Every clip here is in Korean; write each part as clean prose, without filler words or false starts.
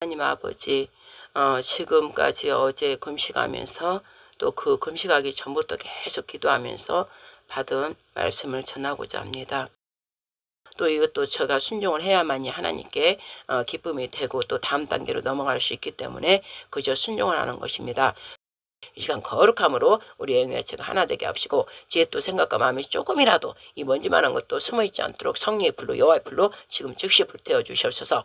하나님 아버지, 지금까지 어제 금식하면서 또 그 금식하기 전부터 계속 기도하면서 받은 말씀을 전하고자 합니다. 또 이것도 제가 순종을 해야만이 하나님께 기쁨이 되고 또 다음 단계로 넘어갈 수 있기 때문에 그저 순종을 하는 것입니다. 이 시간 거룩함으로 우리 영역체가 하나 되게 합시고, 지혜 또 생각과 마음이 조금이라도 이 먼지만한 것도 숨어있지 않도록 성령의 불로, 여호와의 불로 지금 즉시 불태워 주시옵소서.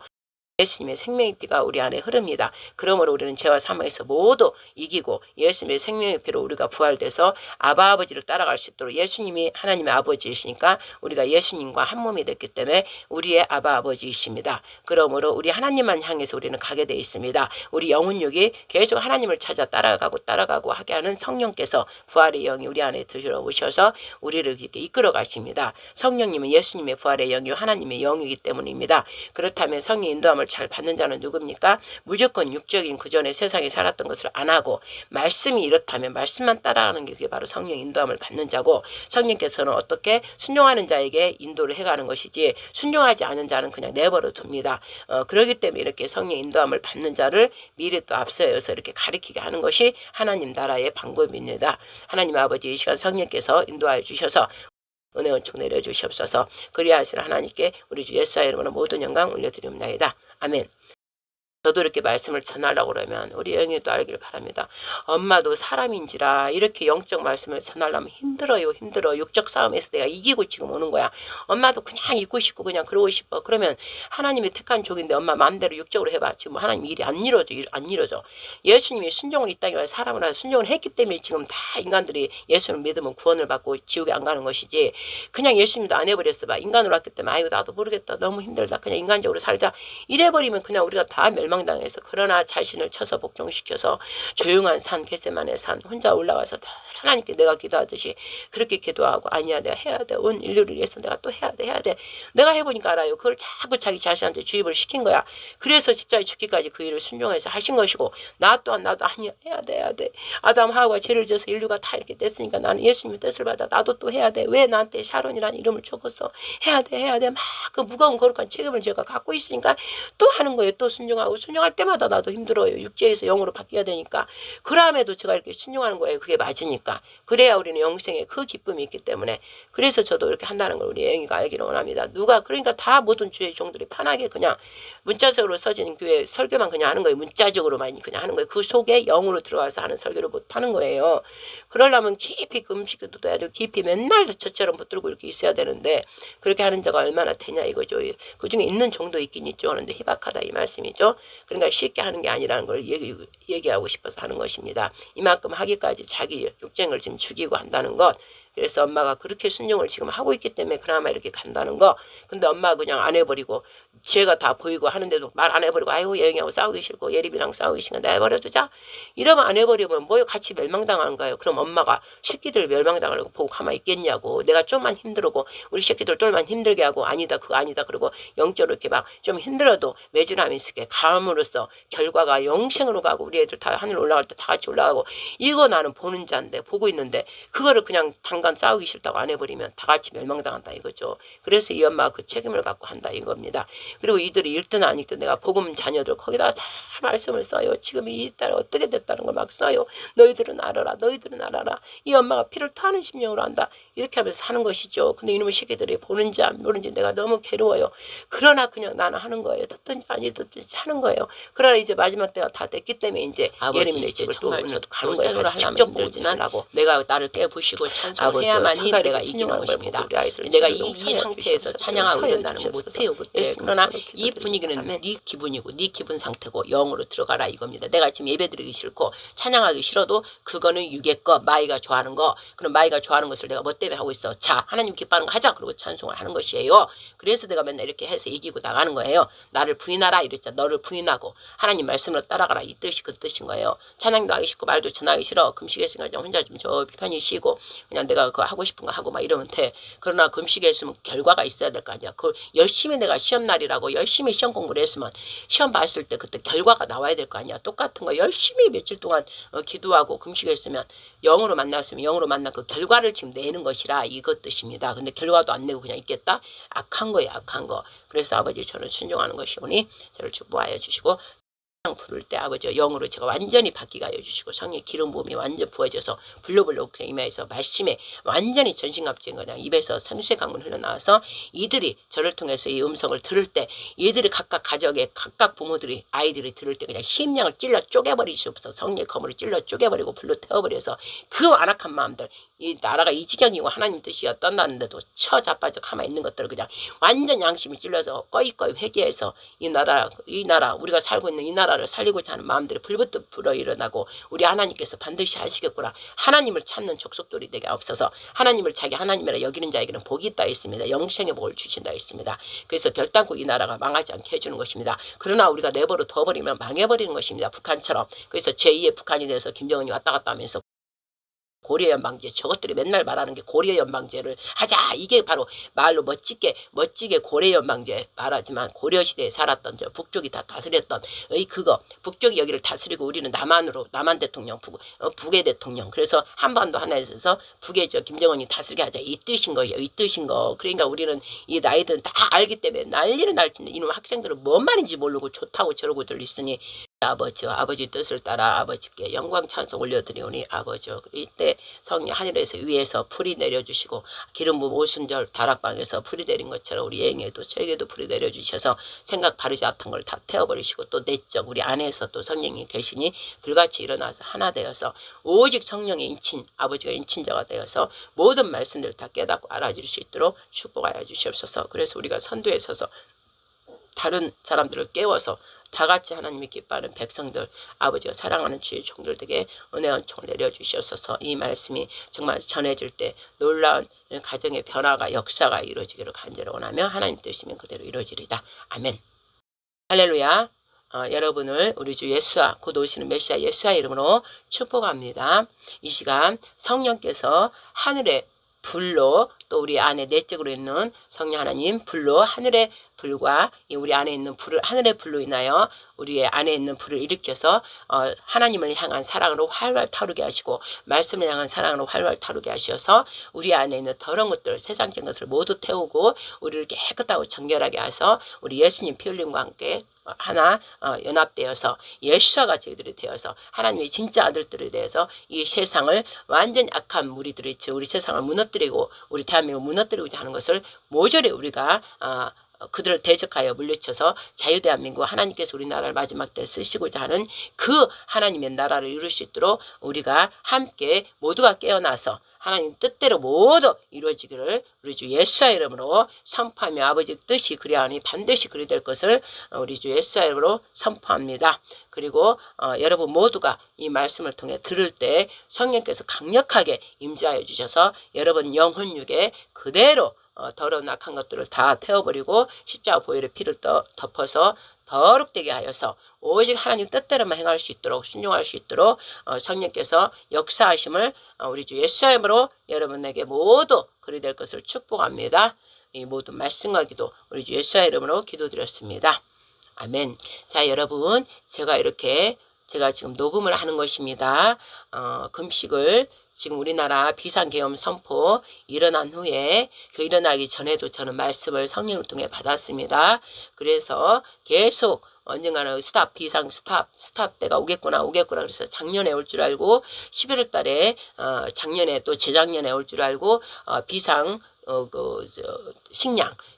예수님의 생명의 피가 우리 안에 흐릅니다. 그러므로 우리는 죄와 사망에서 모두 이기고 예수님의 생명의 피로 우리가 부활돼서 아바 아버지를 따라갈 수 있도록, 예수님이 하나님의 아버지이시니까 우리가 예수님과 한 몸이 됐기 때문에 우리의 아바 아버지이십니다. 그러므로 우리 하나님만 향해서 우리는 가게 돼 있습니다. 우리 영혼육이 계속 하나님을 찾아 따라가고 하게 하는 성령께서, 부활의 영이 우리 안에 들어오셔서 우리를 이렇게 이끌어 가십니다. 성령님은 예수님의 부활의 영이요 하나님의 영이기 때문입니다. 그렇다면 성령 인도함을 잘 받는 자는 누굽니까? 무조건 육적인 그전에 세상에 살았던 것을 안 하고 말씀이 이렇다면 말씀만 따라가는 게 그게 바로 성령 인도함을 받는 자고, 성령께서는 어떻게 순종하는 자에게 인도를 해가는 것이지 순종하지 않은 자는 그냥 내버려 둡니다. 그렇기 때문에 이렇게 성령 인도함을 받는 자를 미리 또 앞서서 이렇게 가리키게 하는 것이 하나님 나라의 방법입니다. 하나님 아버지, 이 시간 성령께서 인도하여 주셔서 은혜 은총 내려주시옵소서. 그리하시라 하나님께 우리 주 예수의 이름으로 모든 영광 올려드립니다. 아멘. 저도 이렇게 말씀을 전하려고 그러면 우리 영희도 알기를 바랍니다. 엄마도 사람인지라 이렇게 영적 말씀을 전하려면 힘들어요. 육적 싸움에서 내가 이기고 지금 오는 거야. 엄마도 그냥 있고 싶고 그냥 그러고 싶어. 그러면 하나님이 택한 종인데 엄마 마음대로 육적으로 해봐. 지금 하나님 일이 안 이루어져. 예수님이 순종을 이 땅에 와서 사람을 순종을 했기 때문에 지금 다 인간들이 예수를 믿으면 구원을 받고 지옥에 안 가는 것이지, 그냥 예수님도 안 해버렸어 봐. 인간으로 왔기 때문에 아이고 나도 모르겠다, 너무 힘들다, 그냥 인간적으로 살자 이래버리면 그냥 우리가 다 멸망당해서, 그러나 자신을 쳐서 복종시켜서 조용한 산, 겟세마네 산 혼자 올라가서 하나님께 내가 기도하듯이 그렇게 기도하고, 아니야 내가 해야 돼, 온 인류를 위해서 내가 또 해야 돼 내가 해보니까 알아요. 그걸 자꾸 자기 자신한테 주입을 시킨 거야. 그래서 십자가에 죽기까지 그 일을 순종해서 하신 것이고, 나 또한 나도 아니야 해야 돼. 아담 하와가 죄를 지어서 인류가 다 이렇게 됐으니까 나는 예수님의 뜻을 받아 나도 또 해야 돼. 왜 나한테 샤론이라는 이름을 주었어. 해야 돼. 막 그 무거운 거룩한 책임을 제가 갖고 있으니까 또 하는 거예요. 또 순종하고, 순종할 때마다 나도 힘들어요. 육체에서 영으로 바뀌어야 되니까. 그럼에도 제가 이렇게 순종하는 거예요. 그게 맞으니까. 그래야 우리는 영생에 그 기쁨이 있기 때문에. 그래서 저도 이렇게 한다는 걸 우리 영희가 알기를 원합니다. 그러니까 다 모든 주의 종들이 편하게 그냥 문자적으로 써진 교회 설교만 그냥 하는 거예요. 문자적으로만 그냥 하는 거예요. 그 속에 영으로 들어가서 하는 설교를 못 하는 거예요. 그러려면 깊이 금식도 해야 되고 깊이 맨날 저처럼 붙들고 이렇게 있어야 되는데, 그렇게 하는 자가 얼마나 되냐 이거죠. 그 중에 있는 정도 있긴 있죠. 그런데 희박하다 이 말씀이죠. 그러니까 쉽게 하는 게 아니라는 걸 얘기하고 싶어서 하는 것입니다. 이만큼 하기까지 자기 육쟁을 지금 죽이고 한다는 것. 그래서 엄마가 그렇게 순종을 지금 하고 있기 때문에 그나마 이렇게 간다는 거. 근데 엄마가 그냥 안 해버리고 죄가 다 보이고 하는데도 말 안 해버리고, 아이고 예영이하고 싸우기 싫고 예림이랑 싸우기 싫으니까 내버려두자 이러면 안 해버리면 뭐 같이 멸망당하는 거예요. 그럼 엄마가 새끼들 멸망당하려고 보고 가만히 있겠냐고. 내가 좀만 힘들고 우리 새끼들 좀만 힘들게 하고, 아니다 그거 아니다 그러고 영적으로 이렇게 막 좀 힘들어도 매진함이 있을게 감으로써 결과가 영생으로 가고, 우리 애들 다 하늘 올라갈 때 다 같이 올라가고, 이거 나는 보는 자인데 보고 있는데 그거를 그냥 당간 싸우기 싫다고 안 해버리면 다 같이 멸망당한다 이거죠. 그래서 이 엄마가 그 책임을 갖고 한다 이겁니다. 그리고 이들이 읽든 안 읽든 내가 복음 자녀들 거기다 다 말씀을 써요. 지금 이 딸 어떻게 됐다는 걸 막 써요. 너희들은 알아라. 이 엄마가 피를 토하는 심령으로 한다. 이렇게 하면서 하는 것이죠. 근데 이놈의 새끼들이 보는지 안 보는지 내가 너무 괴로워요. 그러나 그냥 나는 하는 거예요. 듣든지 아니 듣든지 하는 거예요. 그러나 이제 마지막 때가 다 됐기 때문에 이제 예림이네 집을 또 오늘도 가는 거예요. 직접 보지만 내가 나를 깨부시고 찬송해야만이 내가 이기는 것입니다. 내가 이 상태에서 찬양하고 이런다는 거 못해요. 그러나 이 분위기는 네 기분이고 네 기분 상태고 영으로 들어가라 이겁니다. 내가 지금 예배드리기 싫고 찬양하기 싫어도 그거는 육의 거, 마이가 좋아하는 거. 그럼 마이가 좋아하는 것을 내가 뭐 때문에 하고 있어. 자, 하나님 기뻐하는 거 하자. 그러고 찬송을 하는 것이에요. 그래서 내가 맨날 이렇게 해서 이기고 나가는 거예요. 나를 부인하라 이랬잖아. 너를 부인하고 하나님 말씀으로 따라가라 이 뜻이 그 뜻인 거예요. 찬양도 하기 싫고 말도 전하기 싫어. 금식했으니까 혼자 좀 저 편히 쉬고 그냥 내가 그거 하고 싶은 거 하고 막 이러면 돼. 그러나 금식했으면 결과가 있어야 될 거 아니야. 그 열심히 내가 시험날이라고 열심히 시험 공부를 했으면 시험 봤을 때 그때 결과가 나와야 될 거 아니야. 똑같은 거 열심히 며칠 동안 기도하고 금식했으면 영으로 만났으면 영으로 만난 그 결과를 지금 내는 것이라 이것 뜻입니다. 근데 결과도 안 내고 그냥 있겠다? 악한 거예요. 악한 거. 그래서 아버지 저는 순종하는 것이오니 저를 축복하여 주시고 부를 때 아버지 영으로 제가 완전히 바뀌게 하여 주시고 성령의 기름 부음이 완전 부어져서 불로불로 임하여서 말씀에 완전히 전신갑주인 그냥 입에서 생수의 강물 흘러나와서 이들이 저를 통해서 이 음성을 들을 때 이들이 각각 가정에 각각 부모들이 아이들이 들을 때 그냥 심령을 찔러 쪼개버리시옵소서. 성령의 검으로 찔러 쪼개버리고 불로 태워버려서 그 안악한 마음들 이 나라가 이 지경이고 하나님 뜻이 어떤다는데도 처자빠져 가만히 있는 것들을 그냥 완전 양심이 찔러서 꺼이꺼이 회개해서 이 나라 우리가 살고 있는 이 나라를 살리고자 하는 마음들이 불부터 불어일어나고 우리 하나님께서 반드시 하시겠구나. 하나님을 찾는 족속들이 되게 없어서 하나님을 자기 하나님이라 여기는 자에게는 복이 있다 했습니다. 영생의 복을 주신다 했습니다. 그래서 결단코 이 나라가 망하지 않게 해주는 것입니다. 그러나 우리가 내버려 둬버리면 망해버리는 것입니다. 북한처럼. 그래서 제2의 북한이 돼서 김정은이 왔다 갔다 하면서 고려 연방제 저것들이 맨날 말하는 게 고려 연방제를 하자. 이게 바로 말로 멋지게 고려 연방제 말하지만 고려 시대에 살았던 저 북쪽이 다 다스렸던 그거 북쪽이 여기를 다스리고 우리는 남한 대통령 북의 대통령 그래서 한반도 하나에서 북의 저 김정은이 다스리게 하자 이 뜻인 거예요. 이 뜻인 거. 그러니까 우리는 이 나이들은 다 알기 때문에 난리를 날지인데 이놈 학생들은 뭔 말인지 모르고 좋다고 저러고들 있으니 아버지 뜻을 따라 아버지께 영광 찬송 올려드리오니 아버지 이때 성령 하늘에서 위에서 불이 내려주시고 기름 부음 오순절 다락방에서 불이 내린 것처럼 우리 여행에도 저에게도 불이 내려주셔서 생각 바르지 않던 걸 다 태워버리시고 또 내적 우리 안에서 또 성령이 계시니 불같이 일어나서 하나 되어서 오직 성령의 인친 아버지가 인친자가 되어서 모든 말씀들을 다 깨닫고 알아줄 수 있도록 축복하여 주시옵소서. 그래서 우리가 선두에 서서 다른 사람들을 깨워서 다같이 하나님이 기뻐하는 백성들 아버지가 사랑하는 주의 종들에게 은혜와 은총을 내려주시옵소서. 이 말씀이 정말 전해질 때 놀라운 가정의 변화가 역사가 이루어지기를 간절히 원하며 하나님 뜻이면 그대로 이루어지리다. 아멘. 할렐루야. 여러분을 우리 주 예수와 곧 오시는 메시아 예수와 이름으로 축복합니다. 이 시간 성령께서 하늘의 불로 또 우리 안에 내적으로 있는 성령 하나님 불로 하늘의 불과 우리 안에 있는 불을 하늘의 불로 인하여 우리의 안에 있는 불을 일으켜서 하나님을 향한 사랑으로 활활 타오르게 하시고 말씀을 향한 사랑으로 활활 타오르게 하셔서 우리 안에 있는 더러운 것들 세상적인 것을 모두 태우고 우리를 깨끗하고 정결하게 하셔서 우리 예수님 피 흘림과 함께 하나 연합되어서 예수와 저희들이 되어서 하나님의 진짜 아들들에 대해서 이 세상을 완전 악한 무리들이 우리 세상을 무너뜨리고 우리 대한민국을 무너뜨리고자 하는 것을 모조리 우리가 그들을 대적하여 물리쳐서 자유대한민국 하나님께서 우리나라를 마지막 때 쓰시고자 하는 그 하나님의 나라를 이룰 수 있도록 우리가 함께 모두가 깨어나서 하나님 뜻대로 모두 이루어지기를 우리 주 예수의 이름으로 선포하며 아버지 뜻이 그리하니 반드시 그리 될 것을 우리 주 예수의 이름으로 선포합니다. 그리고 여러분 모두가 이 말씀을 통해 들을 때 성령께서 강력하게 임재하여 주셔서 여러분 영혼육에 그대로 더러운 악한 것들을 다 태워버리고 십자가 보혈의 피를 덮어서 더럽되게 하여서 오직 하나님 뜻대로만 행할 수 있도록 순종할 수 있도록 성령께서 역사하심을 우리 주 예수의 이름으로 여러분에게 모두 그리 될 것을 축복합니다. 이 모든 말씀과 기도 우리 주 예수의 이름으로 기도드렸습니다. 아멘. 자 여러분 제가 지금 녹음을 하는 것입니다. 금식을 지금 우리나라 비상계엄 선포 일어난 후에 그 일어나기 전에도 저는 말씀을 성령을 통해 받았습니다. 그래서 계속 언젠가는 비상 스탑 때가 오겠구나 그래서 작년에 올 줄 알고 11월 달에 작년에 또 재작년에 올 줄 알고 비상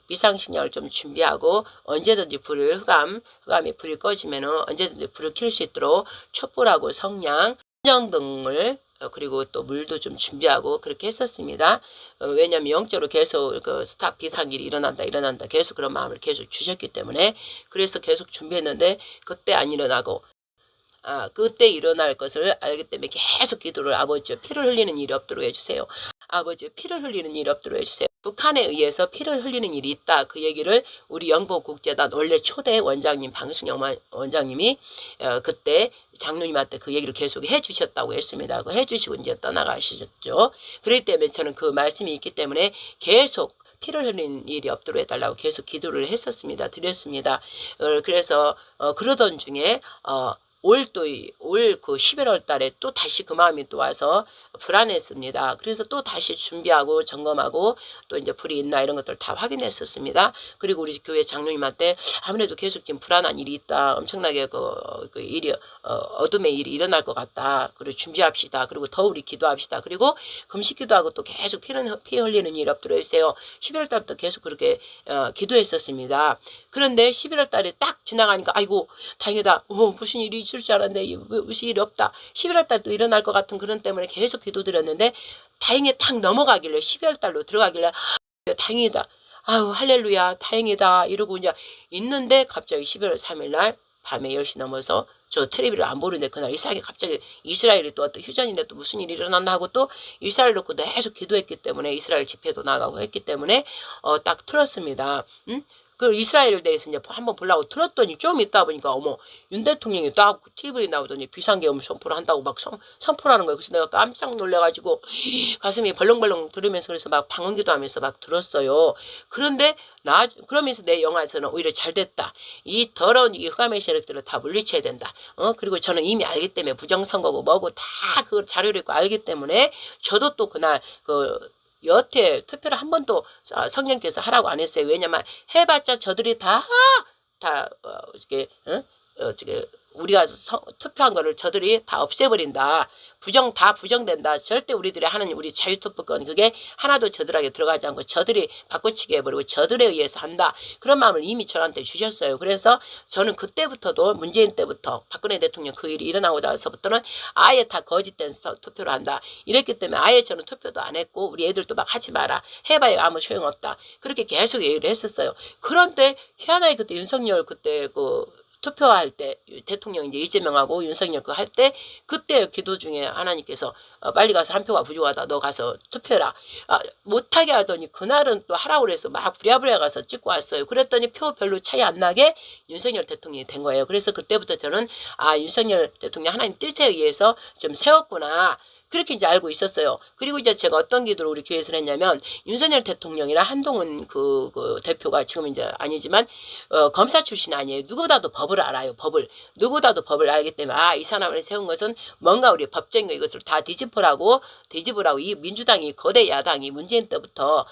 비상식량을 좀 준비하고 언제든지 흑암이 불이 꺼지면은 언제든지 불을 켤 수 있도록 촛불하고 성냥, 천정등을 그리고 또 물도 좀 준비하고 그렇게 했었습니다. 왜냐하면 영적으로 계속 스탑 비상일이 일어난다 계속 그런 마음을 계속 주셨기 때문에 그래서 계속 준비했는데 그때 안 일어나고 그때 일어날 것을 알기 때문에 계속 기도를 아버지 피를 흘리는 일이 없도록 해주세요. 아버지 피를 흘리는 일이 없도록 해주세요. 북한에 의해서 피를 흘리는 일이 있다. 그 얘기를 우리 영보국재단 원래 초대 원장님 방승영 원장님이 그때 장로님한테 그 얘기를 계속 해주셨다고 했습니다. 해주시고 이제 떠나가시죠. 그렇기 때문에 저는 그 말씀이 있기 때문에 계속 피를 흘리는 일이 없도록 해달라고 계속 기도를 했었습니다. 드렸습니다. 그래서 그러던 중에 올 그 11월 달에 또 다시 그 마음이 또 와서 불안했습니다. 그래서 또 다시 준비하고 점검하고 또 이제 불이 있나 이런 것들 다 확인했었습니다. 그리고 우리 교회 장로님한테 아무래도 계속 지금 불안한 일이 있다. 엄청나게 그 일이 어둠의 일이 일어날 것 같다. 그리고 준비합시다. 그리고 더 우리 기도합시다. 그리고 금식 기도하고 또 계속 피 흘리는 일 엎드려 있어요. 11월 달부터 계속 그렇게 기도했었습니다. 그런데 11월 달에 딱 지나가니까 아이고 다행이다. 무슨 일이 있을 줄 알았는데 무슨 일이 없다. 11월 달 또 일어날 것 같은 그런 때문에 계속 기도드렸는데 다행히 딱 넘어가길래 12월 달로 들어가길래 다행이다. 아유 할렐루야 다행이다 이러고 이제 있는데 갑자기 12월 3일 날 밤에 10시 넘어서 저 텔레비를 안 보는데 그날 이상하게 갑자기 이스라엘이 또 어떤 휴전인데 또 무슨 일이 일어났나 하고 또 이스라엘 놓고 계속 기도했기 때문에 이스라엘 집회도 나가고 했기 때문에 딱 틀었습니다. 그 이스라엘에 대해서 이제 한번 보려고 틀었더니 좀 있다 보니까 어머 윤 대통령이 딱 TV에 나오더니 비상계엄 선포를 한다고 막 선포를 하는 거예요. 그래서 내가 깜짝 놀래가지고 가슴이 벌렁벌렁 들으면서 그래서 막 방언기도 하면서 막 들었어요. 그런데 그러면서 내 영화에서는 오히려 잘 됐다. 이 더러운 이 흑암의 세력들을 다 물리쳐야 된다. 그리고 저는 이미 알기 때문에 부정선거고 뭐고 다 그 자료를 있고 알기 때문에 저도 또 그날 여태 투표를 한 번도 성령께서 하라고 안 했어요. 왜냐면 해봤자 저들이 우리가 투표한 거를 저들이 다 없애버린다. 다 부정된다. 절대 우리들이 하는 우리 자유투표권 그게 하나도 저들에게 들어가지 않고 저들이 바꿔치기 해버리고 저들에 의해서 한다. 그런 마음을 이미 저한테 주셨어요. 그래서 저는 그때부터도 문재인 때부터 박근혜 대통령 그 일이 일어나고 나서부터는 아예 다 거짓된 투표를 한다. 이랬기 때문에 아예 저는 투표도 안 했고 우리 애들도 막 하지 마라. 해봐야 아무 소용없다. 그렇게 계속 얘기를 했었어요. 그런데 희한하게 그때 윤석열 그때 투표할 때 대통령 이제 이재명하고 윤석열 할 때 그때 기도 중에 하나님께서 빨리 가서 한 표가 부족하다. 너 가서 투표해라. 못하게 하더니 그날은 또 하라고 그래서 막 부랴부랴 가서 찍고 왔어요. 그랬더니 표 별로 차이 안 나게 윤석열 대통령이 된 거예요. 그래서 그때부터 저는 윤석열 대통령 하나님 뜻에 의해서 좀 세웠구나. 그렇게 이제 알고 있었어요. 그리고 이제 제가 어떤 기도를 우리 교회에서 했냐면 윤석열 대통령이랑 한동훈 그 대표가 지금 이제 아니지만 검사 출신 아니에요. 누구보다도 법을 알아요. 누구보다도 법을 알기 때문에 이 사람을 세운 것은 뭔가 우리 법적인 거 이것을 다 뒤집으라고 이 민주당이 거대 야당이 문재인 때부터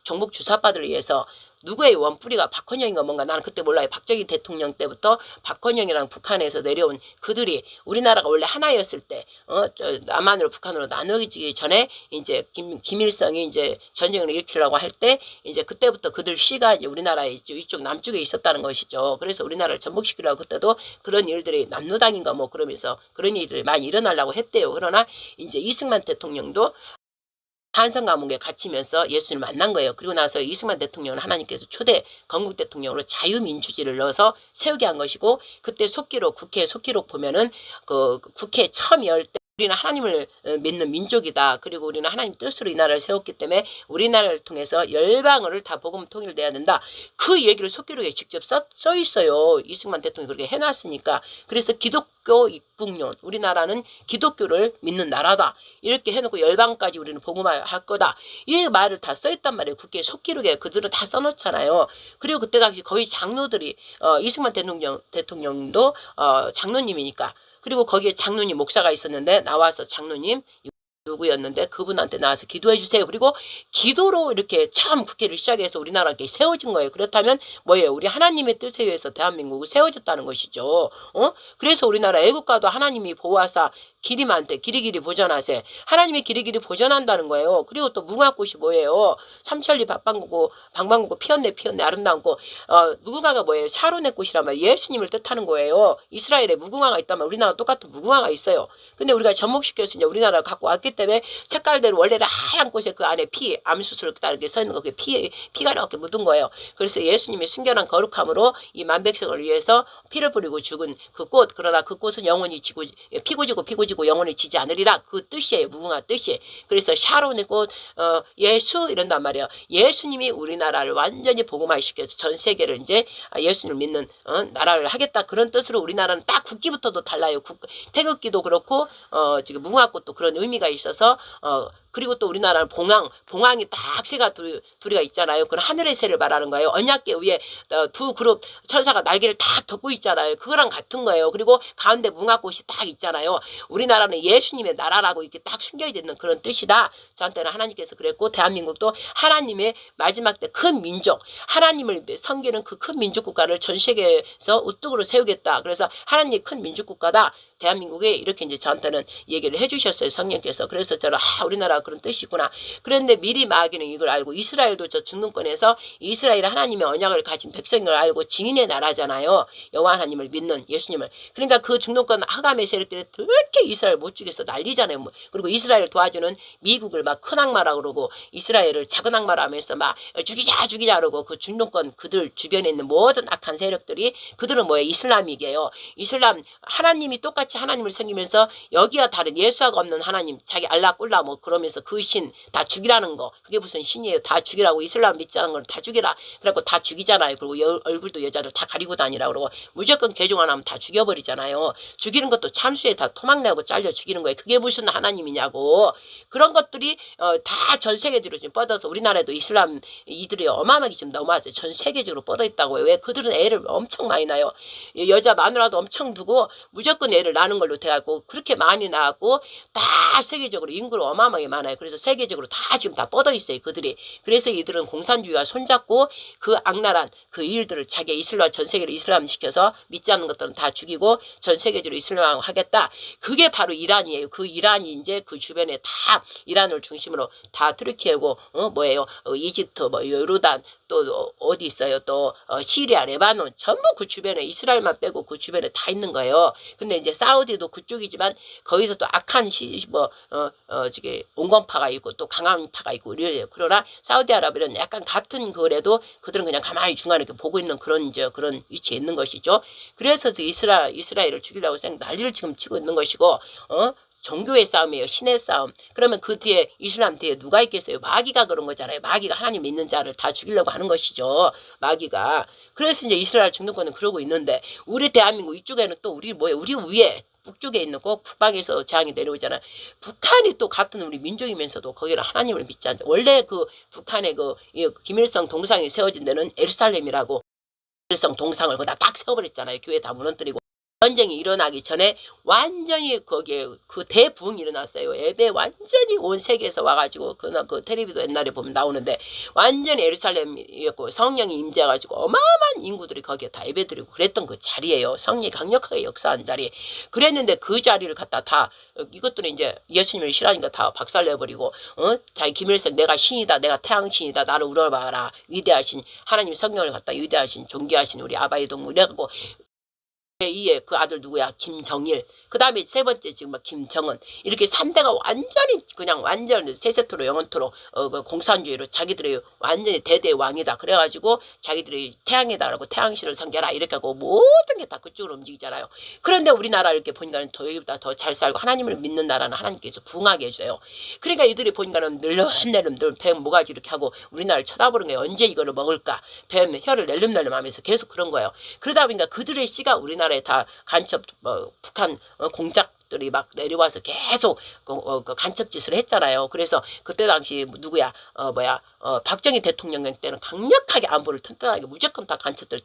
정복 주사파들을 위해서 누구의 원뿌리가 박헌영인가 뭔가 나는 그때 몰라요. 박정희 대통령 때부터 박헌영이랑 북한에서 내려온 그들이 우리나라가 원래 하나였을 때 남한으로 북한으로 나누어지기 전에 이제 김일성이 이제 전쟁을 일으키려고 할 때 이제 그때부터 그들 씨가 이제 우리나라에 이쪽 남쪽에 있었다는 것이죠. 그래서 우리나라를 전복시키려고 그때도 그런 일들이 남로당인가 뭐 그러면서 그런 일들이 많이 일어나려고 했대요. 그러나 이제 이승만 대통령도 한성 감옥에 갇히면서 예수님을 만난 거예요. 그리고 나서 이승만 대통령은 하나님께서 초대 건국 대통령으로 자유민주주의를 넣어서 세우게 한 것이고 그때 국회 속기록 보면은 그 국회 처음 열 때 우리는 하나님을 믿는 민족이다. 그리고 우리는 하나님 뜻으로 이 나라를 세웠기 때문에 우리나라를 통해서 열방을 다 복음 통일돼야 된다. 그 얘기를 속기록에 직접 써 있어요. 이승만 대통령이 그렇게 해놨으니까. 그래서 기독교 입국론 우리나라는 기독교를 믿는 나라다. 이렇게 해놓고 열방까지 우리는 복음할 거다. 이 말을 다 써있단 말이에요. 국회 속기록에 그들은 다 써놓잖아요. 그리고 그때 당시 거의 장로들이 이승만 대통령도 장로님이니까 그리고 거기에 장로님 목사가 있었는데 나와서 장로님 누구였는데 그분한테 나와서 기도해 주세요. 그리고 기도로 이렇게 처음 국회를 시작해서 우리나라가 이렇게 세워진 거예요. 그렇다면 뭐예요? 우리 하나님의 뜻에 의해서 대한민국이 세워졌다는 것이죠. 그래서 우리나라 애국가도 하나님이 보호하사 기림한테 기리기리 보전하세. 하나님이 기리기리 보전한다는 거예요. 그리고 또 무궁화꽃이 뭐예요? 삼천리 방방구고 피었네 아름다운 꽃. 무궁화가 뭐예요? 샤론의 꽃이라면 예수님을 뜻하는 거예요. 이스라엘에 무궁화가 있다면 우리나라 똑같은 무궁화가 있어요. 근데 우리가 접목시켜서 이제 우리나라를 갖고 왔기 때문에 색깔대로 원래는 하얀 꽃에 그 안에 암수술 딱 이렇게 서 있는 거 피가 이렇게 묻은 거예요. 그래서 예수님이 순결한 거룩함으로 이 만백성을 위해서 피를 뿌리고 죽은 그 꽃. 그러나 그 꽃은 영원히 피고 지고 영원히 지지 않으리라. 그 뜻이에요. 무궁화 뜻이. 그래서 샤론의 꽃 예수 이런단 말이에요. 예수님이 우리나라를 완전히 복음화시켜서 전 세계를 이제 예수님을 믿는 나라를 하겠다. 그런 뜻으로 우리나라는 딱 국기부터도 달라요. 태극기도 그렇고 지금 무궁화꽃도 그런 의미가 있어서 그리고 또 우리나라는 봉황이 딱 새가 둘이가 있잖아요. 그건 하늘의 새를 말하는 거예요. 언약궤 위에 두 그룹 천사가 날개를 딱 덮고 있잖아요. 그거랑 같은 거예요. 그리고 가운데 무화꽃이 딱 있잖아요. 우리나라는 예수님의 나라라고 이렇게 딱 숨겨져 있는 그런 뜻이다. 저한테는 하나님께서 그랬고, 대한민국도 하나님의 마지막 때 큰 민족, 하나님을 섬기는 그 큰 민족 국가를 전 세계에서 우뚝으로 세우겠다. 그래서 하나님의 큰 민족 국가다. 대한민국에 이렇게 이제 저한테는 얘기를 해주셨어요. 성령께서. 그래서 저는 우리나라가 그런 뜻이 있구나. 그런데 미리 마귀는 이걸 알고, 이스라엘도 저 중동권에서 이스라엘 하나님의 언약을 가진 백성을 알고 증인의 나라잖아요. 여호와 하나님을 믿는 예수님을. 그러니까 그 중동권 하감의 세력들이 그렇게 이스라엘 못 죽여서 난리잖아요. 그리고 이스라엘 도와주는 미국을 막 큰 악마라고 그러고 이스라엘을 작은 악마라 하면서 막 죽이자 그러고 그 중동권 그들 주변에 있는 모든 악한 세력들이, 그들은 뭐예요? 이슬람이게요. 이슬람 하나님이 똑같이 하나님을 섬기면서 여기와 다른 예수가 없는 하나님, 자기 알라 꿀라 뭐 그러면서 그 신 다 죽이라는 거. 그게 무슨 신이에요? 다 죽이라고. 이슬람 믿지 않은 걸 다 죽이라. 그래갖고 다 죽이잖아요. 그리고 얼굴도 여자들 다 가리고 다니라 그러고 무조건 개종 안 하면 다 죽여버리잖아요. 죽이는 것도 참수에 다 토막내고 잘려 죽이는 거예요. 그게 무슨 하나님이냐고. 그런 것들이 다 전 세계적으로 지금 뻗어서 우리나라에도 이슬람 이들이 어마어마하게 지금 넘어왔어요. 전 세계적으로 뻗어 있다고요. 왜? 그들은 애를 엄청 많이 낳아요. 여자 마누라도 엄청 두고 무조건 애를 낳는 걸로 돼갖고 그렇게 많이 낳았고, 다 세계적으로 인구로 어마어마하게 많아요. 그래서 세계적으로 다 지금 다 뻗어 있어요. 그들이. 그래서 이들은 공산주의와 손잡고 그 악랄한 그 일들을 자기 이슬람 전 세계를 이슬람 시켜서 믿지 않는 것들은 다 죽이고 전 세계적으로 이슬람 하겠다. 그게 바로 이란이에요. 그 이란이 이제 그 주변에 다 이란을 중심으로 다 트르키예고 뭐예요? 이집트 뭐 요르단 또 어디 있어요? 또 시리아, 레바논 전부 그 주변에 이스라엘만 빼고 그 주변에 다 있는 거예요. 근데 이제 사우디도 그쪽이지만 거기서 또 악한 저기 온건파가 있고 또 강한파가 있고 이래요. 그러나 사우디아라비아는 약간 같은 거래도 그들은 그냥 가만히 중간에 이렇게 보고 있는 그런 그런 위치에 있는 것이죠. 그래서 이스라엘을 죽이려고 난리를 지금 치고 있는 것이고, 종교의 싸움이에요. 신의 싸움. 그러면 그 뒤에 이슬람 뒤에 누가 있겠어요? 마귀가 그런 거잖아요. 마귀가 하나님 믿는 자를 다 죽이려고 하는 것이죠. 마귀가. 그래서 이제 이스라엘 중동권은 그러고 있는데, 우리 대한민국 이쪽에는 또 우리 뭐예요? 우리 위에 북쪽에 있는 꼭 북방에서 재앙이 내려오잖아요. 북한이 또 같은 우리 민족이면서도 거기를 하나님을 믿지 않죠. 원래 그 북한의 그 김일성 동상이 세워진 데는 에루살렘이라고, 김일성 동상을 거기다 딱 세워버렸잖아요. 교회 다 무너뜨리고. 전쟁이 일어나기 전에 완전히 거기에 그 대부흥이 일어났어요. 예배 완전히 온 세계에서 와가지고 그 텔레비도 옛날에 보면 나오는데 완전히 예루살렘이었고 성령이 임재해가지고 어마어마한 인구들이 거기에 다 예배드리고 그랬던 그 자리예요. 성령이 강력하게 역사한 자리. 그랬는데 그 자리를 갖다 다 이것들은 이제 예수님을 싫어하니까 다 박살내버리고 자기 김일성 내가 신이다, 내가 태양신이다, 나를 우러봐라, 위대하신 하나님 성령을 갖다 위대하신 존귀하신 우리 아바의 동무 이래갖고 제2의 그 아들 누구야? 김정일. 그 다음에 세 번째 지금 막 김정은. 이렇게 3대가 완전히 그냥 완전 세세토로 영원토로 그 공산주의로 자기들이 완전히 대대의 왕이다. 그래가지고 자기들이 태양이다라고 태양신을 섬겨라 이렇게 하고 모든 게 다 그쪽으로 움직이잖아요. 그런데 우리나라 이렇게 보니까는 더보다 더 잘 살고 하나님을 믿는 나라는 하나님께서 부흥하게 해줘요. 그러니까 이들이 보니까는 낼름낼름 늘 배 모가지 이렇게 하고 우리나라를 쳐다보는 거예요. 언제 이거를 먹을까? 배 혀를 낼름낼름 하면서 계속 그런 거예요. 그러다 보니까 그들의 씨가 우리나라 다 간첩 북한 공작들이 막 내려와서 계속 그 간첩 짓을 했잖아요. 그래서 그때 당시 누구야 박정희 대통령 때는 강력하게 안보를 튼튼하게 무조건 다 간첩들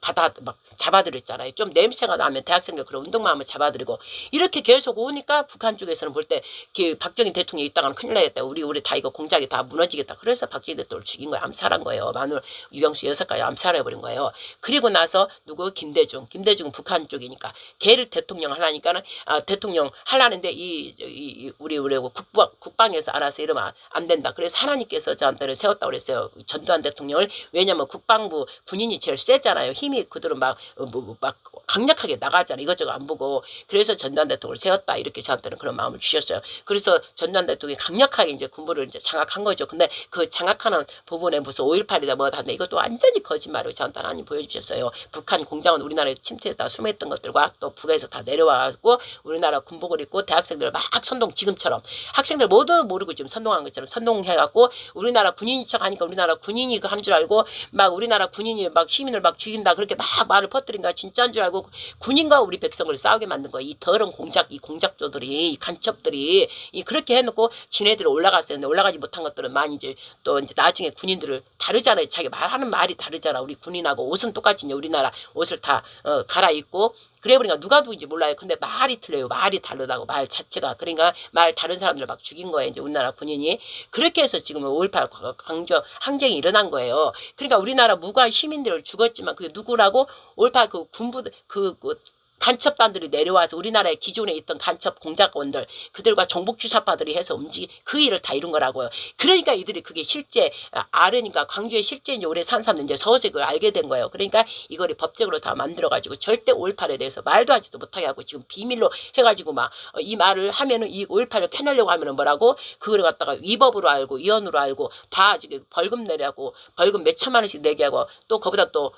받아 막 잡아들였잖아요. 좀 냄새가 나면 대학생들 그런 운동만 하면 잡아들이고 이렇게 계속 오니까 북한 쪽에서는 볼 때 박정희 대통령이 있다가는 큰일 나겠다. 우리 다 이거 공작이 다 무너지겠다. 그래서 박정희 대통령을 죽인 거예요. 암살한 거예요. 마누라 유경수 여사까지 암살해버린 거예요. 그리고 나서 누구 김대중 북한 쪽이니까 걔를 대통령 하려니까는 대통령 하려는데 우리 국방에서 알아서 이러면 안 된다. 그래서 하나님께서 저한테는 세웠다고 그랬어요. 전두환 대통령을. 왜냐면 국방부 군인이 제일 세잖아요. 힘이 그들은 막 강력하게 나가잖아요. 이것저것 안 보고. 그래서 전두환 대통령을 세웠다. 이렇게 저한테는 그런 마음을 주셨어요. 그래서 전두환 대통령이 강력하게 이제 군부를 이제 장악한 거죠. 근데 그 장악하는 부분에 무슨 5.18이다 뭐다 하는데 이것도 완전히 거짓말이고 저한테 하나님 보여주셨어요. 북한 공장은 우리나라에 침투해서 다 숨어있던 것들과 또 북에서 다 내려와가지고 우리나라 군복을 입고 대학생들 막 선동, 지금처럼 학생들 모두 모르고 지금 선동한 것처럼 선동해갖고 우리나라 군인인 척 하니까 우리나라 군인이 그 한 줄 알고 막 우리나라 군인이 막 시민을 막 죽인다 그렇게 막 말을 퍼뜨린가 진짜인 줄 알고 군인과 우리 백성을 싸우게 만든 거야. 이 더러운 이 공작조들이, 이 간첩들이 그렇게 해놓고 지네들이 올라갔어요. 근데 올라가지 못한 것들은 많이 이제 또 이제 나중에 군인들을 다르잖아요. 자기 말하는 말이 다르잖아. 우리 군인하고 옷은 똑같이 이제 우리나라 옷을 다 갈아입고 그래 보니까 누가 누군지 몰라요. 근데 말이 틀려요. 말이 다르다고 말 자체가. 그러니까 말 다른 사람들을 막 죽인 거예요. 이제 우리나라 군인이. 그렇게 해서 지금은 5.18 강조 항쟁이 일어난 거예요. 그러니까 우리나라 무고한 시민들을 죽었지만 그게 누구라고 5.18 그 군부 간첩단들이 내려와서 우리나라에 기존에 있던 간첩 공작원들 그들과 정복주사파들이 해서 그 일을 다 이룬 거라고요. 그러니까 이들이 그게 실제 알으니까 광주에 실제 이제 오래 산 사람들 이제 서서히 그걸 알게 된 거예요. 그러니까 이거를 법적으로 다 만들어가지고 절대 5.18에 대해서 말도 하지도 못하게 하고 지금 비밀로 해가지고 막 이 말을 하면은 이 5.18을 캐내려고 하면은 뭐라고 그걸 갖다가 위법으로 알고 위헌으로 알고 다 지금 벌금 내라고 벌금 몇 천만 원씩 내게 하고 또 그보다 또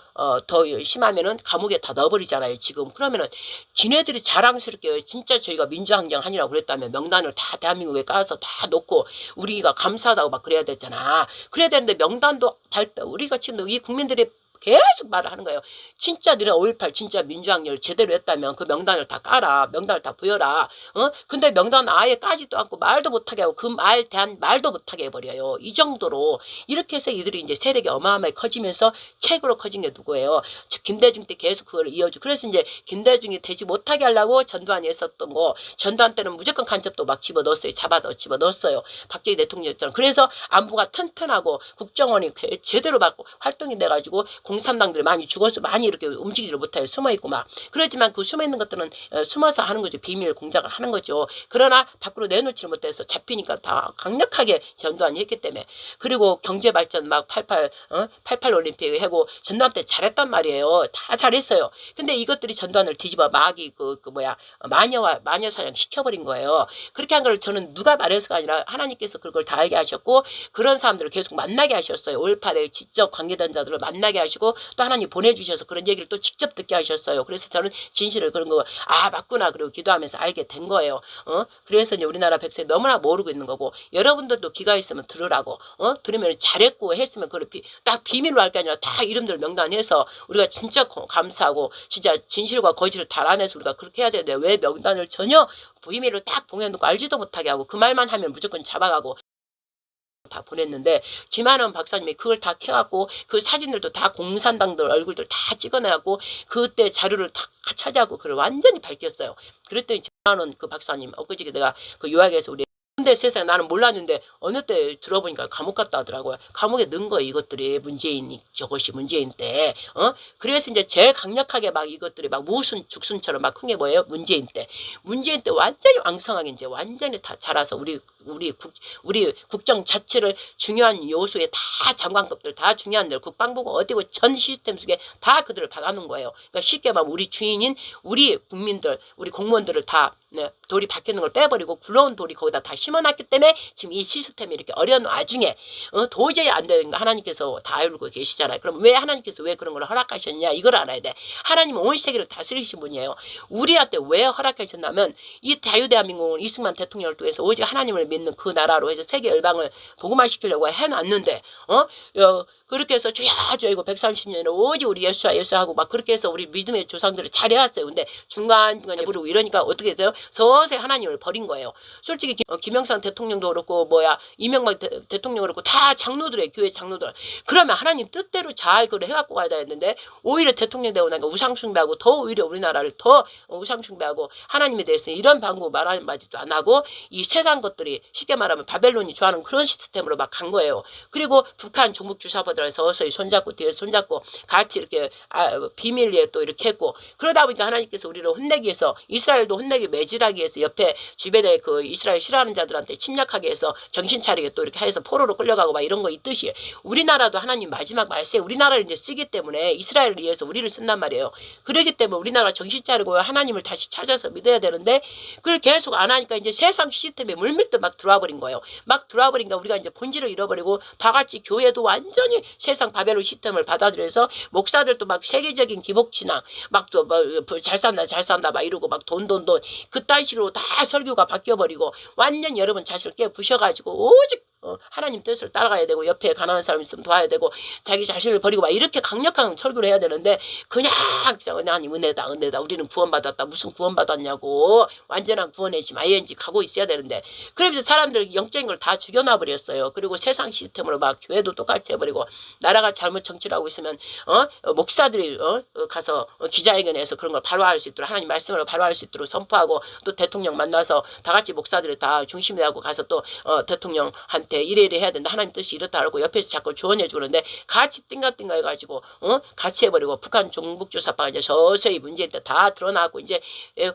더 심하면은 감옥에 다 넣어버리잖아요. 지금 그러면은 지네들이 자랑스럽게 진짜 저희가 민주항쟁 하니라고 그랬다면 명단을 다 대한민국에 까서 다 놓고 우리가 감사하다고 막 그래야 되잖아. 그래야 되는데 명단도 우리가 지금 이 국민들이 계속 말을 하는 거예요. 진짜 너네 5.18 진짜 민주항쟁을 제대로 했다면 그 명단을 다 까라. 명단을 다 보여라. 근데 명단 아예 까지도 않고 말도 못하게 하고 그 말 대한 말도 못하게 해버려요. 이 정도로 이렇게 해서 이들이 이제 세력이 어마어마하게 커지면서 최고로 커진 게 누구예요? 김대중 때 계속 그걸 이어주고 그래서 이제 김대중이 되지 못하게 하려고 전두환이 했었던 거 전두환 때는 무조건 간첩도 막 집어넣었어요. 잡아서 집어넣었어요. 박정희 대통령처럼. 그래서 안보가 튼튼하고 국정원이 제대로 막 활동이 돼가지고 공산당들이 많이 죽어서 많이 이렇게 움직이지를 못해요. 숨어있고 막. 그렇지만 그 숨어있는 것들은 숨어서 하는 거죠. 비밀 공작을 하는 거죠. 그러나 밖으로 내놓지를 못해서 잡히니까 다 강력하게 전두환이 했기 때문에. 그리고 경제발전 막 88 올림픽 하고 전두환 때 잘했단 말이에요. 다 잘했어요. 근데 이것들이 전두환을 뒤집어 막이 마녀 사냥 시켜버린 거예요. 그렇게 한 걸 저는 누가 말해서가 아니라 하나님께서 그걸 다 알게 하셨고 그런 사람들을 계속 만나게 하셨어요. 5.18에 직접 관계된 자들을 만나게 하시고 또 하나님 보내주셔서 그런 얘기를 또 직접 듣게 하셨어요. 그래서 저는 진실을 그런 거 맞구나 그리고 기도하면서 알게 된 거예요. 그래서 이제 우리나라 백성이 너무나 모르고 있는 거고 여러분들도 귀가 있으면 들으라고 들으면 잘했고 했으면 그걸 딱 비밀로 할 게 아니라 다 이름들 명단해서 우리가 진짜 감사하고 진짜 진실과 거짓을 달아내서 우리가 그렇게 해야 되는데 왜 명단을 전혀 비밀로 딱 봉해놓고 알지도 못하게 하고 그 말만 하면 무조건 잡아가고 다 보냈는데 지만은 박사님이 그걸 다 캐갖고 그 사진들도 다 공산당들 얼굴들 다 찍어내갖고 그때 자료를 다 찾아갖고 그걸 완전히 밝혔어요. 그랬더니 지만은 그 박사님 엊그저께 내가 그 요약에서 우리 근데 세상에 나는 몰랐는데 어느 때 들어보니까 감옥 갔다 하더라고요. 감옥에 넣은 거예요. 이것들이 문재인이 저것이 문재인 때 그래서 이제 제일 강력하게 막 이것들이 막 무슨 죽순처럼 막 큰 게 뭐예요? 문재인 때 완전히 왕성하게 이제 완전히 다 자라서 우리 국정 자체를 중요한 요소에 다 장관급들 다 중요한들 국방부고 어디고 전 시스템 속에 다 그들을 박아놓은 거예요. 그러니까 쉽게 말하면 우리 주인인 우리 국민들 우리 공무원들을 다 돌이 박혀있는 걸 빼버리고 굴러온 돌이 거기다 다 심어놨기 때문에 지금 이 시스템이 이렇게 어려운 와중에 도저히 안 되는 거 하나님께서 다 알고 계시잖아요. 그럼 왜 하나님께서 왜 그런 걸 허락하셨냐 이걸 알아야 돼. 하나님은 온 세계를 다스리신 분이에요. 우리한테 왜 허락하셨냐면 이 자유대한민국은 이승만 대통령을 통해서 오직 하나님을 믿는 그 나라로 해서 세계 열방을 복음화시키려고 해놨는데 그렇게 해서 주야 이거 130년에 오직 우리 예수야 하고 막 그렇게 해서 우리 믿음의 조상들을 잘해왔어요. 근데 중간중간에 부르고 이러니까 어떻게 돼요? 서서히 하나님을 버린 거예요. 솔직히 김영삼 대통령도 그렇고 이명박 대통령도 그렇고 다 장로들의 교회 장로들 그러면 하나님 뜻대로 잘 그걸 해갖고 가야 되는데 오히려 대통령 되고 나니까 우상숭배하고 더 오히려 우리나라를 더 우상숭배하고 하나님에 대해서 이런 방구 말하지도 안 하고 이 세상 것들이 쉽게 말하면 바벨론이 좋아하는 그런 시스템으로 막 간 거예요. 그리고 북한 종북주사파들 서서히 손잡고 뒤에 손잡고 같이 이렇게 비밀리에 또 이렇게 했고 그러다 보니까 하나님께서 우리를 혼내기 위해서 이스라엘도 혼내기 매질하기 위해서 옆에 주변에 그 이스라엘 싫어하는 자들한테 침략하게 해서 정신 차리게 또 이렇게 해서 포로로 끌려가고 막 이런 거 있듯이 우리나라도 하나님 마지막 말세 우리나라를 이제 쓰기 때문에 이스라엘을 위해서 우리를 쓴단 말이에요. 그러기 때문에 우리나라 정신 차리고 하나님을 다시 찾아서 믿어야 되는데 그걸 계속 안 하니까 이제 세상 시스템에 물밀듯 막 들어와 버린 거예요. 막 들어와 버리니까 우리가 이제 본질을 잃어버리고 다 같이 교회도 완전히 세상 바벨론 시스템을 받아들여서 목사들도 막 세계적인 기복신앙 막 또 잘 산다 잘 산다 막 이러고 막 돈 그딴 식으로 다 설교가 바뀌어버리고 완전 여러분 자신을 깨부셔가지고 오직 하나님 뜻을 따라가야 되고 옆에 가난한 사람 있으면 도와야 되고 자기 자신을 버리고 막 이렇게 강력한 설교를 해야 되는데 그냥 하나님 은혜다 우리는 구원받았다 무슨 구원받았냐고 완전한 구원의 집 ING 가고 있어야 되는데 그러면서 사람들 영적인 걸 다 죽여놔 버렸어요. 그리고 세상 시스템으로 막 교회도 똑같이 해버리고 나라가 잘못 정치를 하고 있으면 목사들이 가서 기자회견에서 그런 걸 바로할 수 있도록 하나님 말씀을 바로할 수 있도록 선포하고 또 대통령 만나서 다 같이 목사들이 다 중심이 되고 가서 또 대통령한테 이래 해야 된다 하나님 뜻이 이렇다 하고 옆에서 자꾸 조언해 주는데 같이 띵가띵가 해가지고 같이 해버리고 북한 종북주사파가 이제 서서히 문제일 때 다 드러나고 이제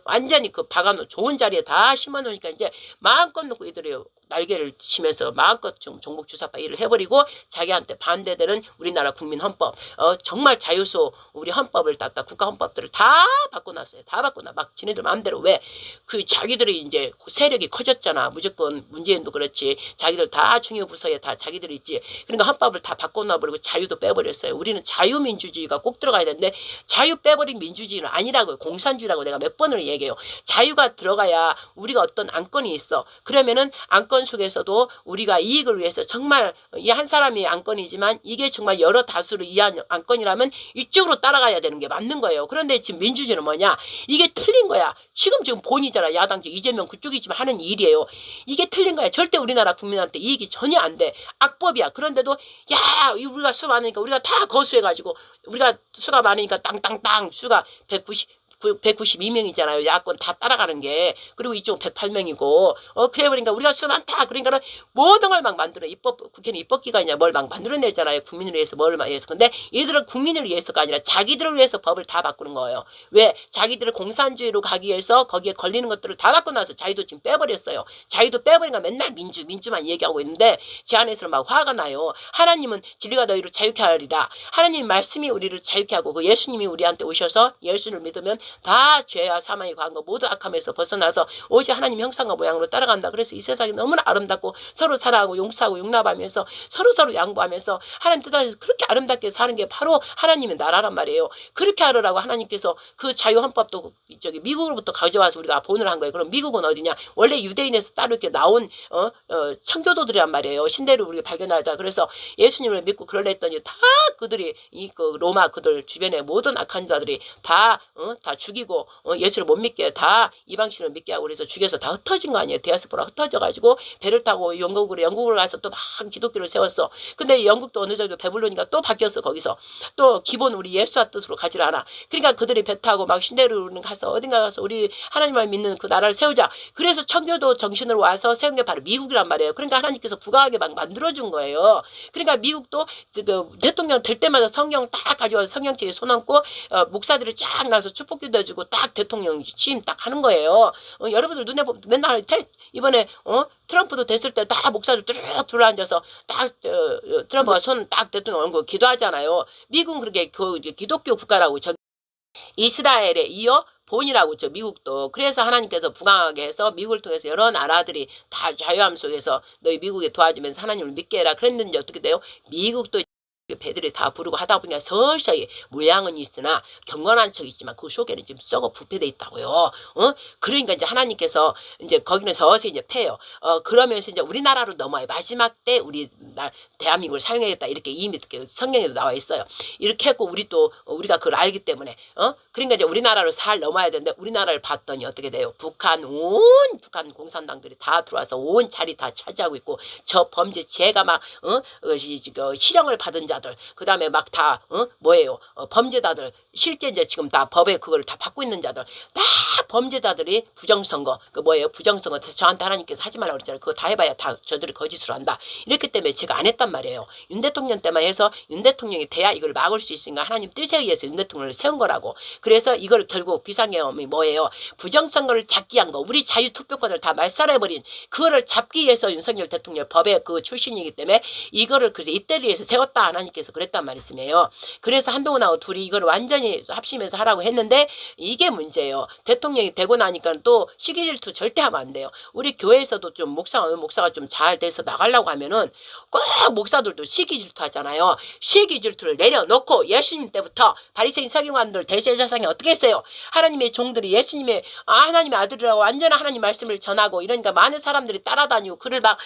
완전히 그 박아놓은 좋은 자리에 다 심어놓으니까 이제 마음껏 놓고 이들이 날개를 치면서 마음껏 좀 종북주사파 일을 해버리고 자기한테 반대되는 우리나라 국민 헌법 정말 자유소 우리 헌법을 갖다 국가 헌법들을 다 바꿔놨어요. 다 바꿔놔 막 지네들 마음대로 왜 그 자기들이 이제 세력이 커졌잖아. 무조건 문재인도 그렇지 자기들 다 중요 부서에 다 자기들이 있지. 그러니까 헌법을 다 바꿔놔버리고 자유도 빼버렸어요. 우리는 자유민주주의가 꼭 들어가야 되는데 자유 빼버린 민주주의는 아니라고요. 공산주의라고 내가 몇 번을 얘기해요. 자유가 들어가야 우리가 어떤 안건이 있어. 그러면은 안건 속에서도 우리가 이익을 위해서 정말 이 한 사람이 안건이지만 이게 정말 여러 다수를 이해한 안건이라면 이쪽으로 따라가야 되는 게 맞는 거예요. 그런데 지금 민주주의는 뭐냐? 이게 틀린 거야. 지금 본이잖아. 야당적 이재명 그쪽이 지금 하는 일이에요. 이게 틀린 거야. 절대 우리나라 국민한테 이익이 전혀 안 돼. 악법이야. 그런데도 야 우리가 수 많으니까 우리가 다 거수해가지고 우리가 수가 많으니까 땅땅땅 수가 192명이잖아요. 야권 다 따라가는 게. 그리고 이쪽은 108명이고. 그래 버리니까 우리가 수 많다. 그러니까는 모든 걸 막 만들어. 국회는 입법기관이냐 뭘 막 만들어내잖아요. 국민을 위해서 뭘 위해서. 근데 얘들은 국민을 위해서가 아니라 자기들을 위해서 법을 다 바꾸는 거예요. 왜? 자기들을 공산주의로 가기 위해서 거기에 걸리는 것들을 다 바꿔놔서 자유도 지금 빼버렸어요. 자유도 빼버리니까 맨날 민주만 얘기하고 있는데 제 안에서는 막 화가 나요. 하나님은 진리가 너희를 자유케 하리라. 하나님 말씀이 우리를 자유케 하고 그 예수님이 우리한테 오셔서 예수를 믿으면 다 죄와 사망이 과한 거 모두 악함에서 벗어나서 오직 하나님 형상과 모양으로 따라간다. 그래서 이 세상이 너무나 아름답고 서로 사랑하고 용서하고 용납하면서 서로 양보하면서 하나님 뜻 안에서 그렇게 아름답게 사는 게 바로 하나님의 나라란 말이에요. 그렇게 하라고 하나님께서 그 자유헌법도 저기 미국으로부터 가져와서 우리가 본을 한 거예요. 그럼 미국은 어디냐? 원래 유대인에서 따로 이렇게 나온 청교도들이란 말이에요. 신대를 우리가 발견하자. 그래서 예수님을 믿고 그럴래 했더니 다 그들이 그 로마 그들 주변의 모든 악한 자들이 다 죽이고 예수를 못 믿게 다 이방신을 믿게 하고 그래서 죽여서 다 흩어진 거 아니에요. 디아스포라 흩어져가지고 배를 타고 영국으로 가서 또 막 기독교를 세웠어. 근데 영국도 어느 정도 배불르니까 또 바뀌었어. 거기서 또 기본 우리 예수와 뜻으로 가지 않아. 그러니까 그들이 배 타고 막 신대로 가서 어딘가 가서 우리 하나님을 믿는 그 나라를 세우자. 그래서 청교도 정신으로 와서 세운 게 바로 미국이란 말이에요. 그러니까 하나님께서 부강하게 막 만들어준 거예요. 그러니까 미국도 그 대통령 될 때마다 성경 딱 가져와서 성경책에 손 얹고 목사들이 쫙 나서 축복기도 해주고 딱 대통령 취임 딱 하는 거예요. 여러분들 눈에 보면 맨날 이번에 트럼프도 됐을 때 다 목사들 쭉 둘러앉아서 딱 트럼프가 손 딱 대통령 얹고 기도하잖아요. 미국은 그렇게 그 기독교 국가라고 이스라엘에 이어 본이라고 죠 미국도. 그래서 하나님께서 부강하게 해서 미국을 통해서 여러 나라들이 다 자유함 속에서 너희 미국에 도와주면서 하나님을 믿게 해라. 그랬는지 어떻게 돼요? 미국도 배들이 다 부르고 하다 보니까 서서히 모양은 있으나 경건한 척 있지만 그 속에는 지금 썩어 부패돼 있다고요. 그러니까 이제 하나님께서 이제 거기는 서서히 이제 패요. 그러면서 이제 우리나라로 넘어요. 마지막 때 대한민국을 사용하겠다 이렇게 이미 성경에도 나와 있어요. 이렇게 했고 우리가 그걸 알기 때문에 그러니까 이제 우리나라로 살 넘어야 되는데 우리나라를 봤더니 어떻게 돼요? 북한 공산당들이 다 들어와서 온 자리 다 차지하고 있고 저 범죄죄가 막 실형을 받은 자들 그 다음에 막 다 뭐예요? 범죄자들 실제 이제 지금 다 법에 그걸 다 받고 있는 자들 다 범죄자들이 부정선거 그 뭐예요? 부정선거 저한테 하나님께서 하지 말라고 그랬잖아요. 그거 다 해봐야 다 저들이 거짓으로 한다. 이렇기 때문에 제가 안 했단 말이에요. 윤 대통령 때만 해서 윤 대통령이 돼야 이걸 막을 수 있으니까 하나님 뜻에 의해서 윤 대통령을 세운 거라고. 그래서 이걸 결국 비상계엄이 뭐예요? 부정선거를 잡기 위한 거, 우리 자유투표권을 다 말살해버린 그거를 잡기 위해서 윤석열 대통령 법의 그 출신이기 때문에 이거를 그래서 이때를 위해서 세웠다 하나님께서 그랬단 말씀이에요. 그래서 한동훈하고 둘이 이걸 완전히 합심해서 하라고 했는데 이게 문제예요. 대통령이 되고 나니까 또 시기 질투 절대 하면 안 돼요. 우리 교회에서도 좀 목사가 좀 잘 돼서 나가려고 하면은 꼭 목사들도 시기 질투 하잖아요. 시기 질투를 내려놓고 예수님 때부터 바리새인 서기관들 대제사장이 어떻게 했어요? 하나님의 종들이 예수님의 하나님의 아들이라고 완전한 하나님 말씀을 전하고 이러니까 많은 사람들이 따라다니고 그를 막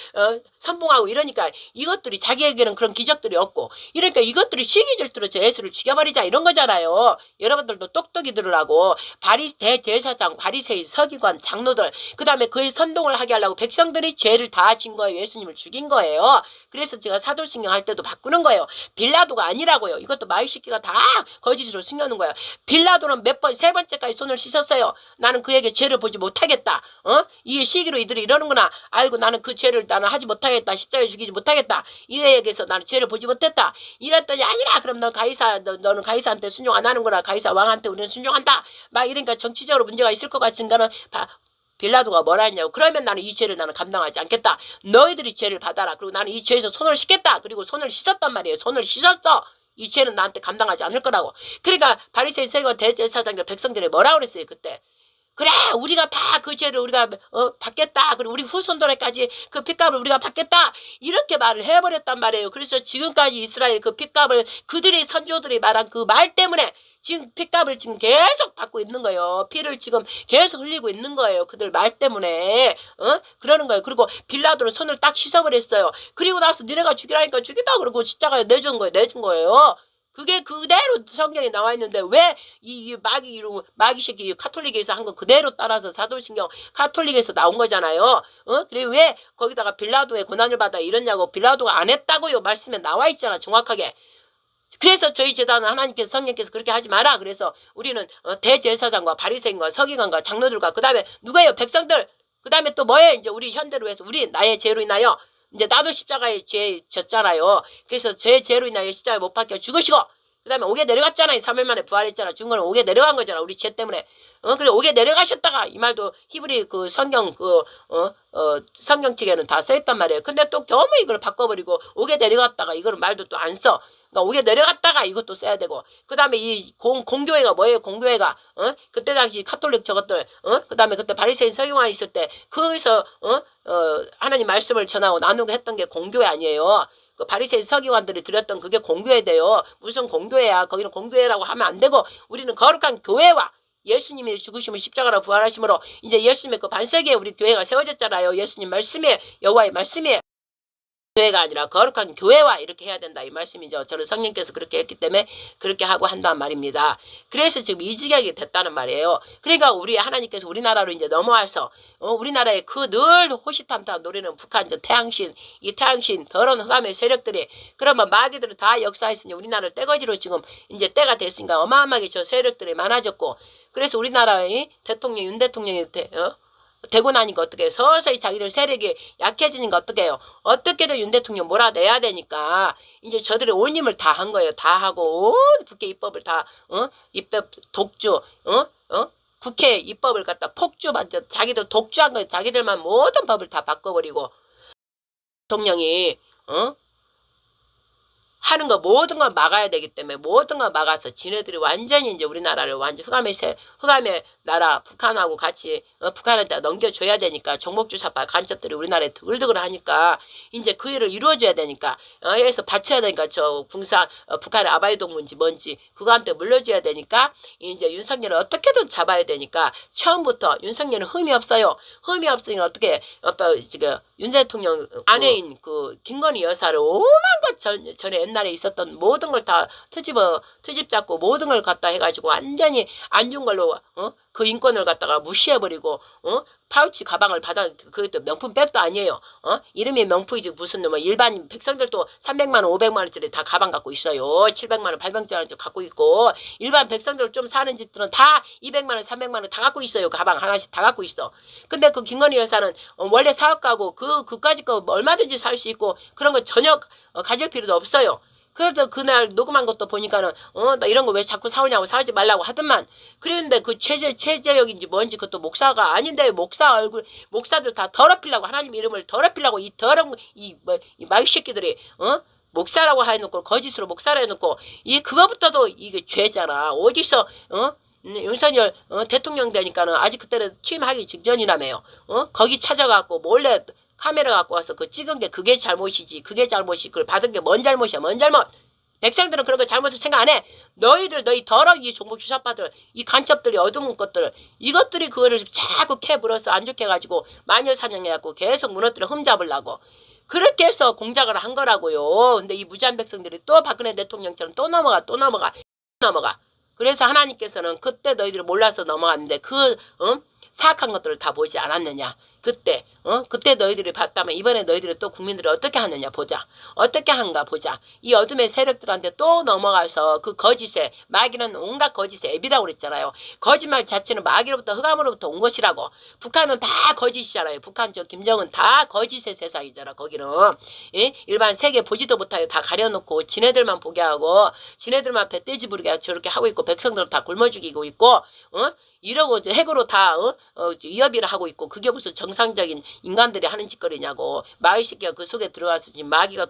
선봉하고 이러니까 이것들이 자기에게는 그런 기적들이 없고 이러니까 이것들이 시기 질투로 저 예수를 죽여버리자 이런 거잖아요. 여러분들도 똑똑히 들으라고. 대제사장 바리새인 서기관 장로들 그 다음에 그의 선동을 하게 하려고 백성들이 죄를 다 진 거예요. 예수님을 죽인 거예요. 그래서 제가 사도신경 할 때도 바꾸는 거예요. 빌라도가 아니라고요. 이것도 마귀새끼가 다 거짓으로 숨겨놓은 거예요. 빌라도는 몇 번, 세 번째까지 손을 씻었어요. 나는 그에게 죄를 보지 못하겠다. 이게 시기로 이들이 이러는구나 알고 나는 그 죄를 나는 하지 못하겠다. 십자가에 죽이지 못하겠다. 이에게서 나는 죄를 보지 못했다. 이랬더니 아니라 그럼 너는 가이사한테 순종 안 하는구나. 가이사 왕한테 우리는 순종한다. 막 이러니까 정치적으로 문제가 있을 것 같으니까는 빌라도가 뭐라 했냐고. 그러면 나는 이 죄를 나는 감당하지 않겠다. 너희들이 죄를 받아라. 그리고 나는 이 죄에서 손을 씻겠다. 그리고 손을 씻었단 말이에요. 손을 씻었어. 이 죄는 나한테 감당하지 않을 거라고. 그러니까 바리새인 서기관 대제사장들 백성들이 뭐라 그랬어요 그때. 그래 우리가 다 그 죄를 우리가 받겠다. 그리고 우리 후손들에까지 그 핏값을 우리가 받겠다. 이렇게 말을 해버렸단 말이에요. 그래서 지금까지 이스라엘 그 핏값을 그들의 선조들이 말한 그 말 때문에 지금 핏값을 지금 계속 받고 있는 거예요. 피를 지금 계속 흘리고 있는 거예요. 그들 말 때문에 그러는 거예요. 그리고 빌라도는 손을 딱 씻어버렸어요. 그리고 나서 니네가 죽이라니까 죽이다 그러고 십자가에 내준 거예요. 그게 그대로 성경에 나와 있는데 왜 이 마귀 새끼 카톨릭에서 한 거 그대로 따라서 사도신경 카톨릭에서 나온 거잖아요. 그래 왜 거기다가 빌라도의 고난을 받아 이러냐고. 빌라도가 안 했다고요. 말씀에 나와 있잖아 정확하게. 그래서 저희 제단은 하나님께서 성령께서 그렇게 하지 마라. 그래서 우리는 대제사장과 바리새인과 서기관과 장로들과 그 다음에 누구예요? 백성들. 그 다음에 또 뭐예요? 이제 우리 현대로 해서 우리 나의 죄로 인하여 이제 나도 십자가에 죄 졌잖아요. 그래서 제 죄로 인하여 십자가에 못 박혀 죽으시고 그 다음에 옥에 내려갔잖아요. 3일 만에 부활했잖아. 죽은 거는 옥에 내려간 거잖아. 우리 죄 때문에. 그래 옥에 내려가셨다가 이 말도 히브리 그 성경 성경책에는 다 써있단 말이에요. 근데 또 너무 이걸 바꿔버리고 옥에 내려갔다가 이걸 말도 또 안 써. 그러니까 옥에 내려갔다가 이것도 써야 되고 그 다음에 이 공교회가 뭐예요? 공교회가 그때 당시 카톨릭 저것들 그 다음에 그때 바리새인 서기관 있을 때 거기서 하나님 말씀을 전하고 나누고 했던 게 공교회 아니에요. 그 바리새인 서기관들이 드렸던 그게 공교회 돼요. 무슨 공교회야. 거기는 공교회라고 하면 안 되고 우리는 거룩한 교회와 예수님이 죽으시면 십자가로 부활하심으로 이제 예수님의 그 반석에 우리 교회가 세워졌잖아요. 예수님 말씀에 여호와의 말씀에 교회가 아니라 거룩한 교회와 이렇게 해야 된다 이 말씀이죠. 저는 성령께서 그렇게 했기 때문에 그렇게 하고 한단 말입니다. 그래서 지금 이 지경이 됐다는 말이에요. 그러니까 우리 하나님께서 우리나라로 이제 넘어와서 우리나라에 그 늘 호시탐탐 노리는 북한 저 태양신 이 태양신 더러운 흑암의 세력들이 그러면 마귀들은 다 역사했으니 우리나라를 떼거지로 지금 이제 때가 됐으니까 어마어마하게 저 세력들이 많아졌고 그래서 우리나라의 대통령 윤 대통령이 되고 나니까 어떻게 서서히 자기들 세력이 약해지니까 어떻게 해요. 어떻게든 윤 대통령 몰아내야 되니까 이제 저들이 온 힘을 다 한 거예요. 다 하고 온 국회 입법을 다 입법 독주 국회 입법을 갖다 폭주받죠. 자기들 독주한 거예요. 자기들만 모든 법을 다 바꿔버리고 대통령이 하는 거 모든 걸 막아야 되기 때문에 모든 걸 막아서 지네들이 완전히 이제 우리나라를 완전 흑암의 나라 북한하고 같이 북한한테 넘겨줘야 되니까 정복주사파 간첩들이 우리나라에 드글드글 하니까 이제 그 일을 이루어줘야 되니까 해서 바쳐야 되니까 저 북한의 아바이동문지 뭔지 그거한테 물려줘야 되니까 이제 윤석열을 어떻게든 잡아야 되니까 처음부터 윤석열은 흠이 없어요. 흠이 없으니까 어떻게 지금 윤 대통령 아내인 그 김건희 여사를 오만 것 전에 옛날에 있었던 모든 걸 다 트집 잡고 모든 걸 갖다 해가지고 완전히 안 준 걸로 그 인권을 갖다가 무시해버리고 파우치 가방을 받아 그것도 명품 백도 아니에요. 이름이 명품이지 무슨 뭐 일반 백성들도 300만 원 500만 원짜리 다 가방 갖고 있어요. 700만 원 800만 원짜리 갖고 있고 일반 백성들 좀 사는 집들은 다 200만 원 300만 원 다 갖고 있어요. 가방 하나씩 다 갖고 있어. 근데 그 김건희 여사는 원래 사업가고 그까짓 거 얼마든지 살 수 있고 그런 거 전혀 가질 필요도 없어요. 그래도 그날 녹음한 것도 보니까는 나 이런 거 왜 자꾸 사오냐고 사오지 말라고 하더만. 그랬는데 그 최재역인지 뭔지 그것도 목사가 아닌데 목사들 다 더럽히려고 하나님 이름을 더럽히려고 이 더러운 이 마귀새끼들이 목사라고 해놓고 거짓으로 목사라 해놓고 이 그거부터도 이게 죄잖아. 어디서 윤석열 대통령 되니까는 아직 그때는 취임하기 직전이라며요. 거기 찾아갖고 몰래 카메라 갖고 와서 그 찍은 게 그게 잘못이지. 그게 잘못이 그걸 받은 게 뭔 잘못이야. 뭔 잘못. 백성들은 그런 거 잘못을 생각 안 해. 너희 더러운 이 종북 주사파들, 이 간첩들이 어두운 것들, 이것들이 그거를 자꾸 캐물어서 안 좋게 해가지고 마녀 사냥해갖고 계속 무너뜨려 흠잡으려고. 그렇게 해서 공작을 한 거라고요. 근데 이 무지한 백성들이 또 박근혜 대통령처럼 또 넘어가. 그래서 하나님께서는 그때 너희들이 몰라서 넘어갔는데 사악한 것들을 다 보지 않았느냐. 그때 너희들이 봤다면 이번에 너희들이 또 국민들이 어떻게 하느냐 보자. 어떻게 한가 보자. 이 어둠의 세력들한테 또 넘어가서 그 거짓에 마귀는 온갖 거짓의 앱이라고 그랬잖아요. 거짓말 자체는 마귀로부터 흑암으로부터 온 것이라고. 북한은 다 거짓이잖아요. 북한 저 김정은 다 거짓의 세상이잖아. 거기는 예? 일반 세계 보지도 못하게 다 가려놓고 지네들만 보게 하고 지네들만 배떼지 부르게 저렇게 하고 있고 백성들을 다 굶어 죽이고 있고 이러고 핵으로 다 위협이라 하고 있고 그게 무슨 정상적인 인간들이 하는 짓거리냐고. 마귀 새끼가 그 속에 들어가서 지금 마귀가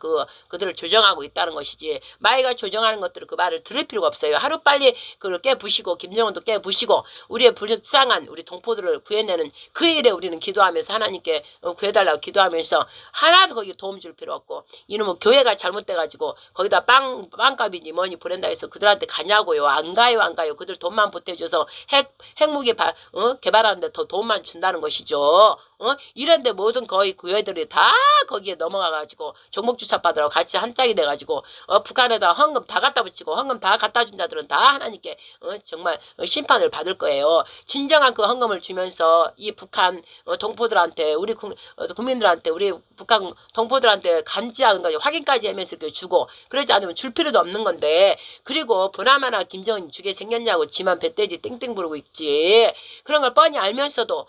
그들을 조정하고 있다는 것이지. 마귀가 조정하는 것들을 그 말을 들을 필요가 없어요. 하루빨리 그걸 깨부시고 김정은도 깨부시고 우리의 불쌍한 우리 동포들을 구해내는 그 일에 우리는 기도하면서 하나님께 구해달라고 기도하면서 하나도 거기 도움 줄 필요 없고 이놈은 교회가 잘못돼가지고 거기다 빵값이니 뭐니 보낸다 해서 그들한테 가냐고요. 안 가요. 그들 돈만 보태줘서 핵무기 개발하는데 더 돈만 준다는 것이죠. 이런데 모든 거의 교회들이 다 거기에 넘어가가지고 종목주사파들하고 같이 한 짝이 돼가지고 북한에다 헌금 다 갖다 붙이고 헌금 다 갖다 준 자들은 다 하나님께 정말 심판을 받을 거예요. 진정한 그 헌금을 주면서 이 북한 동포들한테 우리 국민들한테 우리 북한 동포들한테 감지하는 거죠. 확인까지 하면서 이렇게 주고 그러지 않으면 줄 필요도 없는 건데 그리고 보나마나 김정은이 주게 생겼냐고 지만 배떼지 땡땡 부르고 있지. 그런 걸 뻔히 알면서도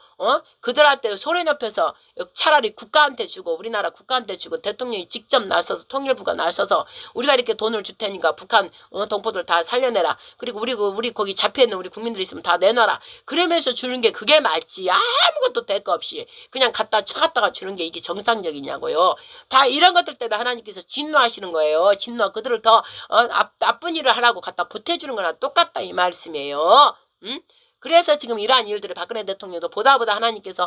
그들한테 소리 높여서 차라리 국가한테 주고 우리나라 국가한테 주고 대통령이 직접 나서서 통일부가 나서서 우리가 이렇게 돈을 줄 테니까 북한 동포들 다 살려내라. 그리고 우리 거기 잡혀있는 우리 국민들 있으면 다 내놔라. 그러면서 주는 게 그게 맞지. 아무것도 대가 없이 그냥 쳐갔다가 주는 게 이게 정상적이냐고요. 다 이런 것들 때문에 하나님께서 진노하시는 거예요. 진노. 그들을 더 나쁜 일을 하라고 갖다 보태주는 거나 똑같다 이 말씀이에요. 응? 그래서 지금 이러한 일들을 박근혜 대통령도 보다 하나님께서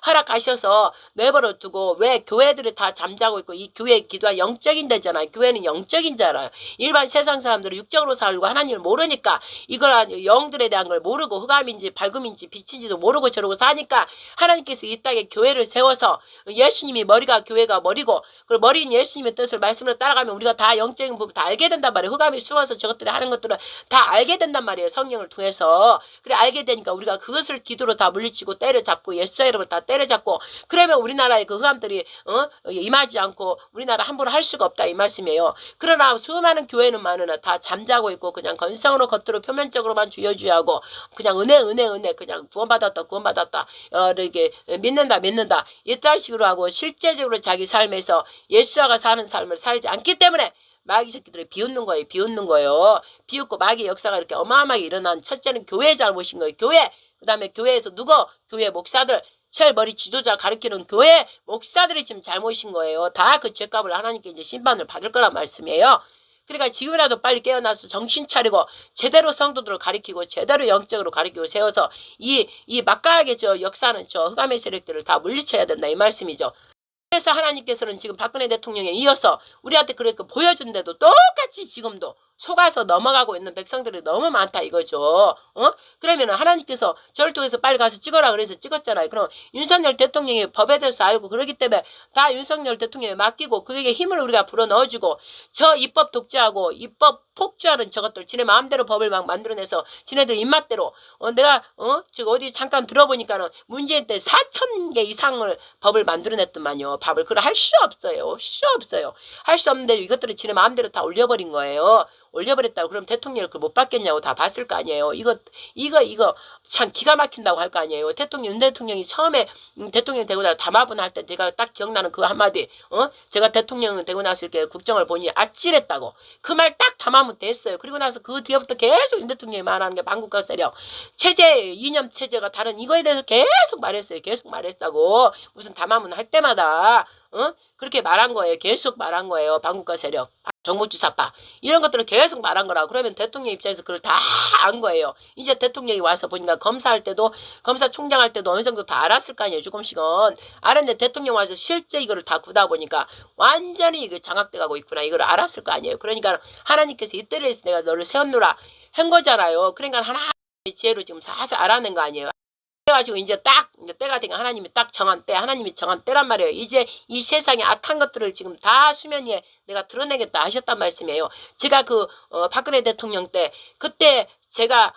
허락하셔서 내버려 두고 왜 교회들이 다 잠자고 있고 이 교회 기도가 영적인 데잖아요. 교회는 영적인 자라요. 일반 세상 사람들은 육적으로 살고 하나님을 모르니까 이걸 영들에 대한 걸 모르고 흑암인지 밝음인지 빛인지도 모르고 저러고 사니까 하나님께서 이 땅에 교회를 세워서 예수님이 머리가 교회가 머리고 그 머리인 예수님의 뜻을 말씀으로 따라가면 우리가 다 영적인 부분 다 알게 된단 말이에요. 흑암이 숨어서 저것들이 하는 것들을 다 알게 된단 말이에요. 성령을 통해서. 그래 알게 되니까 우리가 그것을 기도로 다 물리치고 때려잡고 예수의 이름을 다 때려잡고 그러면 우리나라의 그 흑암들이 임하지 않고 우리나라 함부로 할 수가 없다 이 말씀이에요. 그러나 수많은 교회는 많으나 다 잠자고 있고 그냥 건성으로 겉으로 표면적으로만 주여주여하고 그냥 은혜 그냥 구원받았다 이렇게 믿는다 이딴 식으로 하고 실제적으로 자기 삶에서 예수와가 사는 삶을 살지 않기 때문에 마귀 새끼들이 비웃는 거예요. 비웃고 마귀 역사가 이렇게 어마어마하게 일어난 첫째는 교회의 잘못인 거예요. 교회. 그 다음에 교회에서 교회 목사들 제일 머리 지도자 가르치는 교회 목사들이 지금 잘못인 거예요. 다 그 죄값을 하나님께 이제 심판을 받을 거란 말씀이에요. 그러니까 지금이라도 빨리 깨어나서 정신 차리고 제대로 성도들을 가리키고 제대로 영적으로 가리키고 세워서 이 막강하게 저 역사는 저 흑암의 세력들을 다 물리쳐야 된다 이 말씀이죠. 그래서 하나님께서는 지금 박근혜 대통령에 이어서 우리한테 그렇게 보여준데도 똑같이 지금도 속아서 넘어가고 있는 백성들이 너무 많다 이거죠. 그러면 하나님께서 저를 통해서 빨리 가서 찍어라 그래서 찍었잖아요. 그럼 윤석열 대통령이 법에 대해서 알고 그러기 때문에 다 윤석열 대통령에 맡기고 그에게 힘을 우리가 불어넣어주고 저 입법 독재하고 입법 폭주하는 저것들 지네 마음대로 법을 막 만들어내서 지네들 입맛대로 내가 지금 어디 잠깐 들어보니까는 문재인 때 4,000개 이상을 법을 만들어냈더만요. 법을 그걸 할 수 없어요. 할 수 없는데 이것들을 지네 마음대로 다 올려버린 거예요. 올려버렸다고 그럼 대통령을 못 받겠냐고 다 봤을 거 아니에요. 이거 참 기가 막힌다고 할 거 아니에요. 윤 대통령이 처음에 대통령 되고 나서 담화분 할 때 제가 딱 기억나는 그 한마디 제가 대통령 되고 나서 이렇게 국정을 보니 아찔했다고 그 말 딱 담화문 때 했어요. 그리고 나서 그 뒤에부터 계속 윤 대통령이 말하는 게 반국가 세력 체제 이념 체제가 다른 이거에 대해서 계속 말했어요. 계속 말했다고 무슨 담화문 할 때마다 그렇게 말한 거예요. 계속 말한 거예요. 반국가 세력 정보주사파 이런 것들을 계속 말한 거라고. 그러면 대통령 입장에서 그걸 다 안 거예요. 이제 대통령이 와서 보니까 검사할 때도 검사총장 할 때도 어느 정도 다 알았을 거 아니에요. 조금씩은 알았는데 대통령 와서 실제 이거를 다 구다 보니까 완전히 이거 장악돼 가고 있구나. 이걸 알았을 거 아니에요. 그러니까 하나님께서 이때를 해서 내가 너를 세웠노라 한 거잖아요. 그러니까 하나님의 지혜로 지금 사서 알아낸 거 아니에요. 그래가지고 이제 때가 되니까 하나님이 딱 정한 때, 하나님이 정한 때란 말이에요. 이제 이 세상의 악한 것들을 지금 다 수면 위에 내가 드러내겠다 하셨단 말씀이에요. 제가 박근혜 대통령 때 그때 제가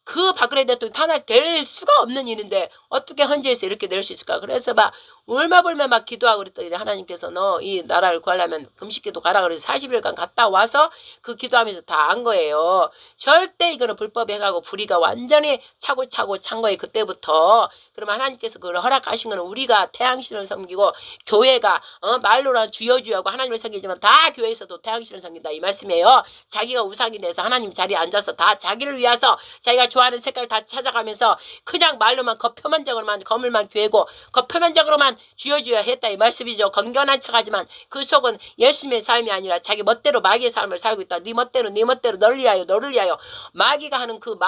그 박근혜 대통령 탄핵될 수가 없는 일인데 어떻게 헌재에서 이렇게 낼 수 있을까? 그래서 막 울마불마 막 기도하고 그랬더니 하나님께서 너 이 나라를 구하려면 금식기도 가라 그래서 40일간 갔다 와서 그 기도하면서 다 한 거예요. 절대 이거는 불법에 해가고 불의가 완전히 차고 찬 거예요. 그때부터. 그러면 하나님께서 그걸 허락하신 거는 우리가 태양신을 섬기고 교회가 말로란 주여주여하고 하나님을 섬기지만 다 교회에서도 태양신을 섬긴다 이 말씀이에요. 자기가 우상이 돼서 하나님 자리에 앉아서 다 자기를 위해서 자기가 좋아하는 색깔 다 찾아가면서 그냥 말로만 겉표면적으로만 거물만 괴고 겉표면적으로만 주여주여 했다 이 말씀이죠. 건전한 척하지만 그 속은 예수님의 삶이 아니라 자기 멋대로 마귀의 삶을 살고 있다. 네 멋대로 너를 위하여 마귀가 하는 그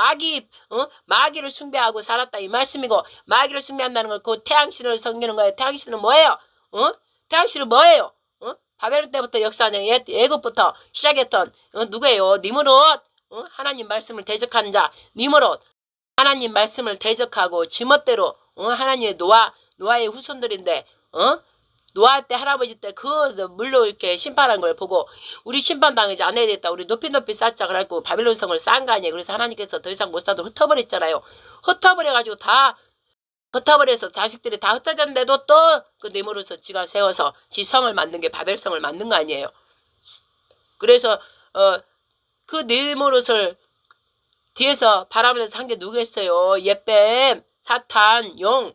마귀를 숭배하고 살았다 이 말씀이고 마귀를 숭배한다는 건 그 태양신을 섬기는 거예요. 태양신은 뭐예요? 태양신은 뭐예요? 바벨론 때부터 역사는 애굽부터 시작했던 누구예요? 니므롯. 하나님 말씀을 대적하는 자 니므롯. 하나님 말씀을 대적하고 지멋대로 하나님의 노아의 후손들인데 노아 때 할아버지 때 그 물로 이렇게 심판한 걸 보고 우리 심판당하지 않아야 되겠다. 우리 높이 쌓자 그래갖고 바빌론 성을 쌓은 거 아니에요. 그래서 하나님께서 더 이상 못 쌓도록 흩어버렸잖아요. 흩어버려가지고 다 흩어버려서 자식들이 다 흩어졌는데도 또 그 니므롯을 지가 세워서 지 성을 만든 게 바벨성을 만든 거 아니에요. 그래서 그 니므롯을 뒤에서 바라보면서 한 게 누구였어요? 옛뱀, 사탄, 용.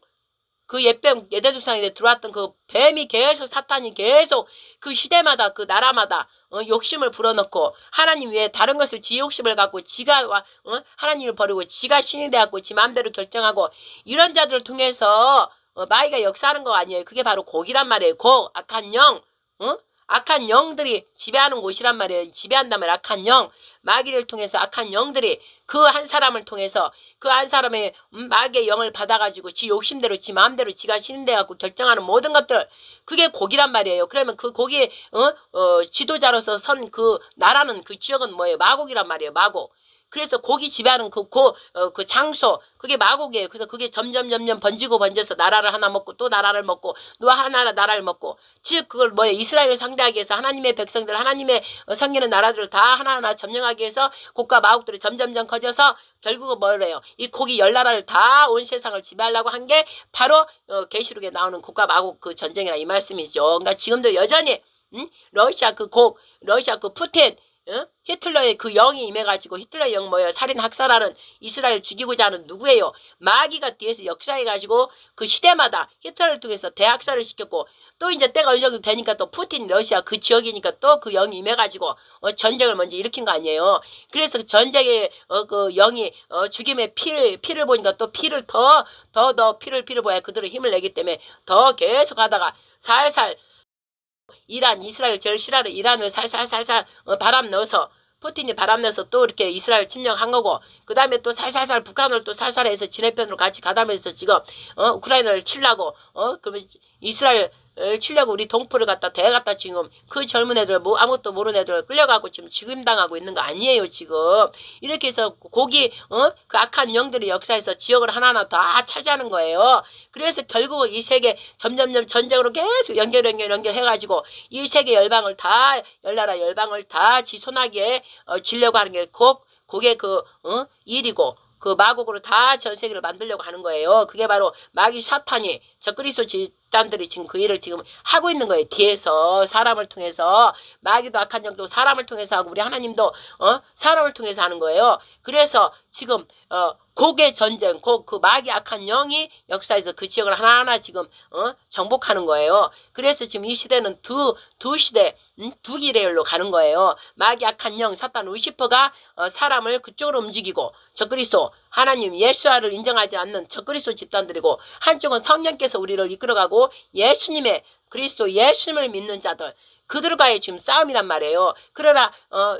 그 옛뱀 예대조상에 들어왔던 그 뱀이 계속 사탄이 계속 그 시대마다 그 나라마다 욕심을 불어넣고 하나님 외에 다른 것을 지 욕심을 갖고 지가 하나님을 버리고 지가 신이 돼갖고 지 마음대로 결정하고 이런 자들을 통해서 마귀가 역사하는 거 아니에요. 그게 바로 곡이란 말이에요. 곡, 악한 영. 악한 영들이 지배하는 곳이란 말이에요. 지배한다면 악한 영, 마귀를 통해서 악한 영들이 그 한 사람을 통해서 그 한 사람의 마귀의 영을 받아가지고 지 욕심대로 지 마음대로 지가 신대갖고 결정하는 모든 것들 그게 곡이란 말이에요. 그러면 그 곡이 지도자로서 선 그 나라는 그 지역은 뭐예요? 마곡이란 말이에요. 마곡. 그래서 곡이 지배하는 그 장소 그게 마곡이에요. 그래서 그게 점점 번져서 나라를 하나 먹고 또 나라를 먹고 또 하나 나라를 먹고 즉 그걸 뭐예요? 이스라엘을 상대하기 위해서 하나님의 백성들 하나님의 섬기는 나라들을 다 하나하나 점령하기 위해서 곡과 마곡들이 점점 커져서 결국은 뭐래요? 이 곡이 열 나라를 다 온 세상을 지배하려고 한 게 바로 계시록에 나오는 곡과 마곡 그 전쟁이라 이 말씀이죠. 그러니까 지금도 여전히 러시아 그 푸틴 히틀러의 그 영이 임해가지고 히틀러의 영 뭐예요? 살인 학살하는 이스라엘 죽이고자 하는 누구예요? 마귀가 뒤에서 역사해가지고 그 시대마다 히틀러를 통해서 대학살을 시켰고 또 이제 때가 어느 정도 되니까 또 푸틴 러시아 그 지역이니까 또 그 영이 임해가지고 전쟁을 먼저 일으킨 거 아니에요. 그래서 그 전쟁의 그 영이 죽임의 피를 보니까 또 피를 더 피를 보야 그들의 힘을 내기 때문에 더 계속 하다가 살살 이스라엘 제일 싫어하는 이란을 살살살살 바람 넣어서 푸틴이 바람 넣어서 또 이렇게 이스라엘 침략한 거고 그 다음에 또 살살살 북한을 또 살살해서 진해편으로 같이 가다면서 지금 우크라이나를 치려고 그러면 이스라엘 치려고 우리 동포를 갖다 대갖다 지금 그 젊은 애들 뭐 아무것도 모르는 애들 끌려가고 지금 죽임당하고 있는 거 아니에요. 지금 이렇게 해서 곡이 그 악한 영들의 역사에서 지역을 하나하나 다 차지하는 거예요. 그래서 결국 이 세계 점점 전쟁으로 계속 연결해가지고 이 세계 열방을 다 열나라 열방을 다 지 손아귀에 쥐려고 하는 게 곡의 그 일이고 그 마곡으로 다 전 세계를 만들려고 하는 거예요. 그게 바로 마귀 사탄이 적그리스도 집단들이 지금 그 일을 지금 하고 있는 거예요. 뒤에서 사람을 통해서 마귀도 악한 영도 사람을 통해서 하고 우리 하나님도 사람을 통해서 하는 거예요. 그래서 지금 곡의 전쟁, 그 마귀 악한 영이 역사에서 그 지역을 하나하나 지금 정복하는 거예요. 그래서 지금 이 시대는 두 시대, 두 길의 일로 가는 거예요. 마귀 악한 영, 사탄 루시퍼가 사람을 그쪽으로 움직이고 적그리스도 하나님 예수와를 인정하지 않는 적그리스도 집단들이고 한쪽은 성령께서 우리를 이끌어가고 예수님의 그리스도 예수님을 믿는 자들 그들과의 지금 싸움이란 말이에요. 그러나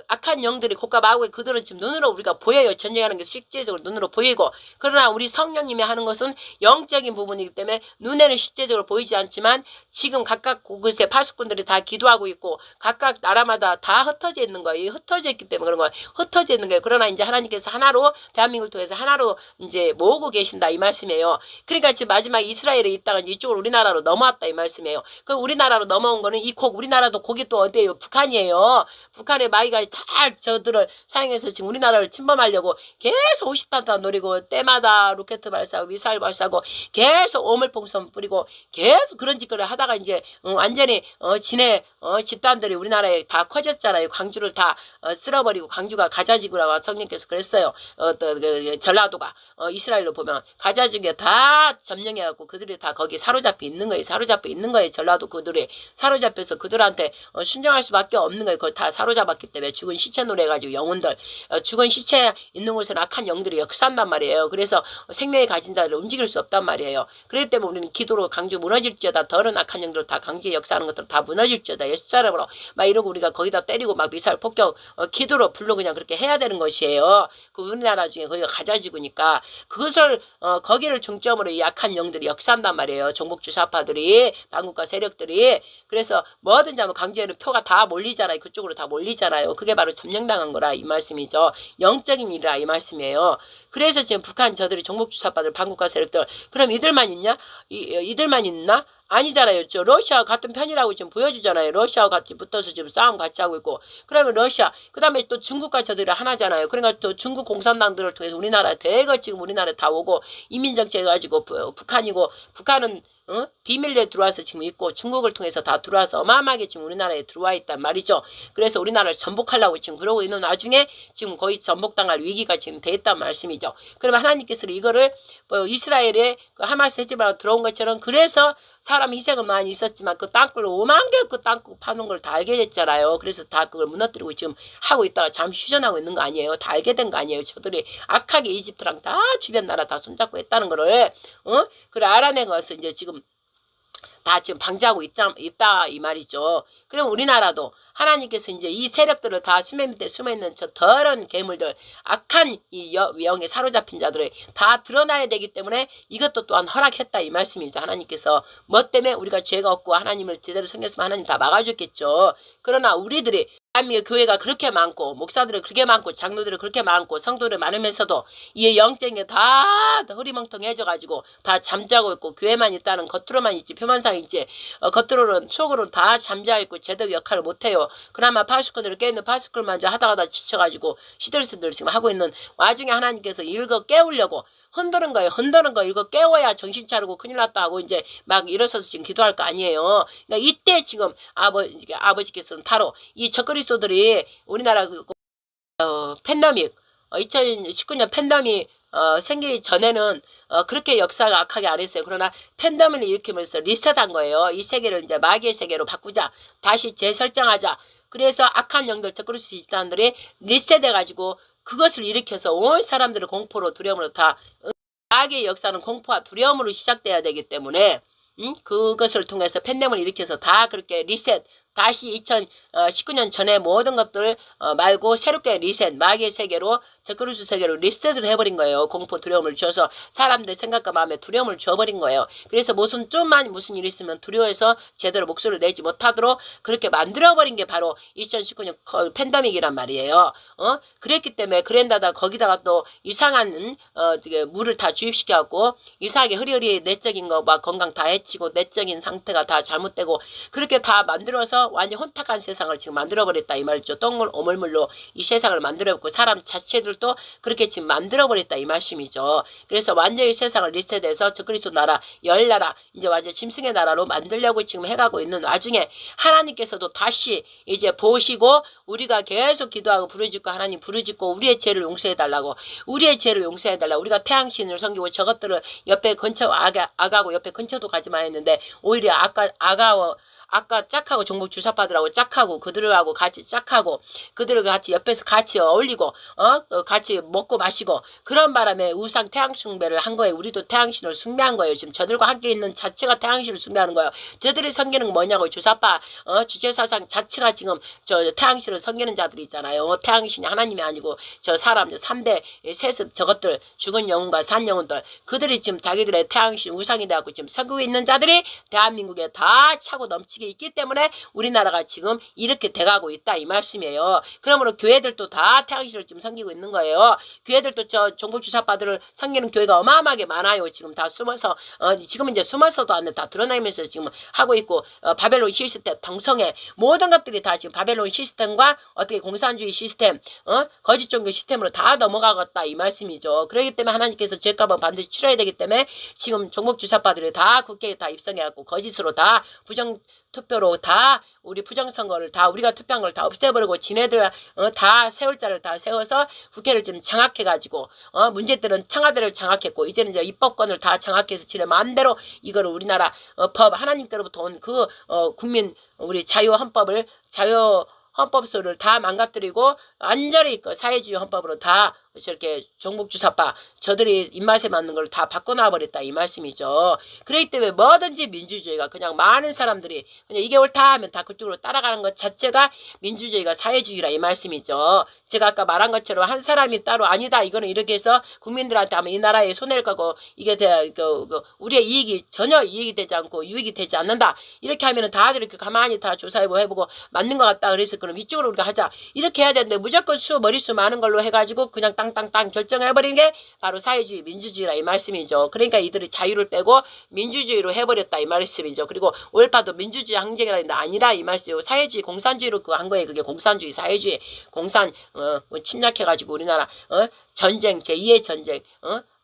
악한 영들이 곡과 마귀의 그들은 지금 눈으로 우리가 보여요. 전쟁하는 게 실제적으로 눈으로 보이고 그러나 우리 성령님이 하는 것은 영적인 부분이기 때문에 눈에는 실제적으로 보이지 않지만 지금 각각 곳곳에 파수꾼들이 다 기도하고 있고 각각 나라마다 다 흩어져 있는 거예요. 흩어져 있기 때문에 그런 거예요. 흩어져 있는 거예요. 그러나 이제 하나님께서 하나로 대한민국을 통해서 하나로 이제 모으고 계신다 이 말씀이에요. 그러니까 지금 마지막 이스라엘에 있다가 이쪽으로 우리나라로 넘어왔다 이 말씀이에요. 그 우리나라로 넘어온 거는 이 곡 우리나라도 거기 또 어디예요? 북한이에요. 북한의 마귀가 다 저들을 사용해서 지금 우리나라를 침범하려고 계속 호시탄탄 노리고 때마다 로켓 발사하고 미사일 발사하고 계속 오물풍선 뿌리고 계속 그런 짓거리를 하다가 이제 완전히 진해 집단들이 우리나라에 다 커졌잖아요. 광주를 다 쓸어버리고 광주가 가자지구라고 성령께서 그랬어요. 그 전라도가 이스라엘로 보면 가자지구에 다 점령해갖고 그들이 다 거기 사로잡혀 있는 거예요. 사로잡혀 있는 거예요. 전라도 그들이 사로잡혀서 그들한테 순종할 수밖에 없는 거예요. 그걸 다 사로잡았기 때문에 죽은 시체 노래가지고 영혼들 죽은 시체 있는 곳에는 악한 영들이 역사한단 말이에요. 그래서 생명이 가진 자를 움직일 수 없단 말이에요. 그렇기 때문에 우리는 기도로 강주 무너질지어다 더러운 악한 영들 다 강주에 역사하는 것들 다 무너질지어다 예수 사람으로 막 이러고 우리가 거기다 때리고 막 미사일 폭격 기도로 불러 그냥 그렇게 해야 되는 것이에요. 그 우리나라 중에 거기가 가자지구니까 그것을 거기를 중점으로 이 악한 영들이 역사한단 말이에요. 종북주 사파들이 반국가 세력들이 그래서 뭐든지 하면 강주에는 표가 다 몰리잖아요. 그쪽으로 다 몰리잖아요. 그게 바로 점령당한 거라 이 말씀이죠. 영적인 일이라 이 말씀이에요. 그래서 지금 북한 저들이 종북주사파들 반국가 세력들 그럼 이들만 있냐? 이들만 있나? 아니잖아요. 저 러시아와 같은 편이라고 지금 보여주잖아요. 러시아와 같이 붙어서 지금 싸움 같이 하고 있고 그러면 러시아 그 다음에 또 중국과 저들이 하나잖아요. 그러니까 또 중국 공산당들을 통해서 우리나라 대거 지금 우리나라에 다 오고 이민정책 해가지고 북한이고 북한은 비밀리에 들어와서 지금 있고 중국을 통해서 다 들어와서 어마어마하게 지금 우리나라에 들어와 있단 말이죠. 그래서 우리나라를 전복하려고 지금 그러고 있는 와중에 지금 거의 전복당할 위기가 지금 돼 있단 말씀이죠. 그러면 하나님께서는 이거를 이스라엘에 그 하마스 해지바로 들어온 것처럼 그래서 사람 희생은 많이 있었지만 그 땅굴 5만 개 그 땅굴 파는 걸 다 알게 됐잖아요. 그래서 다 그걸 무너뜨리고 지금 하고 있다가 잠시 휴전하고 있는 거 아니에요. 다 알게 된 거 아니에요. 저들이 악하게 이집트랑 다 주변 나라 다 손잡고 했다는 거를 그래 알아낸 것을 이제 지금 다 지금 방지하고 있다 이 말이죠. 그럼 우리나라도 하나님께서 이제 이 세력들을 다 수면 밑에 숨어있는 저 더러운 괴물들 악한 이 영에 사로잡힌 자들을 다 드러나야 되기 때문에 이것도 또한 허락했다 이 말씀이죠. 하나님께서 뭐 때문에 우리가 죄가 없고 하나님을 제대로 섬겼으면 하나님 다 막아줬겠죠. 그러나 우리들이 대한민국 교회가 그렇게 많고 목사들이 그렇게 많고 장로들이 그렇게 많고 성도들이 많으면서도 이 영적인 게 다 흐리멍텅해져가지고 다 잠자고 있고 교회만 있다는 겉으로만 있지 표면상 있지 겉으로는 속으로는 다 잠자고 있고 제대로 역할을 못해요. 그나마 파수꾼들을 깨있는 파수꾼마저 하다가 지쳐가지고 시들시들 지금 하고 있는 와중에 하나님께서 이거 깨우려고 흔드는 거예요. 흔드는 거 이거 깨워야 정신 차리고 큰일 났다 하고 이제 막 일어서서 지금 기도할 거 아니에요. 그러니까 이때 지금 아버지께서는 바로 이 적그리스도들이 우리나라 팬데믹 2019년 팬데믹 생기기 전에는 그렇게 역사가 악하게 안 했어요. 그러나 팬데믹을 일으키면서 리셋한 거예요. 이 세계를 이제 마귀의 세계로 바꾸자. 다시 재설정하자. 그래서 악한 영들 적그리스도 집단들이 리셋해가지고 그것을 일으켜서 온 사람들을 공포로 두려움으로 다 마귀의 역사는 공포와 두려움으로 시작돼야 되기 때문에 그것을 통해서 팬데믹을 일으켜서 다 그렇게 리셋 다시 2019년 전에 모든 것들 말고 새롭게 리셋 마귀의 세계로 적그리스도 세계로 리셋을 해버린 거예요. 공포 두려움을 줘서 사람들의 생각과 마음에 두려움을 줘버린 거예요. 그래서 좀만 무슨 일이 있으면 두려워해서 제대로 목소리를 내지 못하도록 그렇게 만들어버린 게 바로 2019년 팬데믹이란 말이에요. 그랬기 때문에 그랜다다 거기다가 또 이상한 물을 다 주입시켜갖고 이상하게 흐리흐리 내적인 거 막 건강 다 해치고 내적인 상태가 다 잘못되고 그렇게 다 만들어서 완전 혼탁한 세상을 지금 만들어버렸다 이 말이죠. 똥물 오물물로 이 세상을 만들어버렸고 사람 자체들도 그렇게 지금 만들어버렸다 이 말씀이죠. 그래서 완전히 세상을 리셋해서 저 그리스도 나라 열나라 이제 완전 짐승의 나라로 만들려고 지금 해가고 있는 와중에 하나님께서도 다시 이제 보시고 우리가 계속 기도하고 부르짖고 하나님 부르짖고 우리의 죄를 용서해달라고 우리의 죄를 용서해달라고 우리가 태양신을 섬기고 저것들을 옆에 근처 아가고 옆에 근처도 가지만 했는데 오히려 아까 짝하고 종목 주사파들하고 짝하고 그들하고 같이 짝하고 그들을 같이 옆에서 같이 어울리고 같이 먹고 마시고 그런 바람에 우상 태양 숭배를 한 거예요. 우리도 태양신을 숭배한 거예요. 지금 저들과 함께 있는 자체가 태양신을 숭배하는 거예요. 저들이 섬기는 건 뭐냐고 주사파 주체사상 자체가 지금 저 태양신을 섬기는 자들이 있잖아요. 태양신이 하나님이 아니고 저 사람 3대 세습 저것들 죽은 영혼과 산 영혼들 그들이 지금 자기들의 태양신 우상이 되어갖고 지금 섬기고 있는 자들이 대한민국에 다 차고 넘치게 있기 때문에 우리나라가 지금 이렇게 돼가고 있다 이 말씀이에요. 그러므로 교회들도 다 태양신을 지금 섬기고 있는 거예요. 교회들도 저 종북주사파들을 섬기는 교회가 어마어마하게 많아요. 지금 다 숨어서 지금 이제 숨어서도 안 돼. 다 드러나면서 지금 하고 있고 바벨론 시스템 동성애 모든 것들이 다 지금 바벨론 시스템과 어떻게 공산주의 시스템 거짓 종교 시스템으로 다 넘어가겠다 이 말씀이죠. 그렇기 때문에 하나님께서 죄값은 반드시 치러야 되기 때문에 지금 종북주사파들이 다 국회에 다 입성해갖고 거짓으로 다 부정 투표로 다 우리 부정선거를 다 우리가 투표한 걸 다 없애버리고 지네들 다 세울 자를 다 세워서 국회를 지금 장악해가지고 문제들은 청와대를 장악했고 이제는 이제 입법권을 다 장악해서 지네 마음대로 이거를 우리나라 법 하나님께로부터 온 그 국민 우리 자유헌법을 헌법소를 다 망가뜨리고 완전히 그 사회주의 헌법으로 다 저렇게 종북주사파 저들이 입맛에 맞는 걸 다 바꿔놔버렸다 이 말씀이죠. 그렇기 때문에 뭐든지 민주주의가 그냥 많은 사람들이 그냥 이게 옳다 하면 다 그쪽으로 따라가는 것 자체가 민주주의가 사회주의라 이 말씀이죠. 제가 아까 말한 것처럼 한 사람이 따로 아니다 이거는 이렇게 해서 국민들한테 아마 이 나라에 손해를 가고 이게 우리의 이익이 전혀 이익이 되지 않고 유익이 되지 않는다 이렇게 하면은 다들 이렇게 가만히 다 조사해보고 맞는 것 같다 그래서 그럼 이쪽으로 우리가 하자 이렇게 해야 되는데 무조건 머리수 많은 걸로 해가지고 그냥 땅땅땅 결정해버리는 게 바로 사회주의 민주주의라 이 말씀이죠. 그러니까 이들이 자유를 빼고 민주주의로 해버렸다 이 말씀이죠. 그리고 올바도 민주주의 항쟁이라 했는데 아니라 이 말씀이고 사회주의 공산주의로 그거 한 거예요. 그게 공산주의 사회주의 공산 침략해가지고 우리나라 전쟁 제2의 전쟁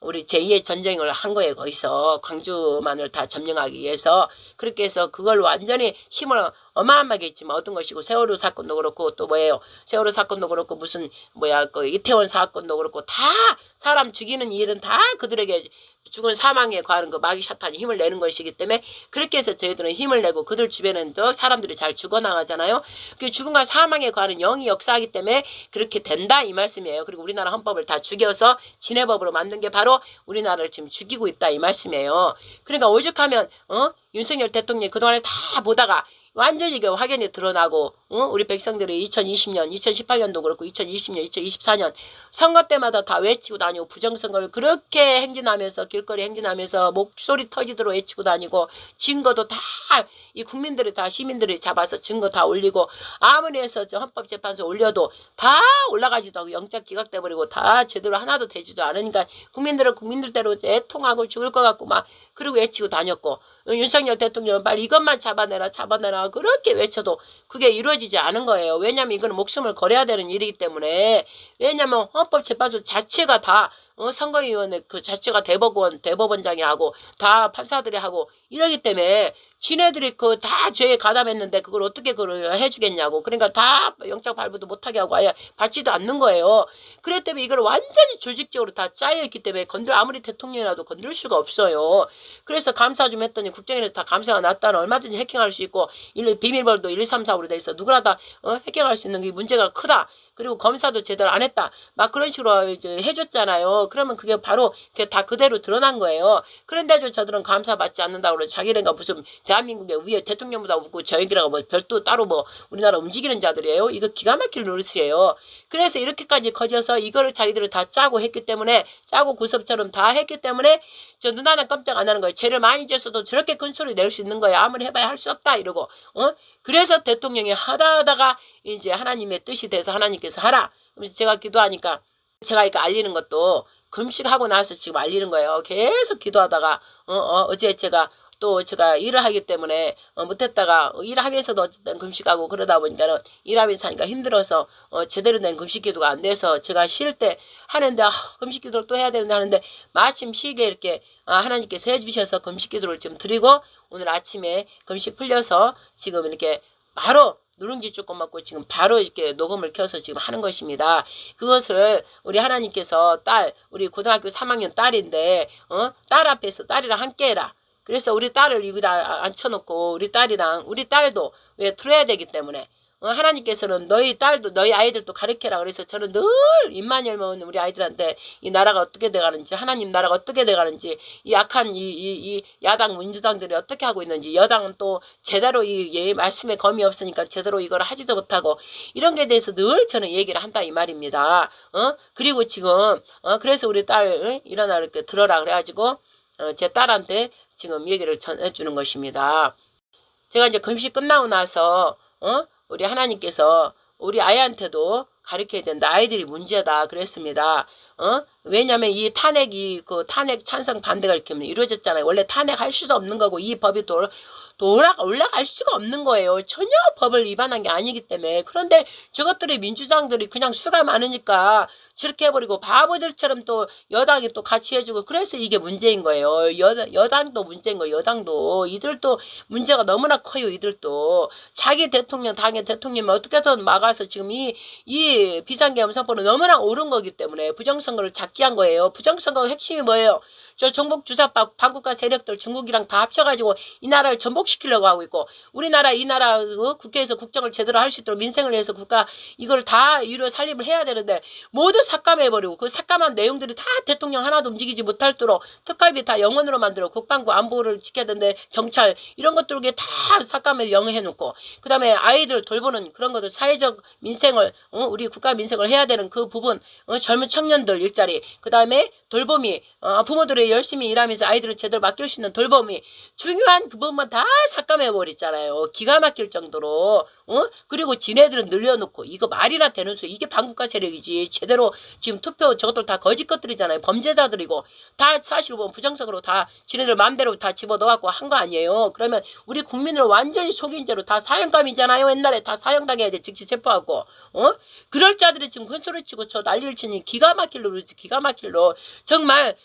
우리 제2의 전쟁을 한 거예요. 거기서 광주만을 다 점령하기 위해서 그렇게 해서 그걸 완전히 힘을 어마어마하게 있지만 얻은 것이고 세월호 사건도 그렇고 또 뭐예요. 세월호 사건도 그렇고 무슨 그 이태원 사건도 그렇고 다 사람 죽이는 일은 다 그들에게 죽은 사망에 관한 그 마귀 사탄이 힘을 내는 것이기 때문에 그렇게 해서 저희들은 힘을 내고 그들 주변에는 또 사람들이 잘 죽어나가잖아요. 그 죽음과 사망에 관한 영이 역사하기 때문에 그렇게 된다 이 말씀이에요. 그리고 우리나라 헌법을 다 죽여서 진해법으로 만든 게 바로 우리나라를 지금 죽이고 있다 이 말씀이에요. 그러니까 오죽하면 윤석열 대통령이 그동안에 다 보다가 완전히 이게 확연히 드러나고 우리 백성들이 2020년, 2018년도 그렇고 2020년, 2024년 선거 때마다 다 외치고 다니고 부정선거를 그렇게 행진하면서 길거리 행진하면서 목소리 터지도록 외치고 다니고 증거도 다 이 국민들이 다 시민들이 잡아서 증거 다 올리고 아무리 해서 저 헌법재판소 올려도 다 올라가지도 않고 영장 기각돼 버리고 다 제대로 하나도 되지도 않으니까 국민들은 국민들대로 애통하고 죽을 것 같고 막 그리고 외치고 다녔고 윤석열 대통령은 빨리 이것만 잡아내라 그렇게 외쳐도 그게 이루어지지 않은 거예요. 왜냐하면 이거는 목숨을 걸어야 되는 일이기 때문에 왜냐하면 헌법재판소 자체가 다 선거위원회 그 자체가 대법원장이 하고 다 판사들이 하고 이러기 때문에 지네들이 그 다 죄에 가담했는데 그걸 어떻게 그걸 해주겠냐고. 그러니까 다 영장 발부도 못하게 하고 아예 받지도 않는 거예요. 그랬기 때문에 이걸 완전히 조직적으로 다 짜여있기 때문에 아무리 대통령이라도 건들 수가 없어요. 그래서 감사 좀 했더니 국정원에서 다 감사가 났다는 얼마든지 해킹할 수 있고 비밀번호도 1, 2, 3, 4, 5로 돼 있어. 누구나 다 해킹할 수 있는 게 문제가 크다. 그리고 검사도 제대로 안 했다. 막 그런 식으로 이제 해줬잖아요. 그러면 그게 바로 다 그대로 드러난 거예요. 그런데도 저들은 감사받지 않는다고 그러고 자기네가 무슨 대한민국의 위에 대통령보다 웃고 저희들하고 뭐 별도 따로 뭐 우리나라 움직이는 자들이에요. 이거 기가 막힐 노릇이에요. 그래서 이렇게까지 커져서 이거를 자기들을 다 짜고 했기 때문에 짜고 구섭처럼 다 했기 때문에 저 누나는 깜짝 안 하는 거예요. 죄를 많이 졌어도 저렇게 큰 소리 낼 수 있는 거예요. 아무리 해봐야 할 수 없다 이러고 그래서 대통령이 하다가 이제 하나님의 뜻이 돼서 하나님께서 하라. 그래서 제가 기도하니까 제가 이렇게 알리는 것도 금식하고 나서 지금 알리는 거예요. 계속 기도하다가 어제 제가 또 제가 일을 하기 때문에 못했다가 일하면서도 어쨌든 금식하고 그러다 보니까는 일하면서 하니까 힘들어서 제대로 된 금식기도가 안 돼서 제가 쉴 때 하는데 금식기도를 또 해야 되는데 하는데 마침 쉬게 이렇게 하나님께서 해주셔서 금식기도를 좀 드리고 오늘 아침에 금식 풀려서 지금 이렇게 바로 누룽지 조금 먹고 지금 바로 이렇게 녹음을 켜서 지금 하는 것입니다. 그것을 우리 하나님께서 우리 고등학교 3학년 딸인데 딸 앞에서 딸이랑 함께 해라. 그래서 우리 딸을 여기다 앉혀놓고 우리 딸도 왜 들어야 되기 때문에 하나님께서는 너희 딸도 너희 아이들도 가르쳐라. 그래서 저는 늘 입만 열면 우리 아이들한테 이 나라가 어떻게 돼가는지 하나님 나라가 어떻게 돼가는지 이 악한 이 야당 민주당들이 어떻게 하고 있는지 여당은 또 제대로 이 말씀에 검이 없으니까 제대로 이걸 하지도 못하고 이런 게 대해서 늘 저는 얘기를 한다 이 말입니다. 그리고 지금 그래서 우리 딸 일어나 이렇게 들어라 그래가지고 제 딸한테 지금 얘기를 전해주는 것입니다. 제가 이제 금식 끝나고 나서 우리 하나님께서 우리 아이한테도 가르쳐야 된다. 아이들이 문제다. 그랬습니다. 왜냐면 이 탄핵 찬성 반대가 이렇게 이루어졌잖아요. 원래 탄핵할 수도 없는 거고 이 법이 올라갈 수가 없는 거예요. 전혀 법을 위반한 게 아니기 때문에. 그런데 저것들이 민주당들이 그냥 수가 많으니까 저렇게 해버리고 바보들처럼 또 여당이 또 같이 해주고 그래서 이게 문제인 거예요. 여당도 문제인 거예요. 여당도. 이들도 문제가 너무나 커요. 이들도. 자기 대통령 당의 대통령이 어떻게든 막아서 지금 이 비상계엄 선포는 너무나 옳은 거기 때문에 부정선거를 잡기 한 거예요. 부정선거 핵심이 뭐예요? 저 정복 주사파 반국가 세력들 중국이랑 다 합쳐가지고 이 나라를 전복시키려고 하고 있고 우리나라 이 나라 국회에서 국정을 제대로 할 수 있도록 민생을 위해서 국가 이걸 다 이루어 살림을 해야 되는데 모두 삭감해버리고 그 삭감한 내용들이 다 대통령 하나도 움직이지 못할도록 특활비 다 영원으로 만들어 국방부 안보를 지켜야 되는데 경찰 이런 것들에 다 삭감을 영해놓고 그 다음에 아이들 돌보는 그런 것들 사회적 민생을 우리 국가 민생을 해야 되는 그 부분 젊은 청년들 일자리 그 다음에 돌봄이 부모들이 열심히 일하면서 아이들을 제대로 맡길 수 있는 돌봄이 중요한 그 부분만 다 삭감해버렸잖아요. 기가 막힐 정도로 그리고 지네들은 늘려놓고 이거 말이나 되는 소리 이게 반국가 세력이지 제대로 지금 투표 저것들 다 거짓 것들이잖아요. 범죄자들이고 다 사실 보면 부정적으로 다 지네들 마음대로 다 집어넣어갖고 한 거 아니에요. 그러면 우리 국민을 완전히 속인 죄로 다 사형감이잖아요. 옛날에 다 사형당해야 돼. 즉시 체포하고 그럴 자들이 지금 큰 소리치고 저 난리를 치니 기가 막힐로 그러지 기가 막힐로 정말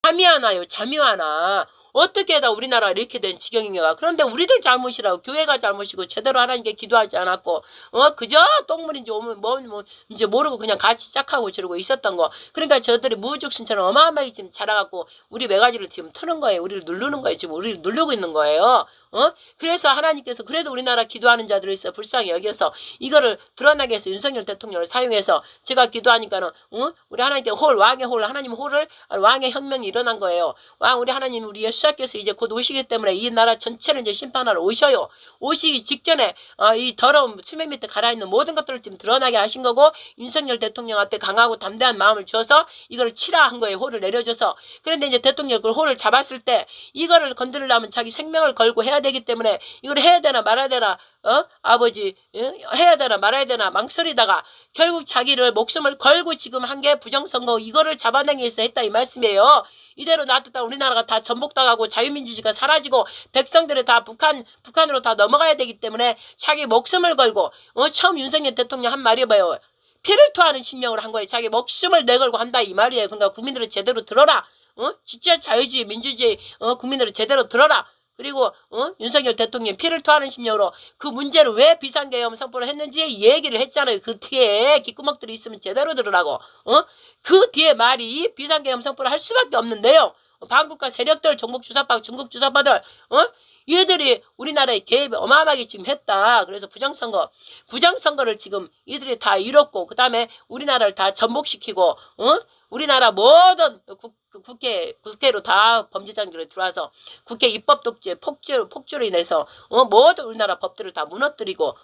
잠이 안 와요. 잠이 안 와. 어떻게 다 우리나라가 이렇게 된 지경인가. 그런데 우리들 잘못이라고 교회가 잘못이고 제대로 하나님께 기도하지 않았고 그저 똥물인지 이제 모르고 그냥 같이 짝하고 저러고 있었던 거. 그러니까 저들이 무죽순처럼 어마어마하게 지금 자라갖고 우리 매가지를 지금 트는 거예요. 우리를 누르는 거예요. 지금 우리를 누르고 있는 거예요. 그래서 하나님께서 그래도 우리나라 기도하는 자들이 있어 불쌍히 여겨서 이거를 드러나게 해서 윤석열 대통령을 사용해서 제가 기도하니까는 우리 하나님께 왕의 홀 하나님 홀을 왕의 혁명이 일어난 거예요. 우리 하나님 우리 예수님께서 이제 곧 오시기 때문에 이 나라 전체를 이제 심판하러 오셔요. 오시기 직전에 이 더러운 수면 밑에 가라앉는 모든 것들을 지금 드러나게 하신 거고 윤석열 대통령한테 강하고 담대한 마음을 주어서 이걸 치라 한 거예요. 홀을 내려줘서. 그런데 이제 대통령 그 홀을 잡았을 때 이거를 건드리려면 자기 생명을 걸고 해야 되기 때문에 이걸 해야 되나 말아야 되나 아버지 해야 되나 말아야 되나 망설이다가 결국 자기를 목숨을 걸고 지금 한 게 부정선거 이거를 잡아내기 위해서 했다 이 말씀이에요. 이대로 놔뒀다 우리나라가 다 전복당하고 자유민주주의가 사라지고 백성들이 다 북한으로 다 넘어가야 되기 때문에 자기 목숨을 걸고 처음 윤석열 대통령 한 말이 뭐예요. 피를 토하는 심령으로 한 거예요. 자기 목숨을 내걸고 한다 이 말이에요. 그러니까 국민들을 제대로 들어라. 진짜 자유주의 민주주의 국민들을 제대로 들어라. 그리고 윤석열 대통령 피를 토하는 심령으로 그 문제를 왜 비상계엄 선포를 했는지 얘기를 했잖아요. 그 뒤에 귓구멍들이 있으면 제대로 들으라고. 그 뒤에 말이 비상계엄 선포를 할 수밖에 없는데요. 반국가 세력들 종북주사파 중국 주사파들 얘들이 우리나라에 개입 어마어마하게 지금 했다. 그래서 부정선거를 지금 이들이 다 이뤘고 그 다음에 우리나라를 다 전복시키고 우리나라 모든 국회로 다 범죄자들이 들어와서 국회 입법 독재 폭주로 인해서 모든 우리나라 법들을 다 무너뜨리고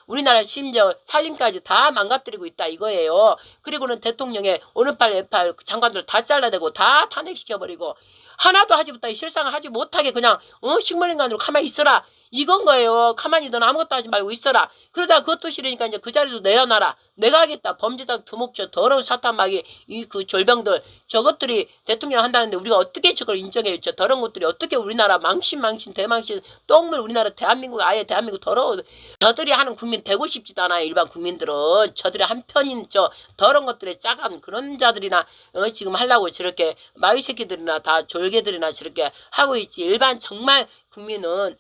우리나라 심지어 살림까지 다 망가뜨리고 있다 이거예요. 그리고는 대통령의 오른팔 왼팔 장관들 다 잘라내고 다 탄핵시켜버리고 하나도 하지 못하게 실상을 하지 못하게 그냥 식물인간으로 가만히 있어라. 이건 거예요. 가만히 넌 아무것도 하지 말고 있어라. 그러다 그것도 싫으니까 이제 그 자리도 내려놔라. 내가 하겠다. 범죄자 두목저 더러운 사탄마귀 이 그 졸병들 저것들이 대통령 한다는데 우리가 어떻게 저걸 인정해요? 저 더러운 것들이 어떻게 우리나라 망신 대망신 똥물 우리나라 대한민국 아예 대한민국 더러워. 저들이 하는 국민 되고 싶지도 않아요. 일반 국민들은 저들의 한편인 저 더러운 것들에 짜간 그런 자들이나 지금 하려고 저렇게 마귀 새끼들이나 다 졸개들이나 저렇게 하고 있지. 일반 정말 국민은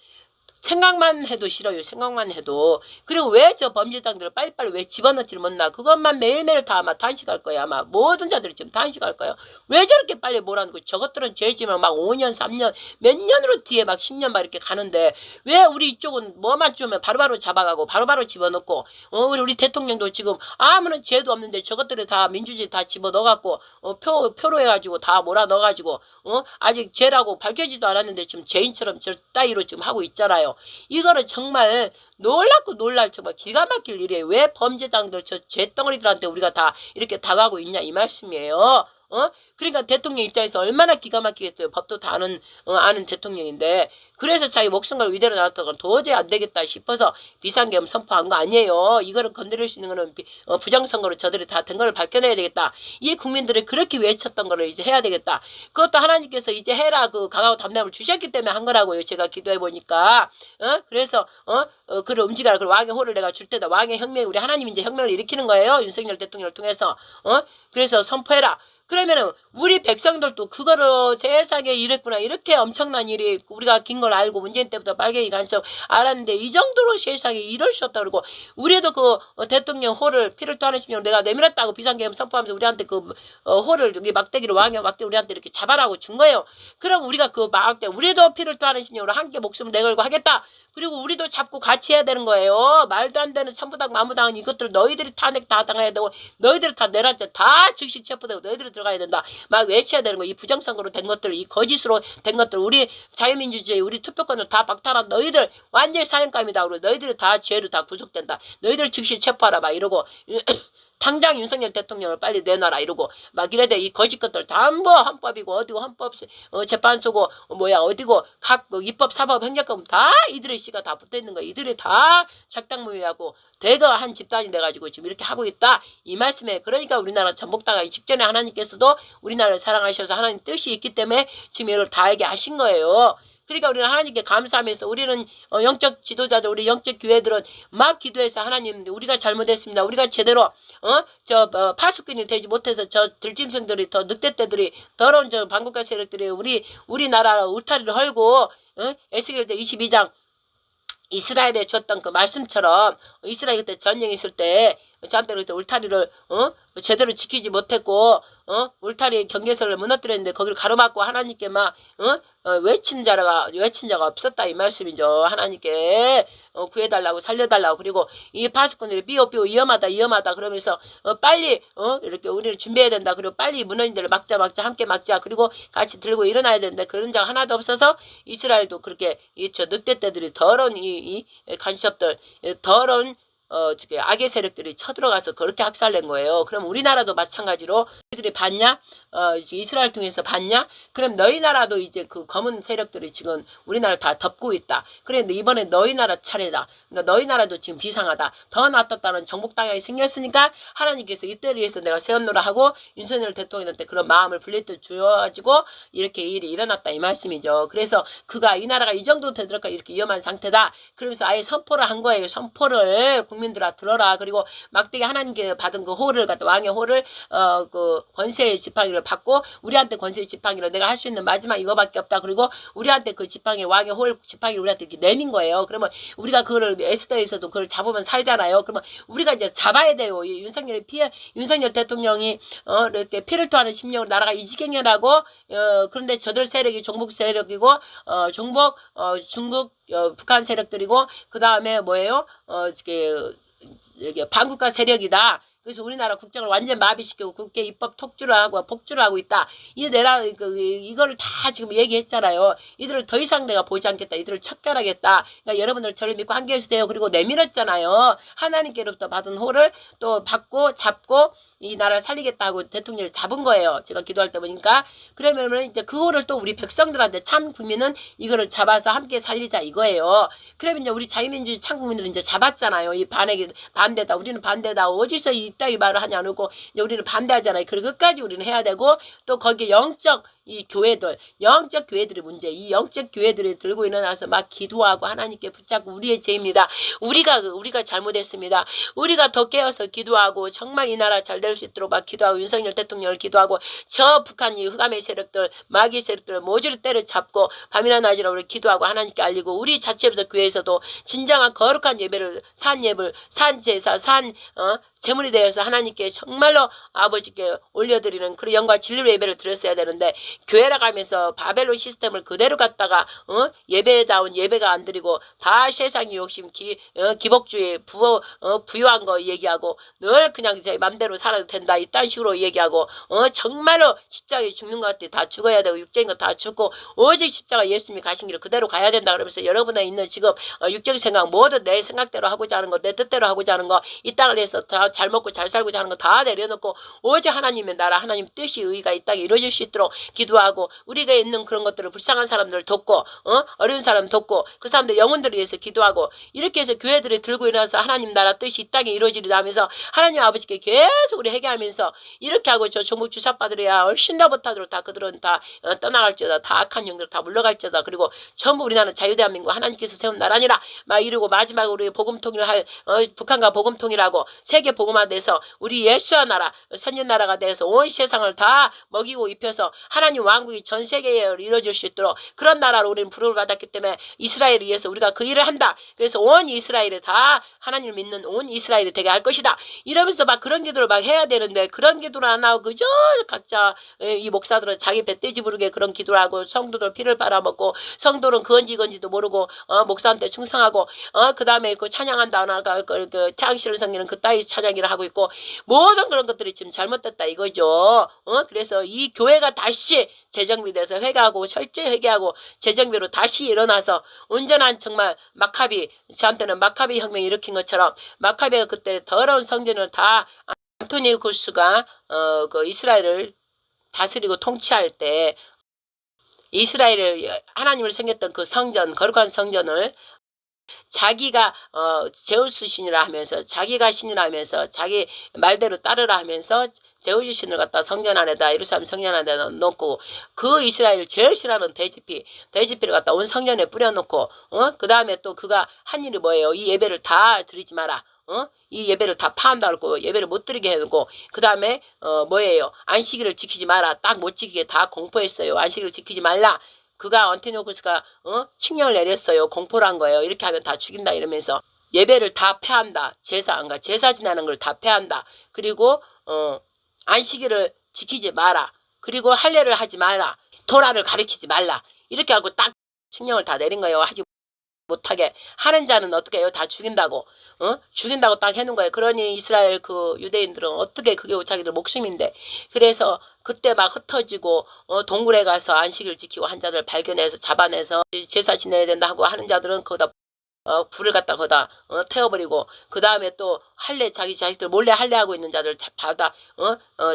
생각만 해도 싫어요. 생각만 해도. 그리고 왜 저 범죄자들을 빨리빨리 왜 집어넣지를 못나. 그것만 매일매일 다 아마 단식할 거야. 아마 모든 자들이 지금 단식할 거예요. 왜 저렇게 빨리 몰아넣고 저것들은 죄지면 막 5년 3년 몇 년으로 뒤에 막 10년 막 이렇게 가는데 왜 우리 이쪽은 뭐만 주면 바로바로 잡아가고 바로바로 집어넣고 우리 대통령도 지금 아무런 죄도 없는데 저것들을 다 민주주의 다 집어넣어갖고 표로 해가지고 다 몰아넣어가지고 아직 죄라고 밝혀지도 않았는데 지금 죄인처럼 저 따위로 지금 하고 있잖아요. 이거는 정말 놀랍고 놀랄 정말 기가 막힐 일이에요. 왜 범죄장들 저 죄덩어리들한테 우리가 다 이렇게 당하고 있냐 이 말씀이에요. 그러니까 대통령 입장에서 얼마나 기가 막히겠어요. 법도 다 아는 대통령인데 그래서 자기 목숨 걸 위대로 나왔던 건 도저히 안 되겠다 싶어서 비상계엄 선포한 거 아니에요. 이거를 건드릴 수 있는 거는 부정선거로 저들이 다 된 거를 밝혀내야 되겠다. 이 국민들이 그렇게 외쳤던 거를 이제 해야 되겠다. 그것도 하나님께서 이제 해라 그 강하고 담대함을 주셨기 때문에 한 거라고요. 제가 기도해 보니까 그래서 그를 움직여라. 그리고 왕의 호를 내가 줄 테다. 왕의 혁명 우리 하나님이 이제 혁명을 일으키는 거예요. 윤석열 대통령을 통해서 그래서 선포해라. 그러면은 우리 백성들도 그거를 세상에 이랬구나 이렇게 엄청난 일이 우리가 긴 걸 알고 문재인 때부터 빨갱이 간섭 알았는데 이 정도로 세상에 이럴 수 없다 그러고 우리도 그 대통령 호를 피를 토하는 심령으로 내가 내밀었다고 비상계엄 선포하면서 우리한테 그 호를 여기 막대기로 왕의 막대 우리한테 이렇게 잡아라고 준 거예요. 그럼 우리가 그 막대 우리도 피를 토하는 심령으로 함께 목숨을 내걸고 하겠다. 그리고 우리도 잡고 같이 해야 되는 거예요. 말도 안 되는 천부당 마무당 이것들 너희들이 탄핵 다 당해야 되고 너희들이 다 내란죄 다 즉시 체포되고 너희들이 들어가야 된다. 막 외쳐야 되는 거. 이 부정선거로 된 것들 이 거짓으로 된 것들 우리 자유민주주의 우리 투표권을 다 박탈한 너희들 완전히 사형감이다. 그리고 너희들이 다 죄로 다 구속된다. 너희들 즉시 체포하라 막 이러고 당장 윤석열 대통령을 빨리 내놔라 이러고 막 이래야 돼. 이 거짓 것들 전부 헌법이고 어디고 헌법 재판소고 어디고 각 입법 사법 행정법 다 이들의 씨가 다 붙어있는 거야. 이들이 다 작당무위하고 대거 한 집단이 돼가지고 지금 이렇게 하고 있다 이 말씀에. 그러니까 우리나라 전복당하기 직전에 하나님께서도 우리나라를 사랑하셔서 하나님 뜻이 있기 때문에 지금 이걸 다 알게 하신 거예요. 그러니까 우리는 하나님께 감사하면서 우리는 영적 지도자들 우리 영적 교회들은 막 기도해서 하나님 우리가 잘못했습니다. 우리가 제대로 파수꾼이 되지 못해서 저 들짐승들이 더 늑대떼들이 더러운 저 반국가 세력들이 우리나라 울타리를 헐고 에스겔 22장 이스라엘에 줬던 그 말씀처럼 이스라엘 그때 전쟁 있을 때 저한테 그때 울타리를 제대로 지키지 못했고 울타리 경계선을 무너뜨렸는데 거기를 가로막고 하나님께 막 외친 자가 없었다 이 말씀이죠. 하나님께 구해달라고 살려달라고. 그리고 이 파수꾼들이 삐오삐오 위험하다 그러면서 빨리 이렇게 우리를 준비해야 된다. 그리고 빨리 무너진들을 막자 함께 막자. 그리고 같이 들고 일어나야 되는데 그런 자가 하나도 없어서 이스라엘도 그렇게 저 늑대떼들이 더러운 이 간섭들 더러운 악의 세력들이 쳐들어가서 그렇게 학살낸 거예요. 그럼 우리나라도 마찬가지로 너희들이 봤냐? 이스라엘 통해서 봤냐? 그럼 너희 나라도 이제 그 검은 세력들이 지금 우리나라 다 덮고 있다. 그런데 이번에 너희 나라 차례다. 그러니까 너희 나라도 지금 비상하다. 더 낫았다는 정복당하게 생겼으니까 하나님께서 이때를 위해서 내가 세웠노라 하고 윤석열 대통령한테 그런 마음을 분리듯 주어가지고 이렇게 일이 일어났다 이 말씀이죠. 그래서 그가 이 나라가 이 정도 되더라까 이렇게 위험한 상태다. 그러면서 아예 선포를 한 거예요. 선포를 국민들아 들어라. 그리고 막대기 하나님께 받은 그 호를 갖다 왕의 호를 그 권세의 지팡이를 받고 우리한테 권세의 지팡이를 내가 할 수 있는 마지막 이거밖에 없다. 그리고 우리한테 그 지팡이 왕의 홀 지팡이를 우리한테 이렇게 내민 거예요. 그러면 우리가 그거를 에스더에서도 그걸 잡으면 살잖아요. 그러면 우리가 이제 잡아야 돼요. 윤석열 대통령이 이렇게 피를 토하는 심령으로 나라가 이 지경이라고 그런데 저들 세력이 종북 세력이고 중국 북한 세력들이고 그 다음에 뭐예요? 반국가 세력이다. 그래서 우리나라 국정을 완전 마비시키고 국회 입법 폭주를 하고 있다. 이거를 다 지금 얘기했잖아요. 이들을 더 이상 내가 보지 않겠다. 이들을 척결하겠다. 그러니까 여러분들 저를 믿고 함께 해주세요. 그리고 내밀었잖아요. 하나님께로부터 받은 호를 또 받고 잡고 이 나라를 살리겠다고 대통령을 잡은 거예요. 제가 기도할 때 보니까. 그러면은 이제 그거를 또 우리 백성들한테 참 국민은 이거를 잡아서 함께 살리자 이거예요. 그러면 이제 우리 자유민주주의 참 국민들은 이제 잡았잖아요. 이 반대다. 우리는 반대다. 어디서 이따위 말을 하냐고 이제 우리는 반대하잖아요. 그리고 끝까지 우리는 해야 되고 또 거기에 영적 이 교회들, 영적 교회들의 문제, 이 영적 교회들이 들고 일어나서 막 기도하고 하나님께 붙잡고 우리의 죄입니다. 우리가 잘못했습니다. 우리가 더 깨어서 기도하고 정말 이 나라 잘 될 수 있도록 막 기도하고 윤석열 대통령을 기도하고 저 북한 이 흑암의 세력들, 마귀 세력들 모조리 때려잡고 밤이나 낮이나 우리 기도하고 하나님께 알리고 우리 자체부터 교회에서도 진정한 거룩한 예배를 산 예불, 산 제사, 제물이 되어서 하나님께 정말로 아버지께 올려드리는 그런 영과 진리로 예배를 드렸어야 되는데 교회라 가면서 바벨론 시스템을 그대로 갖다가 예배다운 예배가 안 드리고 다 세상의 욕심 기복주의 부유한 거 얘기하고 늘 그냥 제 맘대로 살아도 된다 이딴 식으로 얘기하고 정말로 십자가에 죽는 것 같아 다 죽어야 되고 육적인 거 다 죽고 오직 십자가 예수님이 가신 길을 그대로 가야 된다 그러면서 여러분에 있는 지금 육적인 생각 모두 내 생각대로 하고자 하는 거 내 뜻대로 하고자 하는 거 이 땅을 위해서 다 잘 먹고 잘 살고자 하는 거 다 내려놓고 오직 하나님의 나라 하나님 뜻이 의가 이 땅에 이루어질 수 있도록 기도하고 우리가 있는 그런 것들을 불쌍한 사람들 돕고 어려운 사람 돕고 그 사람들 영혼들을 위해서 기도하고 이렇게 해서 교회들이 들고 일어나서 하나님 나라 뜻이 이 땅에 이루어지리라 하면서 하나님 아버지께 계속 우리 회개하면서 이렇게 하고 저 종국 주사받으려야 훨씬 더 못하도록 다 그들은 다 떠나갈지어다 다 악한 영들 다 물러갈지어다 그리고 전부 우리나라는 자유대한민국 하나님께서 세운 나라니라 막 이러고 마지막으로 우리 복음 통일할 북한과 복음 통일하고 세계 복음화돼서 우리 예수의 나라 선진 나라가 돼서 온 세상을 다 먹이고 입혀서 하나님 왕국이 전 세계에 이루어질 수 있도록 그런 나라로 우리는 부름을 받았기 때문에 이스라엘을 위해서 우리가 그 일을 한다. 그래서 온 이스라엘을 다 하나님을 믿는 온 이스라엘이 되게 할 것이다. 이러면서 막 그런 기도를 막 해야 되는데 그런 기도를 안 하고 그저 각자 이 목사들은 자기 배떼지 부르게 그런 기도를 하고 성도들 피를 빨아먹고 성도는 그건지도 모르고 목사한테 충성하고 그 다음에 그 찬양한다 나가 그 태양신을 섬기는 그 따위 찬양이라 하고 있고 모든 그런 것들이 지금 잘못됐다 이거죠. 그래서 이 교회가 다시 재정비돼서 회개하고 철저히 회개하고 재정비로 다시 일어나서 온전한 정말 마카비 저한테는 마카비 혁명이 일으킨 것처럼 마카비가 그때 더러운 성전을 다 안토니우스가 그 이스라엘을 다스리고 통치할 때 이스라엘을 하나님을 섬겼던 그 성전 거룩한 성전을 자기가 제우스 신이라 하면서 자기가 신이라 하면서 자기 말대로 따르라 하면서 제우스 신을 갖다 성전 안에다 예루살렘 성전 안에다 놓고 그 이스라엘 제일 싫어하는 대지피를 갖다 온 성전에 뿌려놓고 그 다음에 또 그가 한 일이 뭐예요? 이 예배를 다 드리지 마라. 이 예배를 다 파한다 그러고 예배를 못 드리게 해놓고 그 다음에 뭐예요? 안식일을 지키지 마라. 딱 못 지키게 다 공포했어요. 안식일을 지키지 말라. 그가 안티노쿠스가 칙령을 내렸어요. 공포를 한 거예요. 이렇게 하면 다 죽인다 이러면서 예배를 다 폐한다. 제사 지나는 걸 다 폐한다. 그리고 안식일을 지키지 마라. 그리고 할례를 하지 말라. 토라를 가르치지 말라. 이렇게 하고 딱 칙령을 다 내린 거예요. 하지 못하게 하는 자는 어떻게 해요? 다 죽인다고. 죽인다고 딱 해놓은 거예요. 그러니 이스라엘 그 유대인들은 어떻게 그게 자기들 목숨인데 그래서 그때 막 흩어지고 동굴에 가서 안식일 지키고 한 자들 발견해서 잡아내서 제사 지내야 된다 하고 하는 자들은 거기다 불을 갖다 거다 태워버리고 그 다음에 또 할례 자기 자식들 몰래 할례하고 있는 자들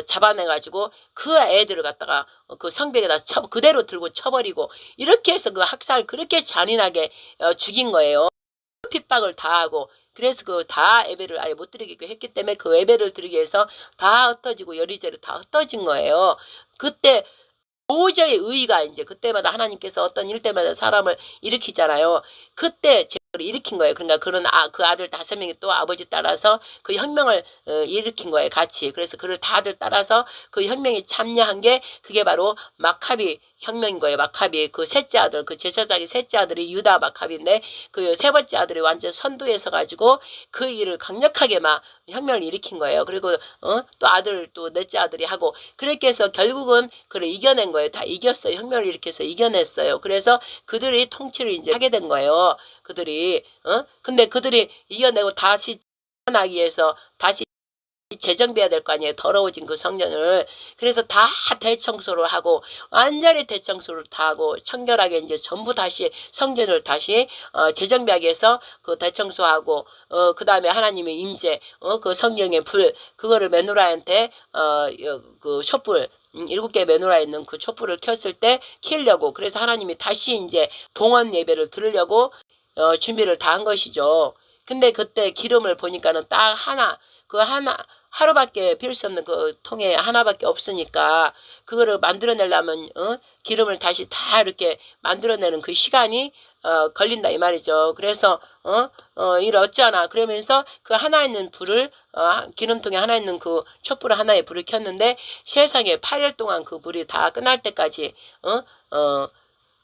잡아내가지고 그 애들을 갖다가 그 성벽에다 그대로 들고 쳐버리고 이렇게 해서 그 학살 그렇게 잔인하게 죽인 거예요. 핍박을 다 하고 그래서 그 다 예배를 아예 못 드리게 했기 때문에 그 예배를 드리기 위해서 다 흩어지고 여리저리 다 흩어진 거예요. 그때 도저히 의의가 이제 그때마다 하나님께서 어떤 일 때마다 사람을 일으키잖아요. 그때 제를 일으킨 거예요. 그러니까 그런 그 아들 5명이 또 아버지 따라서 그 혁명을 일으킨 거예요. 같이. 그래서 그를 다들 따라서 그 혁명에 참여한 게 그게 바로 마카비 혁명인 거예요. 마카비 그 셋째 아들 그 제사장의 셋째 아들이 유다 마카비인데 그 세 번째 아들이 완전 선두에 서 가지고 그 일을 강력하게 막 혁명을 일으킨 거예요. 그리고 또 아들 또 넷째 아들이 하고 그렇게 해서 결국은 그를 이겨낸 거예요. 다 이겼어요. 혁명을 일으켜서 이겨냈어요. 그래서 그들이 통치를 이제 하게 된 거예요. 그들이 근데 그들이 이겨내고 다시 하기 위해서 다시 재정비해야 될 거 아니에요. 더러워진 그 성전을. 그래서 다 대청소를 하고 완전히 대청소를 다 하고 청결하게 이제 전부 다시 성전을 다시 재정비하기 위해서 그 대청소하고 그 다음에 하나님의 임재 그 성령의 불 그거를 메노라한테 그 촛불 7개 메노라 있는 그 촛불을 켰을 때 키려고 그래서 하나님이 다시 이제 봉헌 예배를 드리려고 준비를 다 한 것이죠. 근데 그때 기름을 보니까는 딱 하나 그 하나 하루밖에 필요 없는 그 통에 하나밖에 없으니까 그거를 만들어내려면 기름을 다시 다 이렇게 만들어내는 그 시간이 걸린다 이 말이죠. 그래서 일 어쩌나 그러면서 그 하나 있는 불을 기름통에 하나 있는 그 촛불 하나에 불을 켰는데 세상에 8일 동안 그 불이 다 끝날 때까지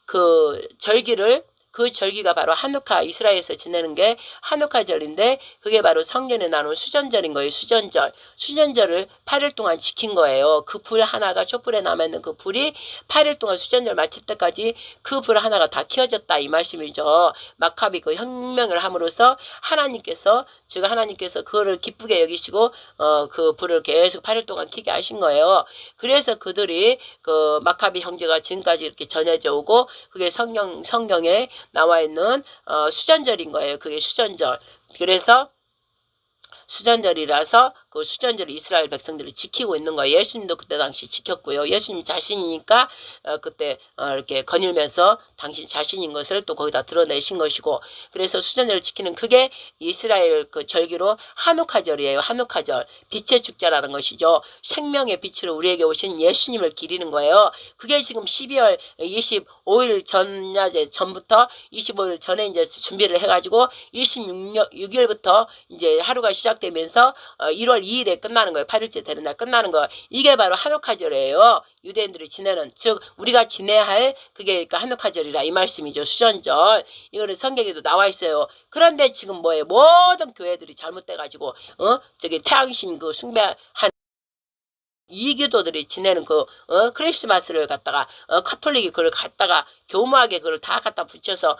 그 절기를 그 절기가 바로 하누카 이스라엘에서 지내는 게 하누카절인데 그게 바로 성전에 나눈 수전절인 거예요. 수전절을 8일 동안 지킨 거예요. 그 불 하나가 촛불에 남아있는 그 불이 8일 동안 수전절 마칠 때까지 그 불 하나가 다 켜졌다 이 말씀이죠. 마카비 그 혁명을 함으로써 하나님께서 그거를 기쁘게 여기시고 그 불을 계속 8일 동안 켜게 하신 거예요. 그래서 그들이 그 마카비 형제가 지금까지 이렇게 전해져 오고 그게 성경에 나와 있는 수전절인 거예요. 그게 수전절. 그래서 수전절이라서 그 수전절 이스라엘 백성들이 지키고 있는 거예요. 예수님도 그때 당시 지켰고요. 예수님 자신이니까 그때 이렇게 거닐면서 당신 자신인 것을 또 거기다 드러내신 것이고 그래서 수전절을 지키는 그게 이스라엘 그 절기로 하누카절이에요. 하누카절. 빛의 축제라는 것이죠. 생명의 빛으로 우리에게 오신 예수님을 기리는 거예요. 그게 지금 12월 25일 전부터 25일 전에 이제 준비를 해가지고 26일부터 이제 하루가 시작되면서 1월 2일에 끝나는 거예요. 8일째 되는 날 끝나는 거. 이게 바로 하누카절이에요. 유대인들이 지내는 즉 우리가 지내야 할 그게 그러니까 하누카절이라 이 말씀이죠. 수전절. 이거는 성경에도 나와 있어요. 그런데 지금 뭐예요? 모든 교회들이 잘못돼가지고 저기 태양신 그 숭배한 이교도들이 지내는 그 크리스마스를 갖다가 카톨릭이 그걸 갖다가 교묘하게 그걸 다 갖다 붙여서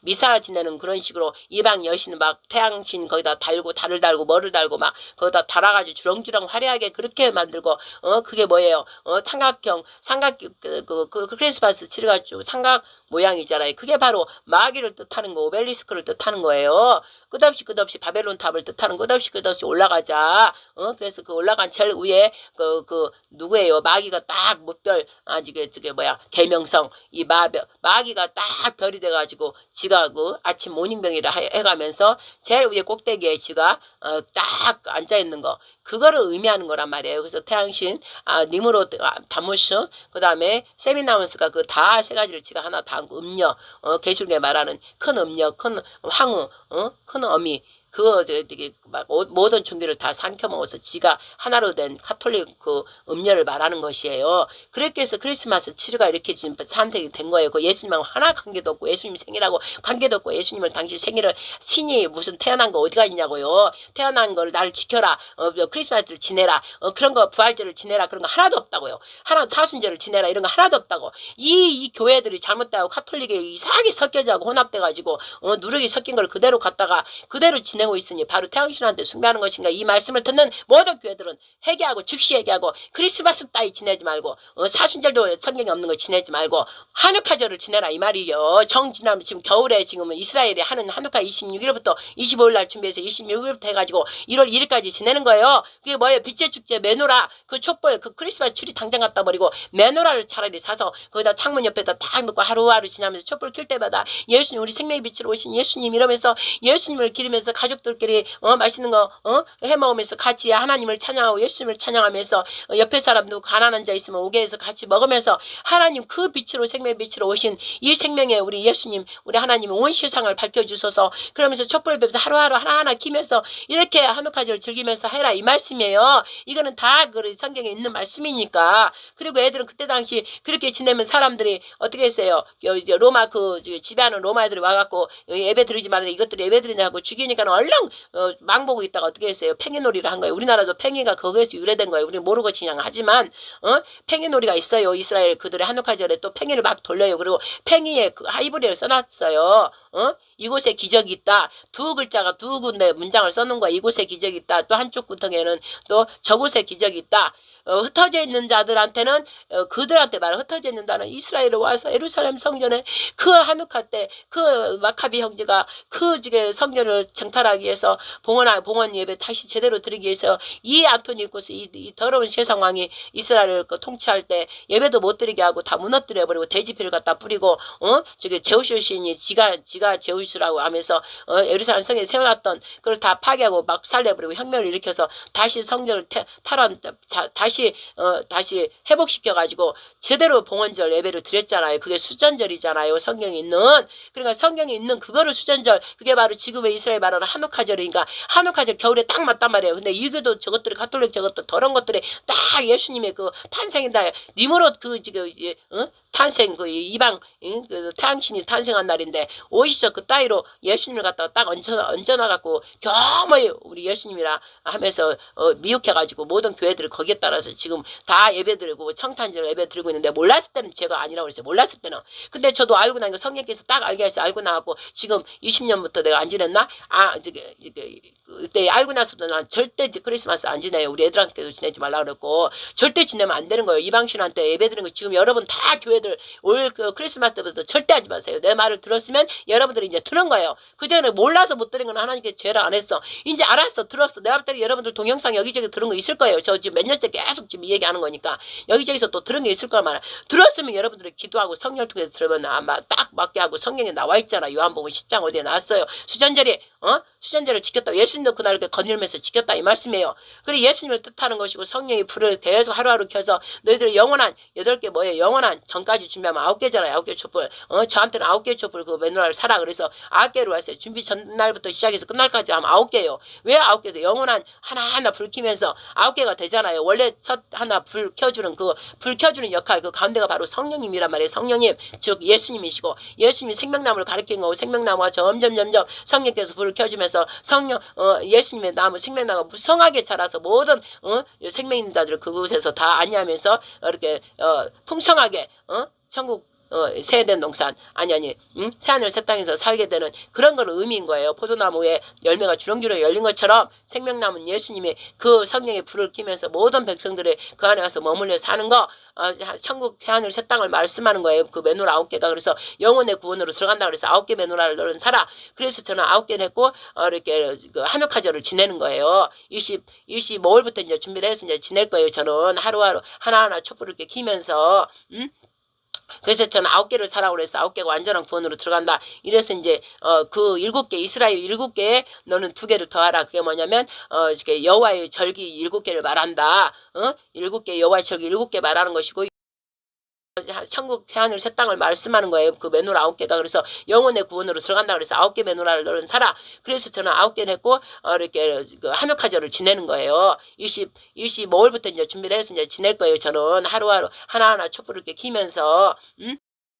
미사 지내는 그런 식으로 이방 여신 막 태양신 거기다 달고 달을 달고 뭐를 달고 막 거기다 달아가지고 주렁주렁 화려하게 그렇게 만들고 그게 뭐예요? 삼각 그 크리스마스 치러가지고 삼각 모양이잖아요. 그게 바로 마귀를 뜻하는 거 오벨리스크를 뜻하는 거예요. 끝없이 바벨론 탑을 뜻하는 끝없이 올라가자. 그래서 그 올라간 제일 위에 그 누구예요? 마귀가 딱 무별 저게 뭐야 계명성 이 마귀가 딱 별이 돼가지고 지가 그 아침 모닝병이라 해가면서 제일 위에 꼭대기에 지가 딱 앉아 있는 거 그거를 의미하는 거란 말이에요. 그래서 태양신 니무롯 다무스 그 다음에 세미나운스가 그 다 세 가지를 지가 하나 다 음녀 계술계 말하는 큰 음녀 큰 황후 큰 어미 그거 되게 막 모든 종교를 다 삼켜 먹어서 지가 하나로 된 카톨릭 그 음료를 말하는 것이에요. 그렇게 해서 크리스마스 치료가 이렇게 지금 선택이 된 거예요. 그 예수님하고 하나 관계도 없고 예수님 생일하고 관계도 없고 예수님을 당신 생일을 신이 무슨 태어난 거 어디가 있냐고요. 태어난 걸 나를 지켜라. 크리스마스를 지내라. 그런 거 부활절을 지내라. 그런 거 하나도 없다고요. 타순절을 지내라. 이런 거 하나도 없다고. 이 교회들이 잘못되고 카톨릭에 이상하게 섞여져고 혼합돼가지고 누룩이 섞인 걸 그대로 갖다가 그대로 지내고 있으니 바로 태양신한테 숭배하는 것인가. 이 말씀을 듣는 모든 교회들은 회개하고 즉시 회개하고 크리스마스 따위 지내지 말고 사순절도 성경에 없는 거 지내지 말고 하누카절을 지내라 이 말이요. 정지남 지금 겨울에 지금 이스라엘이 하는 하누카 26일부터 25일 날 준비해서 26일부터 해가지고 1월 1일까지 지내는 거예요. 그게 뭐예요? 빛의 축제 메노라 그 촛불 그 크리스마스 추리 당장 갖다 버리고 메노라를 차라리 사서 거기다 창문 옆에다 딱 놓고 하루하루 지나면서 촛불 켤 때마다 예수님 우리 생명의 빛으로 오신 예수님 이러면서 예수님을 기리면서 가족들끼리 맛있는 거 해먹으면서 같이 하나님을 찬양하고 예수님을 찬양하면서 옆에 사람도 가난한 자 있으면 오게 해서 같이 먹으면서 하나님 그 빛으로 생명의 빛으로 오신 이 생명의 우리 예수님 우리 하나님 온 세상을 밝혀주소서. 그러면서 촛불을 뵈면서 하루하루 하나하나 키면서 이렇게 하누카절을 즐기면서 해라 이 말씀이에요. 이거는 다 그 성경에 있는 말씀이니까. 그리고 애들은 그때 당시 그렇게 지내면 사람들이 어떻게 했어요? 로마 그 지배하는 로마 애들이 와갖고 예배 드리지 말라 이것들이 예배 드리냐고 죽이니까 얼렁 망보고 있다가 어떻게 했어요? 팽이놀이를 한 거예요. 우리나라도 팽이가 거기에서 유래된 거예요. 우리는 모르고 그냥 하지만 팽이놀이가 있어요. 이스라엘 그들의 한옥화절에 또 팽이를 막 돌려요. 그리고 팽이에 그 하이브리를 써놨어요. 이곳에 기적이 있다. 두 글자가 두 군데 문장을 써놓은 거야. 이곳에 기적이 있다. 또 한쪽 구덩이에는 또 저곳에 기적이 있다. 흩어져 있는 자들한테는 그들한테 말해 흩어져 있는다는 이스라엘에 와서 예루살렘 성전에 그 한옥화 때 그 마카비 형제가 그 성전을 정탈하기 위해서 봉헌 예배 다시 제대로 드리기 위해서 이 안토니쿠스 이 더러운 세상 왕이 이스라엘을 통치할 때 예배도 못 드리게 하고 다 무너뜨려 버리고 돼지피를 갖다 뿌리고 제우스 신이 지가 제우스라고 하면서 예루살렘 성에 세워놨던 그걸 다 파괴하고 막 살려버리고 혁명을 일으켜서 다시 성전을 다시 회복시켜 가지고 제대로 봉헌절 예배를 드렸잖아요. 그게 수전절이잖아요. 성경에 있는. 그러니까 성경에 있는 그거를 수전절, 그게 바로 지금의 이스라엘 말하는 한옥화절이니까 한옥화절 겨울에 딱 맞단 말이에요. 근데 이게도 저것들이 가톨릭 저것도 더러운 것들이 딱 예수님의 그 탄생이다. 니무롯 그 지금 탄생 그 이방 그 태양신이 탄생한 날인데 오히려 그 따위로 예수님을 갖다가 딱 얹어놔 갖고 겸허히 우리 예수님이라 하면서 미혹해 가지고 모든 교회들을 거기에 따라서 지금 다 예배드리고 청탄절 예배드리고 있는데 몰랐을 때는 죄가 아니라고 그랬어요. 몰랐을 때는. 근데 저도 알고 나니까 성령께서 딱 알게 해서 알고 나갖고 지금 20년부터 내가 안 지냈나? 그때 알고 나서도 난 절대 크리스마스 안 지내요. 우리 애들한테도 지내지 말라 그랬고 절대 지내면 안 되는 거예요. 이방신한테 예배드리는 거 지금 여러분 다 교회들 올 그 크리스마스 때부터 절대 하지 마세요. 내 말을 들었으면 여러분들이 이제 들은 거예요. 그전에 몰라서 못 들은 건 하나님께 죄를 안 했어. 이제 알았어. 들었어. 내가 볼 때 여러분들 동영상 여기저기 들은 거 있을 거예요. 저 지금 몇 년째 계속 지금 이 얘기하는 거니까 여기저기서 또 들은 게 있을 거란 말이야. 들었으면 여러분들이 기도하고 성령을 통해서 들으면 아마 딱 맞게 하고 성경에 나와 있잖아. 요한복음 10장 어디에 나왔어요. 수전절이 수전절을 지켰다. 예수님도 그날 이렇게 건일면서 지켰다 이 말씀이에요. 그래 예수님을 뜻하는 것이고 성령이 불을 계속 하루하루 켜서 너희들 영원한 8개 뭐예요? 영원한 전까지 준비하면 9개잖아요. 9개 촛불. 저한테는 9개 촛불 그 맨날 사라 그래서 9개로 왔어요. 준비 전날부터 시작해서 끝날까지 하면 9개예요. 왜 9개에서 영원한 하나하나 불 켜면서 9개가 되잖아요. 원래 첫 하나 불 켜주는 그 불 켜주는 역할 그 가운데가 바로 성령님이란 말이에요. 성령님 즉 예수님이시고 예수님이 생명나무를 가리킨 거고 생명나무가 점점 성령께서 불을 켜주면서 예수님의 나무 생명나무가 무성하게 자라서 모든 생명 있는 자들을 그곳에서 다 안위하면서 이렇게 풍성하게 천국 새된 농산 새하늘 새 땅에서 살게 되는 그런 걸 의미인 거예요. 포도나무에 열매가 주렁주렁 열린 것처럼 생명나무는 예수님의 그 성령의 불을 끼면서 모든 백성들이 그 안에 가서 머물러 사는 거 천국 새하늘 새 땅을 말씀하는 거예요. 그 메노라 9개가 그래서 영혼의 구원으로 들어간다 그래서 9개 메노라를 너는 사라. 그래서 저는 9개를 했고 이렇게 그 한옥화절을 지내는 거예요. 25일부터 이제 준비를 해서 이제 지낼 거예요. 저는 하루하루 하나하나 촛불을 이렇게 키면서 그래서 저는 9개를 사라고 그래서 9개가 완전한 구원으로 들어간다. 이래서 이제 그 7개 이스라엘 7개에 너는 2개를 더하라. 그게 뭐냐면 여호와의 절기 7개를 말한다. 7개 여호와의 절기 7개 말하는 것이고 천국 새하늘 새 땅을 말씀하는 거예요. 그 메노라 9개가 그래서 영혼의 구원으로 들어간다 그래서 9개 메노라를 너는 사라. 그래서 저는 9개를 했고 이렇게 그 한옥화절을 지내는 거예요. 25일부터 이제 준비를 해서 이제 지낼 거예요. 저는 하루하루 하나하나 촛불을 이렇게 키면서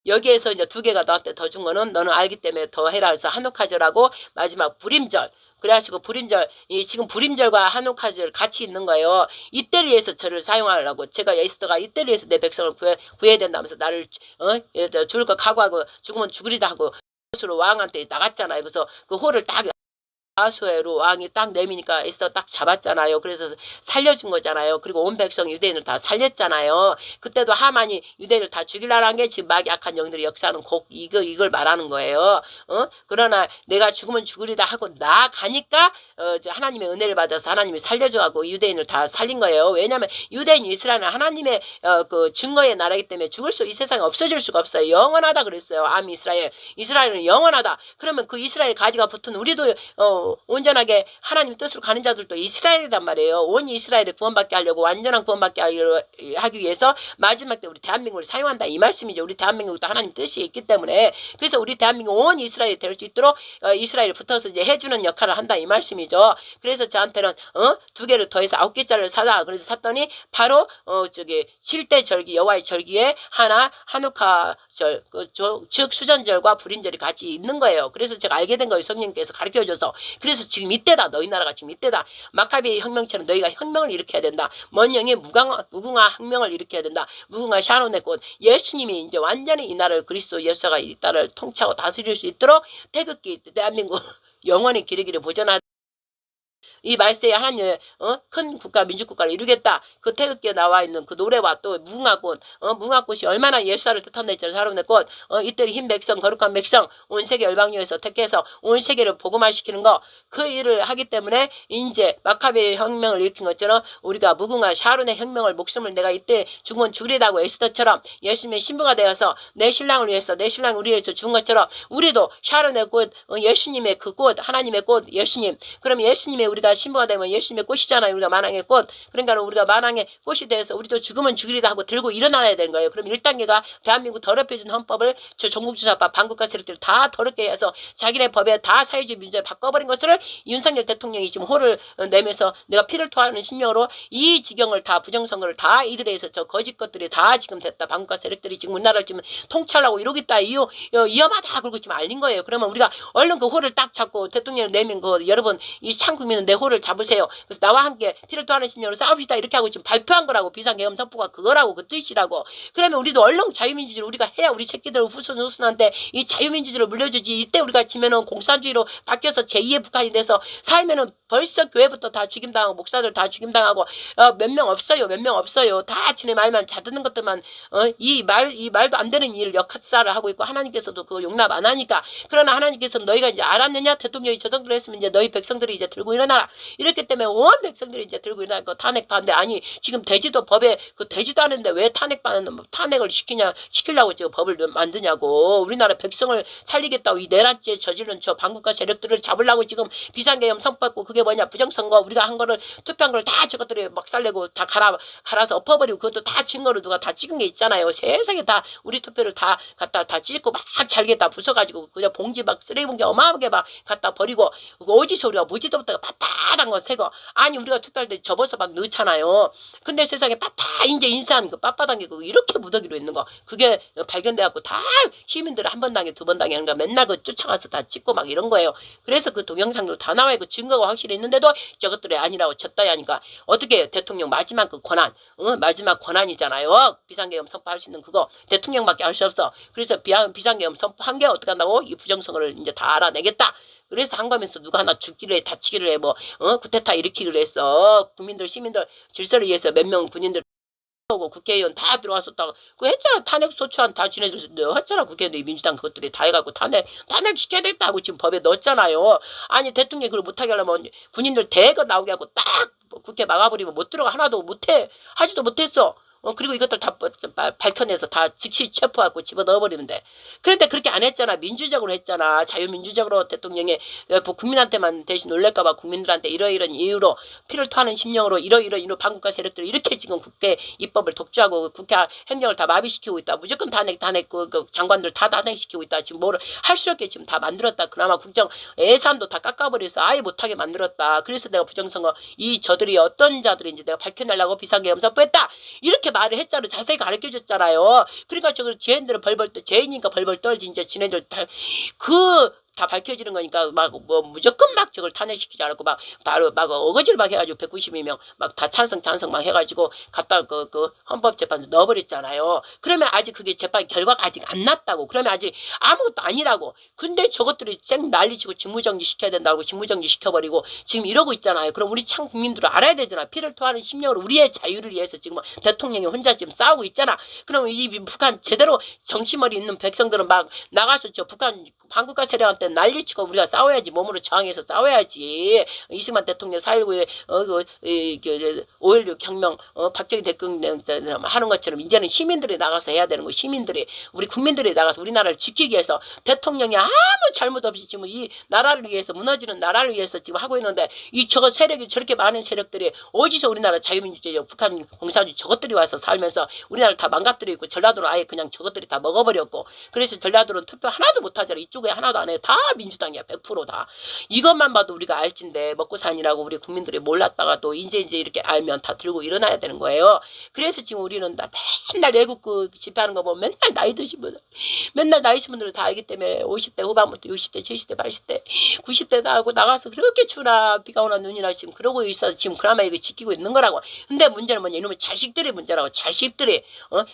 여기에서 이제 2개가 너한테 더 준 거는 너는 알기 때문에 더 해라. 그래서 한옥화절하고 마지막 불임절. 그래가지고 불임절, 지금 불임절과 한옥화절 같이 있는 거예요. 이때를 위해서 저를 사용하려고 제가 에스더가 이때를 위해서 내 백성을 구해야 된다면서 나를 죽을 거 각오하고 죽으면 죽으리다 하고 스로 왕한테 나갔잖아요. 그래서 그 호를 딱 아수에로 왕이 딱 내미니까 에스더 딱 잡았잖아요. 그래서 살려준 거잖아요. 그리고 온 백성 유대인을 다 살렸잖아요. 그때도 하만이 유대인을 다 죽이려는 게 지금 막 약한 영들이 역사하는 이걸 말하는 거예요. 그러나 내가 죽으면 죽으리다 하고 나가니까 하나님의 은혜를 받아서 하나님이 살려줘하고 유대인을 다 살린 거예요. 왜냐하면 유대인 이스라엘은 하나님의 그 증거의 나라이기 때문에 이 세상에 없어질 수가 없어요. 영원하다 그랬어요. 암 이스라엘은 영원하다. 그러면 그 이스라엘 가지가 붙은 우리도 온전하게 하나님 뜻으로 가는 자들도 이스라엘이란 말이에요. 온 이스라엘을 구원받게 하려고 완전한 구원받게 하기 위해서 마지막 때 우리 대한민국을 사용한다 이 말씀이죠. 우리 대한민국도 하나님 뜻이 있기 때문에 그래서 우리 대한민국 온 이스라엘이 될 수 있도록 이스라엘에 붙어서 이제 해주는 역할을 한다 이 말씀이죠. 그래서 저한테는 2개를 더해서 9개짜리를 사다. 그래서 샀더니 바로 7대 절기 여호와의 절기에 한옥화절 즉 수전절과 불임절이 같이 있는 거예요. 그래서 제가 알게 된 거예요. 성령께서 가르쳐줘서 그래서 지금 이때다. 너희 나라가 지금 이때다. 마카비 혁명처럼 너희가 혁명을 일으켜야 된다. 먼영의 무궁화 혁명을 일으켜야 된다. 무궁화 샤론의 꽃. 예수님이 이제 완전히 이 나라를 그리스도 예수가 이 나라를 통치하고 다스릴 수 있도록 태극기 대한민국 영원히 기르기를 보존하다. 이 말세에 하나님의 큰 국가 민주국가를 이루겠다. 그 태극기에 나와 있는 그 노래와 또 무궁화꽃 무궁화꽃이 얼마나 예수를 뜻한다 했잖아요. 사람의 꽃 이때 흰 백성 거룩한 백성 온 세계 열방교에서 택해서 온 세계를 복음화시키는 거 그 일을 하기 때문에 이제 마카베 혁명을 일으킨 것처럼 우리가 무궁화 샤론의 혁명을 목숨을 내가 이때 죽으면 죽으리라고 에스더처럼 예수님의 신부가 되어서 내 신랑을 위해서 내 신랑 우리 위해서 죽은 것처럼 우리도 샤론의 꽃 예수님의 그 꽃 하나님의 꽃 예수님 그러면 예수님의 우리가 신부가 되면 예수님의 꽃이잖아요. 우리가 만왕의 꽃. 그러니까 우리가 만왕의 꽃이 돼서 우리도 죽으면 죽이리다 하고 들고 일어나야 되는 거예요. 그럼 1단계가 대한민국 더럽혀진 헌법을 전국주사법 반국가 세력들을 다 더럽게 해서 자기네 법에 다 사회주의 민주주의 바꿔버린 것을 윤석열 대통령이 지금 호를 내면서 내가 피를 토하는 심령으로 이 지경을 다 부정선거를 다 이들에 의해서 저 거짓 것들이 다 지금 됐다. 반국가 세력들이 지금 우리나라를 지금 통치하려고 이러겠다. 위험하다. 그러고 지금 알린 거예요. 그러면 우리가 얼른 그 호를 딱 잡고 대통령을 내면 그 여러분 이 참 국민은 내 호를 잡으세요. 그래서 나와 함께 피를 토하는 심령으로 싸웁시다. 이렇게 하고 지금 발표한 거라고 비상계엄 선포가 그거라고 그 뜻이라고. 그러면 우리도 얼른 자유민주주의를 우리가 해야 우리 새끼들 후순한테 이 자유민주주의를 물려주지. 이때 우리가 지면은 공산주의로 바뀌어서 제2의 북한이 돼서 살면은 벌써 교회부터 다 죽임당하고 목사들 다 죽임당하고 몇 명 없어요. 몇 명 없어요. 다 지네 말만 잘 듣는 것들만 이 말도 안 되는 일 역사를 하고 있고 하나님께서도 그거 용납 안 하니까. 그러나 하나님께서는 너희가 이제 알았느냐? 대통령이 저 정도로 했으면 이제 너희 백성들이 이제 들고 일어나라. 이렇기 때문에 온 백성들이 이제 들고 일어날 거 탄핵 반대. 아니 지금 되지도 법에 그 되지도 않은데 왜 탄핵을 시키려고 지금 법을 만드냐고. 우리나라 백성을 살리겠다고 이 내란죄 저지른 저 반국가 세력들을 잡으려고 지금 비상계엄 선포했고 그게 뭐냐 부정선거 우리가 한 거를 투표한 걸 다 저것들이 막 살려고 다 갈아서 엎어버리고 그것도 다 증거로 누가 다 찍은 게 있잖아요. 세상에 다 우리 투표를 다 갖다 다 찍고 막 잘게 다 부숴가지고 그냥 봉지 막 쓰레기 봉지 어마어마하게 막 갖다 버리고 어디서 우리가 보지도 못하고 빳빳한 거 새거 아니 우리가 투표할 때 접어서 막 넣잖아요. 근데 세상에 이제 인사하는 그 빳빳한 게 이렇게 무더기로 있는 거 그게 발견돼갖고 다 시민들을 한 번 당해 두 번 당해 하니까 맨날 그 쫓아가서 다 찍고 막 이런 거예요. 그래서 그 동영상도 다 나와 있고 증거가 확실히 있는데도 저것들이 아니라고 졌다 하니까 어떻게 해요? 대통령 마지막 그 권한 마지막 권한이잖아요. 비상계엄 선포할 수 있는 그거 대통령밖에 할 수 없어. 그래서 비상계엄 선포한 게 어떻게 한다고? 이 부정선거를 이제 다 알아내겠다. 그래서 한 거면서 누가 하나 죽기를 해 다치기를 해 쿠데타 일으키기를 했어. 국민들 시민들 질서를 위해서 몇 명 군인들 오고 국회의원 다 들어왔었다가 그 했잖아. 탄핵 소추안 다 지내줬는데 했잖아. 국회의원들 민주당 그것들이 다 해갖고 탄핵 시켜야 됐다고 지금 법에 넣었잖아요. 아니 대통령이 그걸 못하게 하려면 군인들 대거 나오게 하고 딱 국회 막아버리면 못 들어가 하나도 못해 하지도 못했어. 그리고 이것들 다 밝혀내서 다 즉시 체포하고 집어넣어버리면 돼. 그런데 그렇게 안 했잖아. 민주적으로 했잖아. 자유민주적으로 대통령이 국민한테만 대신 놀랄까봐 국민들한테 이러이런 이유로 피를 토하는 심령으로 이러 반국가 세력들이 이렇게 지금 국회 입법을 독주하고 국회 행정을 다 마비시키고 있다. 무조건 탄핵 그 장관들 다 탄핵시키고 있다. 지금 뭐를 할 수 없게 지금 다 만들었다. 그나마 국정 예산도 다 깎아버려서 아예 못하게 만들었다. 그래서 내가 부정선거 저들이 어떤 자들인지 내가 밝혀내려고 비상계엄 선포했다. 이렇게 말을 했잖아요. 자세히 가르쳐줬잖아요. 그러니까 저걸 죄인들은 죄인이니까 벌벌 떨지 이제 지네들 다 밝혀지는 거니까 무조건 막 저걸 탄핵시키지 않았고 바로 어거지를 막 해가지고 192명 막 다 찬성 막 해가지고 갖다 그 헌법재판도 넣어버렸잖아요. 그러면 아직 그게 재판 결과가 아직 안 났다고. 그러면 아직 아무것도 아니라고. 근데 저것들이 쌩 난리치고 직무정지 시켜야 된다고 직무정지 시켜버리고 지금 이러고 있잖아요. 그럼 우리 참 국민들은 알아야 되잖아. 피를 토하는 심령으로 우리의 자유를 위해서 지금 대통령이 혼자 지금 싸우고 있잖아. 그럼 이 북한 제대로 정신머리 있는 백성들은 막 나가서 저 북한 반국가 세력한테 난리치고 우리가 싸워야지. 몸으로 저항해서 싸워야지. 이승만 대통령 4.19에 5.16 혁명 박정희 대통령 하는 것처럼 이제는 시민들이 나가서 해야 되는 거. 시민들이 우리 국민들이 나가서 우리나라를 지키기 위해서 대통령이 아무 잘못 없이 지금 이 나라를 위해서 무너지는 나라를 위해서 지금 하고 있는데 저거 세력이 저렇게 많은 세력들이 어디서 우리나라 자유민주주의 북한 공산주의 저것들이 와서 살면서 우리나라를 다 망가뜨리고 전라도는 아예 그냥 저것들이 다 먹어버렸고 그래서 전라도는 투표 하나도 못하잖아. 이쪽에 하나도 안 해요. 다 다 민주당이야. 100%다. 이것만 봐도 우리가 알진데 먹고 사니라고 우리 국민들이 몰랐다가 또 이제 이렇게 알면 다 들고 일어나야 되는 거예요. 그래서 지금 우리는 다 맨날 애국구 집회하는 거 보면 맨날 나이 드신 분들, 맨날 나이 드신 분들은 다 알기 때문에 50대 후반부터 60대, 70대, 80대, 90대 다 하고 나가서 그렇게 추나 비가 오나 눈이나 지금 그러고 있어. 지금 그나마 이거 지키고 있는 거라고. 근데 문제는 뭐냐, 이놈의 자식들이 문제라고. 자식들이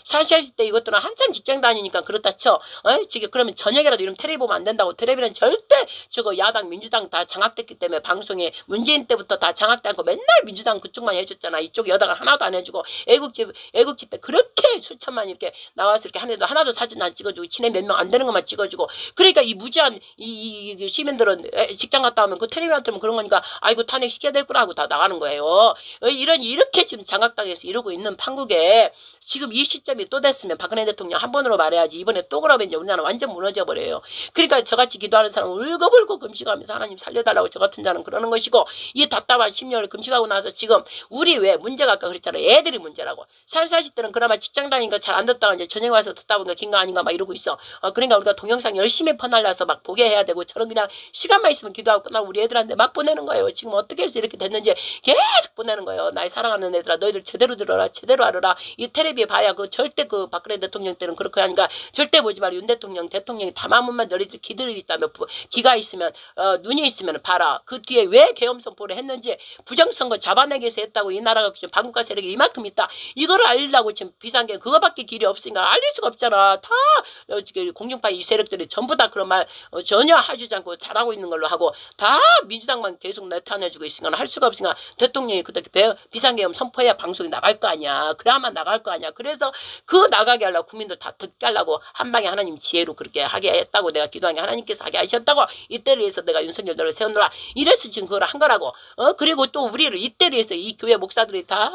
40, 50대 이것들은 한참 직장 다니니까 그렇다 쳐. 지금 그러면 저녁에라도 이런 텔레비 보면 안 된다고. 텔레비는 절대 저거 야당 민주당 다 장악됐기 때문에 방송에 문재인 때부터 다 장악되고 맨날 민주당 그쪽만 해줬잖아. 이쪽 여당은 하나도 안 해주고 애국 집회 그렇게 수천만 이렇게 나와서 이렇게 하나도 사진 안 찍어주고 친해 몇 명 안 되는 것만 찍어주고. 그러니까 이 무지한 이 시민들은 직장 갔다 오면 그 텔레비만 틀면 그런 거니까 아이고 탄핵시켜야 되구나 하고 다 나가는 거예요. 이렇게 지금 장악당해서 이러고 있는 판국에 지금 이 시점이 또 됐으면 박근혜 대통령 한 번으로 말해야지 이번에 또 그러면 이제 우리나라 완전 무너져 버려요. 그러니까 저같이 기도하는 사람은 울고불고 금식하면서 하나님 살려달라고 저 같은 자는 그러는 것이고, 이 답답한 10년을 금식하고 나서 지금 우리 왜 문제가 아까 그랬잖아요. 애들이 문제라고. 40, 40대는 그나마 직장 다니니까 잘 안 듣다가 이제 저녁에 와서 듣다 보니까 긴가 아닌가 막 이러고 있어. 그러니까 우리가 동영상 열심히 퍼날려서 막 보게 해야 되고, 저는 그냥 시간만 있으면 기도하고 끝나고 우리 애들한테 막 보내는 거예요. 지금 어떻게 해서 이렇게 됐는지 계속 보내는 거예요. 나의 사랑하는 애들아, 너희들 제대로 들어라, 제대로 알아라. 이 텔레비에 봐야 그 절대 그 박근혜 대통령 때는 그렇게 하니까 절대 보지 말고 윤 대통령이 담아문만 너희들 기들이 있다면 기가 있으면 눈이 있으면 봐라. 그 뒤에 왜 계엄 선포를 했는지, 부정선거 잡아내기 위해서 했다고. 이 나라가 지금 반국가 세력이 이만큼 있다. 이거를 알리려고 지금 비상계 그거밖에 길이 없으니까 알릴 수가 없잖아. 다 공중파 이 세력들이 전부 다 그런 말 전혀 해주지 않고 잘하고 있는 걸로 하고, 다 민주당만 계속 나타내주고 있으니까 할 수가 없으니까 대통령이 그때 비상계엄 선포해야 방송이 나갈 거 아니야. 그래야만 나갈 거 아니야. 그래서 그 나가게 하려고 국민들 다 듣게 하려고 한 방에 하나님 지혜로 그렇게 하게 했다고. 내가 기도한 게 하나님께서 하게 하셨다고. 이때를 위해서 내가 윤석열 너를 세우노라. 이래서 지금 그걸 한 거라고. 그리고 또 우리를 이때를 위해서 이 교회 목사들이 다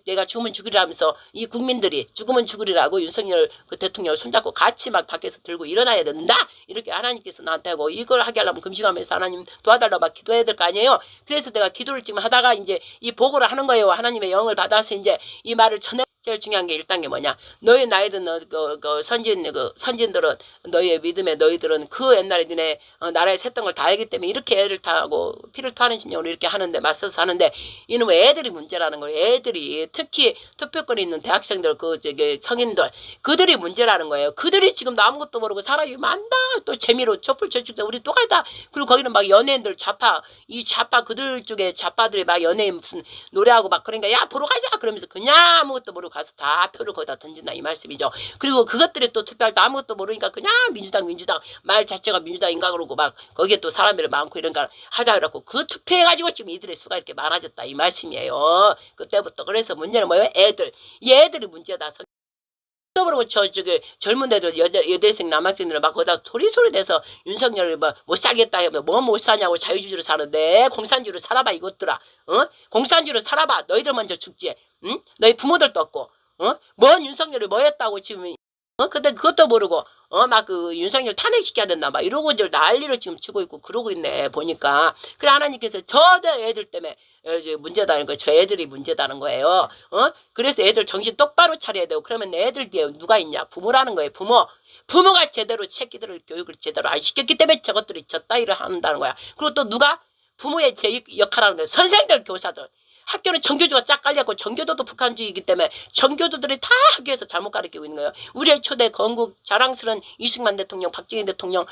내가 죽으면 죽으리라면서 이 국민들이 죽으면 죽으리라고 윤석열 그 대통령을 손잡고 같이 막 밖에서 들고 일어나야 된다. 이렇게 하나님께서 나한테 하고, 이걸 하게 하려면 금식하면서 하나님 도와달라고 막 기도해야 될 거 아니에요. 그래서 내가 기도를 지금 하다가 이제 이 보고를 하는 거예요. 하나님의 영을 받아서 이제 이 말을 전해. 제일 중요한 게 1단계 뭐냐, 너희 나이든 선진들은 너희의 믿음에 너희들은 그 옛날에 니네 나라에 샜던 걸 다 알기 때문에 이렇게 애를 타고 피를 토하는 심령으로 이렇게 하는데 맞서서 하는데, 이놈의 애들이 문제라는 거예요. 애들이 특히 투표권이 있는 대학생들 성인들 그들이 문제라는 거예요. 그들이 지금 아무것도 모르고 사람이 많다. 또 재미로 촛불 저축대 우리 또 가다. 그리고 거기는 막 연예인들 좌파 그들 쪽에 좌파들이 막 연예인 무슨 노래하고 막 그러니까 야 보러 가자 그러면서 그냥 아무것도 모르고 가서 다 표를 거기다 던진다 이 말씀이죠. 그리고 그것들이 또 투표할 때 아무것도 모르니까 그냥 민주당 말 자체가 민주당인가 그러고 막 거기에 또 사람들이 많고 이런가 하자 그래갖고 그 투표해가지고 지금 이들의 수가 이렇게 많아졌다 이 말씀이에요. 그때부터. 그래서 문제는 뭐예요? 이 애들이 문제다. 그러고 저기 젊은 애들 여대생 남학생들은 막 거기다 소리 대서 윤석열을 뭐 못 살겠다 해면 뭐 못 사냐고. 자유주의로 사는데 공산주의로 살아봐 이것들아. 공산주의로 살아봐. 너희들 먼저 죽지. 응? 너희 부모들도 없고 뭔 윤석열이 뭐 했다고 지금 근데 그것도 모르고 막 그 윤석열 탄핵시켜야 된다 막 이러고 이제 난리를 지금 치고 있고 그러고 있네 보니까. 그래 하나님께서 저 애들 때문에 문제다는 거예요. 저 애들이 문제다는 거예요. 그래서 애들 정신 똑바로 차려야 되고. 그러면 애들 뒤에 누가 있냐? 부모라는 거예요. 부모가 제대로 새끼들을 교육을 제대로 안 시켰기 때문에 저것들이 저 따위를 한다는 거야. 그리고 또 누가? 부모의 제 역할하는 거예요. 선생들, 교사들. 학교는 정교조가 쫙 깔렸고 정교도도 북한주의이기 때문에 정교도들이 다 학교에서 잘못 가르치고 있는 거예요. 우리의 초대 건국 자랑스러운 이승만 대통령, 박정희 대통령,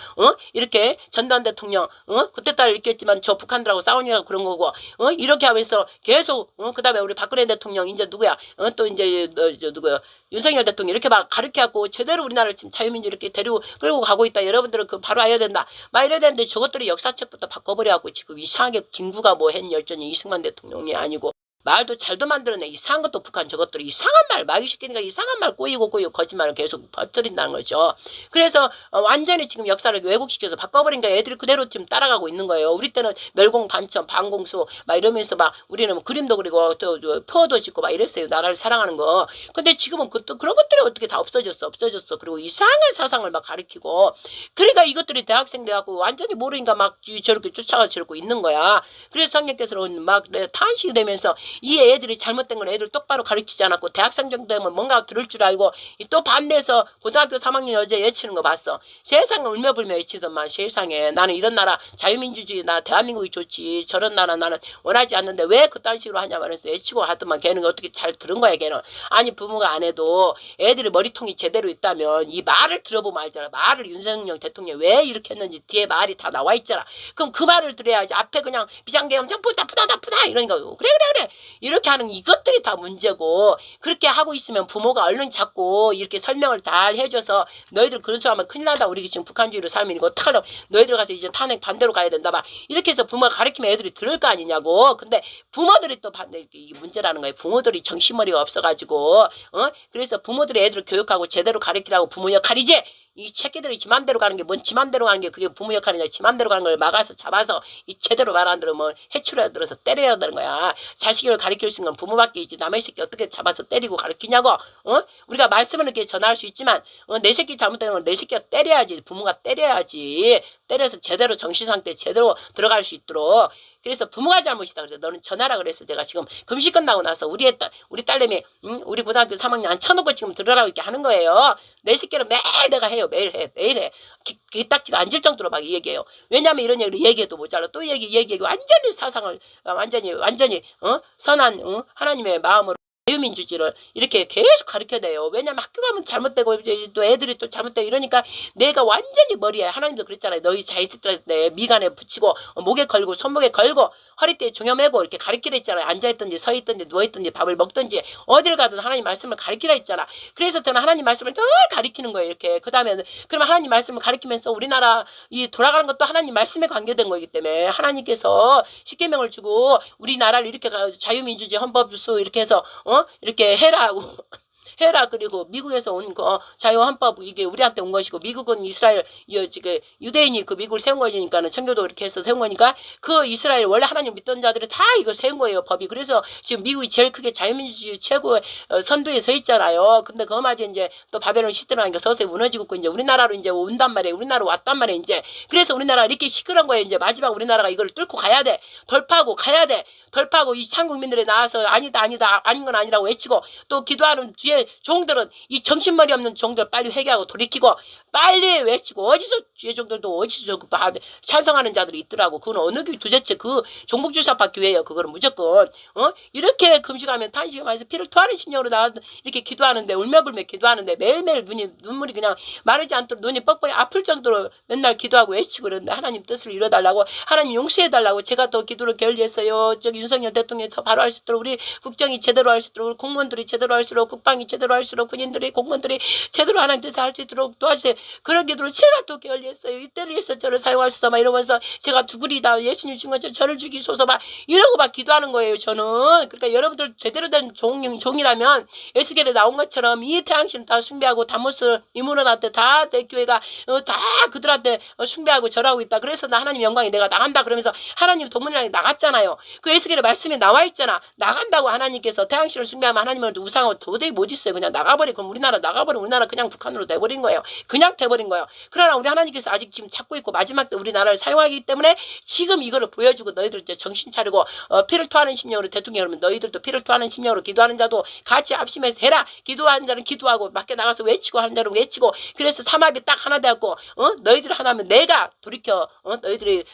이렇게 전두환 대통령, 그때 따라 이렇게 했지만 저 북한들하고 싸우냐고 그런 거고, 이렇게 하면서 계속, 그다음에 우리 박근혜 대통령 이제 누구야? 또 이제 누구야? 윤석열 대통령 이렇게 막 가르쳐갖고 제대로 우리나라를 지금 자유민주 이렇게 끌고 가고 있다. 여러분들은 그 바로 알아야 된다. 막 이래야 되는데 저것들이 역사책부터 바꿔버려갖고 지금 이상하게 김구가 뭐 했 열전이 이승만 대통령이 아니고 말도 잘도 만들어내. 이상한 것도 북한 저것들이 이상한 말 마귀 시키니까 이상한 말 꼬이고 거짓말을 계속 퍼뜨린다는 거죠. 그래서 완전히 지금 역사를 왜곡시켜서 바꿔버리니까 애들이 그대로 지금 따라가고 있는 거예요. 우리 때는 멸공 반천 반공수 막 이러면서 막 우리는 뭐 그림도 그리고 또 표도 짓고 막 이랬어요. 나라를 사랑하는 거. 근데 지금은 그런 것들이 어떻게 다 없어졌어. 그리고 이상한 사상을 막 가리키고. 그러니까 이것들이 대학생 돼갖고 완전히 모르니까 막 저렇게 쫓아가 저러고 있는 거야. 그래서 성령께서는 막 탄식이 되면서 이 애들이 잘못된 건 애들 똑바로 가르치지 않았고 대학생 정도 되면 뭔가 들을 줄 알고 또 반대해서 고등학교 3학년 여자 예치는 거 봤어. 세상에 울며불며 예치더만. 세상에 나는 이런 나라 자유민주주의 나 대한민국이 좋지 저런 나라 나는 원하지 않는데 왜 그딴 식으로 하냐 말해서 예치고 하더만. 걔는 어떻게 잘 들은 거야 걔는. 아니 부모가 안 해도 애들이 머리통이 제대로 있다면 이 말을 들어보면 알잖아. 말을 윤석열 대통령이 왜 이렇게 했는지 뒤에 말이 다 나와 있잖아. 그럼 그 말을 들어야지. 앞에 그냥 비상계엄 나쁘다 이러니까 그래 이렇게 하는 이것들이 다 문제고, 그렇게 하고 있으면 부모가 얼른 잡고 이렇게 설명을 잘 해줘서 너희들 그런 소리 하면 큰일 난다. 우리 지금 북한주의로 살면 이거 어떡하려고. 너희들 가서 이제 탄핵 반대로 가야 된다 막 이렇게 해서 부모가 가르치면 애들이 들을 거 아니냐고. 근데 부모들이 또 반대 이게 문제라는 거예요. 부모들이 정신머리가 없어가지고 그래서 부모들이 애들을 교육하고 제대로 가르치라고 부모 역할이지. 이 새끼들이 지 맘대로 가는 게 뭔 지 맘대로 가는 게 그게 부모 역할이냐. 지 맘대로 가는 걸 막아서 잡아서 이 제대로 말 안 들으면 해초려 들어서 때려야 되는 거야. 자식을 가르칠 수 있는 건 부모밖에 있지. 남의 새끼 어떻게 잡아서 때리고 가르치냐고. 우리가 말씀은 이렇게 전할 수 있지만 내 새끼 잘못되는 건 내 새끼가 때려야지. 부모가 때려야지. 때려서 제대로 정신상태 제대로 들어갈 수 있도록. 그래서 부모가 잘못이다. 그래서 너는 전화라 그래서 내가 지금 금식 끝나고 나서 우리 딸내미 우리 고등학교 3학년 앉혀놓고 지금 들으라고 이렇게 하는 거예요. 내 새끼는 매일 내가 해요. 매일 해. 귀딱지가 앉을 정도로 막 얘기해요. 왜냐면 이런 얘기를 얘기해도 모자라 또 얘기하고 완전히 사상을 완전히 선한 하나님의 마음으로 자유민주주의를 이렇게 계속 가르쳐야 돼요. 왜냐면 학교 가면 잘못되고 이제 또 애들이 또 잘못되고 이러니까 내가 완전히 머리에 하나님도 그랬잖아요. 너희 자식들 때 미간에 붙이고 목에 걸고 손목에 걸고 허리띠에 종여매고 이렇게 가르치라 했잖아요. 앉아있든지 서있든지 누워있든지 밥을 먹든지 어딜 가든 하나님 말씀을 가르치라 했잖아. 그래서 저는 하나님 말씀을 늘 가르치는 거예요. 이렇게 그 다음에 그러면 하나님 말씀을 가르치면서 우리나라 이 돌아가는 것도 하나님 말씀에 관계된 거기 때문에 하나님께서 십계명을 주고 우리나라를 이렇게 자유민주주의 헌법수 이렇게 해서 이렇게 해라고 해라. 그리고 미국에서 온 거 자유헌법 이게 우리한테 온 것이고 미국은 이스라엘 지금 유대인이 그 미국을 세운 거니까는 청교도 이렇게 해서 세운 거니까 그 이스라엘 원래 하나님 믿던 자들이 다 이거 세운 거예요. 법이. 그래서 지금 미국이 제일 크게 자유민주주의 최고의 선두에 서 있잖아요. 근데 그 맞에 이제 또 바벨론 시대라니까 서서히 무너지고 있고 이제 우리나라로 이제 온단 말이에요. 우리나라 왔단 말이에요. 이제 그래서 우리나라 이렇게 시끄러운 거예요. 이제 마지막 우리나라가 이걸 뚫고 가야 돼. 돌파하고 가야 돼. 돌파하고 이 창국민들이 나와서 아니다 아닌 건 아니라고 외치고 또 기도하는 뒤에 종들은 이 정신머리 없는 종들 빨리 회개하고 돌이키고 빨리 외치고 어디서 주의 종들도 어디서 찬성하는 자들이 있더라고. 그건 어느 교회 도대체 그 종북주사파 교회예요. 그거는 무조건 이렇게 금식하면 탄식하면서 피를 토하는 심령으로 나 이렇게 기도하는데 울며불며 기도하는데 매일매일 눈물이 그냥 마르지 않도록 눈이 뻑뻑이 아플 정도로 맨날 기도하고 외치고 그러는데 하나님 뜻을 이뤄달라고 하나님 용서해달라고 제가 또 기도를 결의했어요. 저기 윤석열 대통령이 더 바로 할 수 있도록 우리 국정이 제대로 할 수 있도록 공무원들이 제대로 할수록 국방이 제대로 할수록 군인들이 공무원들이 제대로 하나님 뜻을 할 수 있도록 도와주세요. 그런 기도를 제가 또 결의했어요. 이때를 위해서 저를 사용하소서 막 이러면서 제가 두구리다 예수님 준 것처럼 저를 죽이소서 막 이러고 막 기도하는 거예요. 저는. 그러니까 여러분들 제대로 된 종이라면 에스겔에 나온 것처럼 이 태양신 다 숭배하고 다모스 이문원한테 다 대교회가 다 그들한테 숭배하고 절하고 있다. 그래서 나 하나님 영광이 내가 나간다 그러면서 하나님 동문이랑 나갔잖아요. 그 에스겔의 말씀에 나와 있잖아. 나간다고 하나님께서 태양신을 숭배하면 하나님은 우상하고 도저히 못 있어요. 그냥 나가버리고 그럼 우리나라 나가버리면 우리나라 그냥 북한으로 돼버린 거예요. 그냥 돼버린 거예요. 그러나 우리 하나님께서 아직 지금 찾고 있고 마지막 때 우리나라를 사용하기 때문에 지금 이거를 보여주고 너희들 이제 정신 차리고 피를 토하는 심령으로 대통령 여러분 너희들도 피를 토하는 심령으로 기도하는 자도 같이 합심해서 해라. 기도하는 자는 기도하고 밖에 나가서 외치고 하는 자는 외치고 그래서 삼합이 딱 하나 되었고 너희들 하나면 내가 돌이켜 너희들이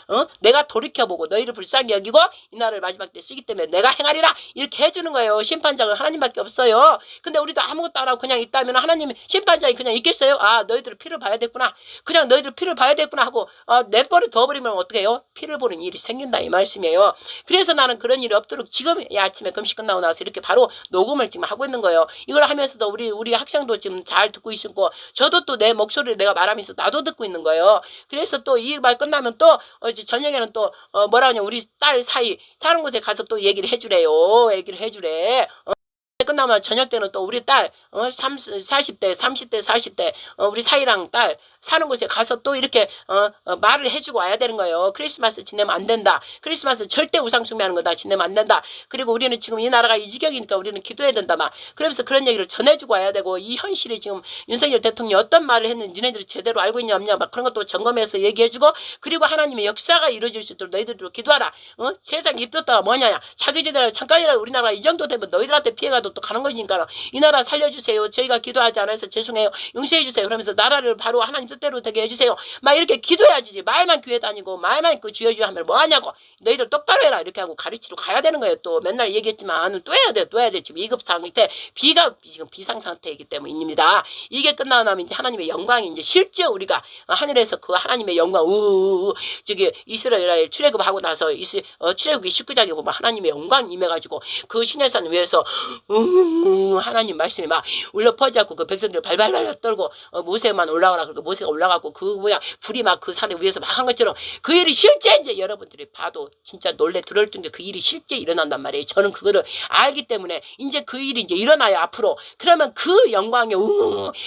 내가 돌이켜보고 너희를 불쌍히 여기고 이 날을 마지막 때 쓰기 때문에 내가 행하리라 이렇게 해주는 거예요. 심판장은 하나님밖에 없어요. 근데 우리도 아무것도 안 하고 그냥 있다면 하나님 심판장이 그냥 있겠어요? 아 너희들 피를 봐야 됐구나. 그냥 너희들 피를 봐야 됐구나 하고 내버려 둬버리면 어떻게 해요? 피를 보는 일이 생긴다 이 말씀이에요. 그래서 나는 그런 일이 없도록 지금 이 아침에 금식 끝나고 나서 이렇게 바로 녹음을 지금 하고 있는 거예요. 이걸 하면서도 우리 학생도 지금 잘 듣고 있고 저도 또 내 목소리를 내가 말하면서 나도 듣고 있는 거예요. 그래서 또 이 말 끝나면 또 저녁에는 또 뭐라 하냐 우리 딸 사이 사는 곳에 가서 또 얘기를 해주래요. 얘기를 해주래. 끝나면 저녁 때는 또 우리 딸 40대 30대 40대 우리 사이랑 딸 사는 곳에 가서 또 이렇게 말을 해주고 와야 되는 거예요. 크리스마스 지내면 안 된다. 크리스마스 절대 우상 숭배하는 거다. 지내면 안 된다. 그리고 우리는 지금 이 나라가 이 지경이니까 우리는 기도해야 된다. 막 그러면서 그런 얘기를 전해주고 와야 되고 이 현실이 지금 윤석열 대통령이 어떤 말을 했는지 니네들이 제대로 알고 있냐 없냐 막 그런 것도 점검해서 얘기해주고 그리고 하나님의 역사가 이루어질 수 있도록 너희들도 기도하라. 세상 입떴다가 뭐냐 자기들이 잠깐이라도 우리나라 이 정도 되면 너희들한테 피해가도 또 가는 거니까 이 나라 살려주세요. 저희가 기도하지 않아서 죄송해요. 용서해 주세요. 그러면서 나라를 바로 하나님 뜻대로 되게 해주세요. 막 이렇게 기도해야지. 말만 교회 다니고 말만 그 주여 하면 뭐하냐고. 너희들 똑바로 해라. 이렇게 하고 가르치러 가야 되는 거예요. 또 맨날 얘기했지만 또 해야 돼. 또 해야 돼. 지금 2급 상태 지금 비상 상태이기 때문입니다. 이게 끝나고 나면 이제 하나님의 영광이 이제 실제 우리가 하늘에서 그 하나님의 영광 저기 이스라엘 출애굽하고 나서 출애굽기 19장에 보면 하나님의 영광이 임해가지고 그 시내산 위에서 하나님 말씀이 막 울려 퍼지고 그 백성들 발발발 떨고 모세만 올라오라 그러고 모세가 올라가고 그 뭐야 불이 막 그 산에 위에서 막 한 것처럼 그 일이 실제 이제 여러분들이 봐도 진짜 놀래 들을 정도 그 일이 실제 일어난단 말이에요. 저는 그거를 알기 때문에 이제 그 일이 이제 일어나요 앞으로. 그러면 그 영광에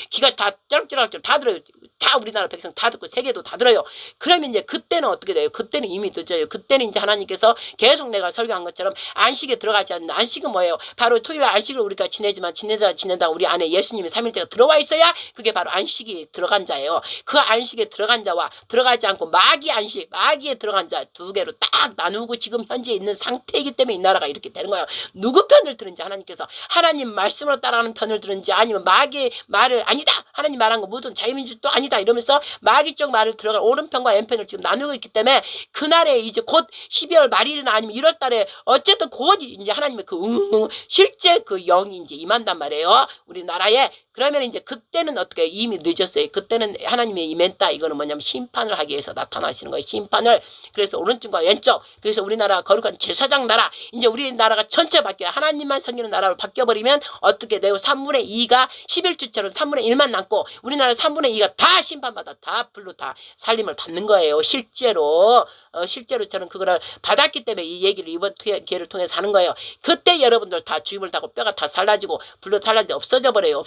기가 다 쩌락쩌락 다 들어요. 다 우리나라 백성 다 듣고 세계도 다 들어요. 그러면 이제 그때는 어떻게 돼요? 그때는 이미 늦어요. 그때는 이제 하나님께서 계속 내가 설교한 것처럼 안식에 들어가지 않는 안식은 뭐예요? 바로 토요일 안식을 우리가 지내다 우리 안에 예수님이 삼일째가 들어와 있어야 그게 바로 안식이 들어간 자예요. 그 안식에 들어간 자와 들어가지 않고 마귀 안식, 마귀에 들어간 자 두 개로 딱 나누고 지금 현재 있는 상태이기 때문에 이 나라가 이렇게 되는 거예요. 누구 편을 들은지 하나님께서 하나님 말씀으로 따라가는 편을 들은지 아니면 마귀의 말을 아니다. 하나님 말한 거 모든 자유민주도 아니다. 이러면서 마귀 쪽 말을 들어갈 오른편과 왼편을 지금 나누고 있기 때문에 그날에 이제 곧 12월 말일이나 아니면 1월 달에 어쨌든 곧 이제 하나님의 그 실제 그 영이 이제 임한단 말이에요. 우리나라에. 그러면 이제 그때는 어떻게 이미 늦었어요. 그때는 하나님의 임했다. 이거는 뭐냐면 심판을 하기 위해서 나타나시는 거예요. 심판을. 그래서 오른쪽과 왼쪽. 그래서 우리나라 거룩한 제사장 나라. 이제 우리나라가 전체 바뀌어요. 하나님만 섬기는 나라로 바뀌어버리면 어떻게 돼요? 3분의 2가 11주처럼 3분의 1만 남고 우리나라 3분의 2가 다 심판받아 다 불로 다 살림을 받는 거예요. 실제로. 실제로 저는 그거를 받았기 때문에 이 얘기를 이번 기회를 통해서 하는 거예요. 그때 여러분들 다 주입을 타고 뼈가 다 살라지고 불로 달라지고 없어져 버려요.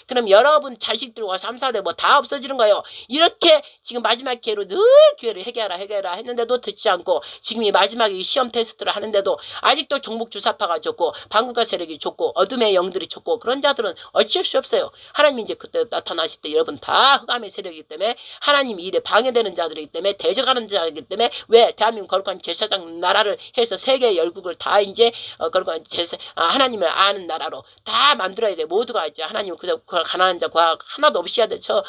그럼 여러분 자식들과 3,4대 뭐 다 없어지는 거예요. 이렇게 지금 마지막 기회로 늘 기회를 해결하라 했는데도 듣지 않고 지금 이 마지막에 시험 테스트를 하는데도 아직도 종북 주사파가 좋고 반국가 세력이 좋고 어둠의 영들이 좋고 그런 자들은 어쩔 수 없어요. 하나님이 이제 그때 나타나실 때 여러분 다 흑암의 세력이기 때문에 하나님 일에 방해되는 자들이기 때문에 대적하는 자이기 때문에 왜 대한민국 거룩한 제사장 나라를 해서 세계 열국을 다 이제 거룩한 하나님을 아는 나라로 다 만들어야 돼. 모두가 이제 하나님 그 가난한 자 과학 하나도 없이 해야 돼. 저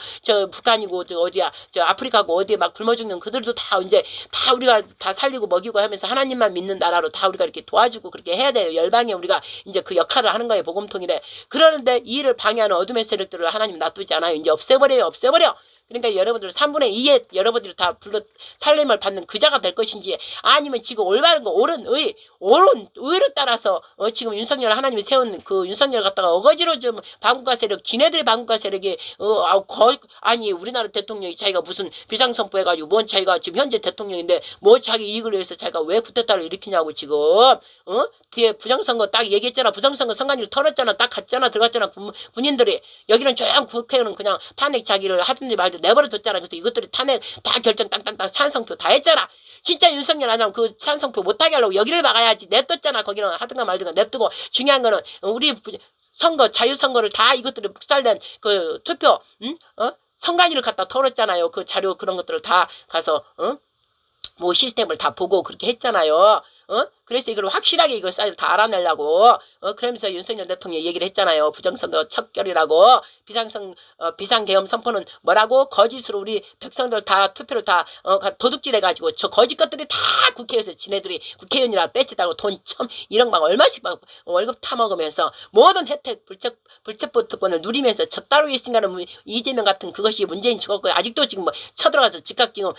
북한이고 어디야 저 아프리카고 어디에 막 굶어 죽는 그들도 다 이제 다 우리가 다 살리고 먹이고 하면서 하나님만 믿는 나라로 다 우리가 이렇게 도와주고 그렇게 해야 돼요. 열방에 우리가 이제 그 역할을 하는 거예요. 복음통일에. 그러는데 이 일을 방해하는 어둠의 세력들을 하나님 놔두지 않아요. 이제 없애버려. 그러니까 여러분들 3분의 2에 여러분들이 다 불러 살림을 받는 그자가 될 것인지 아니면 지금 올바른 거 옳은 의를 따라서 지금 윤석열 하나님이 세운 그 윤석열 갖다가 어거지로 좀 반국가 세력 지네들의 반국가 세력이 아니 우리나라 대통령이 자기가 무슨 비상선포해가지고 뭔 자기가 지금 현재 대통령인데 뭐 자기 이익을 위해서 자기가 왜 쿠데타를 일으키냐고 지금 뒤에 부정선거 딱 얘기했잖아. 부정선거 선관위를 털었잖아. 딱 갔잖아. 들어갔잖아. 군인들이. 여기는 조용 국회의원은 그냥 탄핵 자기를 하든지 말든지 내버려뒀잖아. 그래서 이것들이 탄핵 다 결정 땅땅땅 찬성표 다 했잖아. 진짜 윤석열 안 하면 그 찬성표 못하게 하려고 여기를 막아야지. 냅뒀잖아. 거기는 하든가 말든가 냅두고 중요한 거는 우리 선거 자유선거를 다 이것들이 묵살된 그 투표 선관위를 갖다 털었잖아요. 그 자료 그런 것들을 다 가서 뭐 시스템을 다 보고 그렇게 했잖아요. 그래서 이걸 확실하게 이걸 다 알아내려고 그러면서 윤석열 대통령이 얘기를 했잖아요. 부정선거 척결이라고 비상계엄 선포는 뭐라고 거짓으로 우리 백성들 다 투표를 다 도둑질해가지고 저 거짓 것들이 다 국회에서 지네들이 국회의원이라 배지 달고 돈 이런 막 얼마씩 막 월급 타먹으면서 모든 혜택 불체포 특권을 누리면서 저 따로 있으니까는 이재명 같은 그것이 문재인 죽었고 아직도 지금 뭐 쳐들어가서 즉각 지금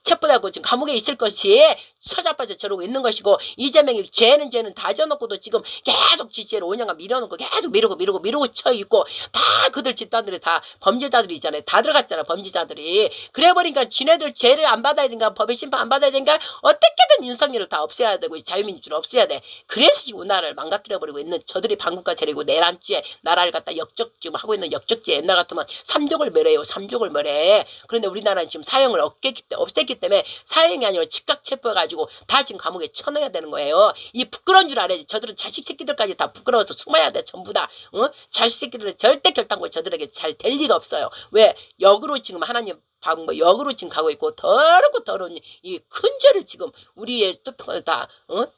체포되고 지금 감옥에 있을 것이 서잡아서 저러고 있는 것이고, 이재명이 죄는 다 져놓고도 지금 계속 지지를 5년간 밀어놓고 계속 미루고 쳐있고, 다 그들 집단들이 다 범죄자들이잖아요. 다 들어갔잖아, 범죄자들이. 그래버리니까 지네들 죄를 안 받아야 되니까, 법의 심판 안 받아야 되니까 어떻게든 윤석열을 다 없애야 되고 자유민주주의를 없애야 돼. 그래서 지금 우리나라를 망가뜨려버리고 있는 저들이 반국가 세력이고 내란죄, 나라를 갖다 지금 하고 있는 역적죄. 옛날 같으면 삼족을 멸해요. 삼족을 멸해. 그런데 우리나라는 지금 사형을 없앴기 때문에 사형이 아니라 즉각 체포해가지고 다 지금 감옥에 쳐넣어야 되는 거예요. 이 부끄러운 줄 알아야지. 저들은 자식 새끼들까지 다 부끄러워서 숨어야 돼. 전부 다. 자식 새끼들은 절대 결단코 저들에게 잘 될 리가 없어요. 왜? 역으로 지금 하나님 역으로 지금 가고 있고, 더러운 이 큰 죄를 지금 우리의 투표가 다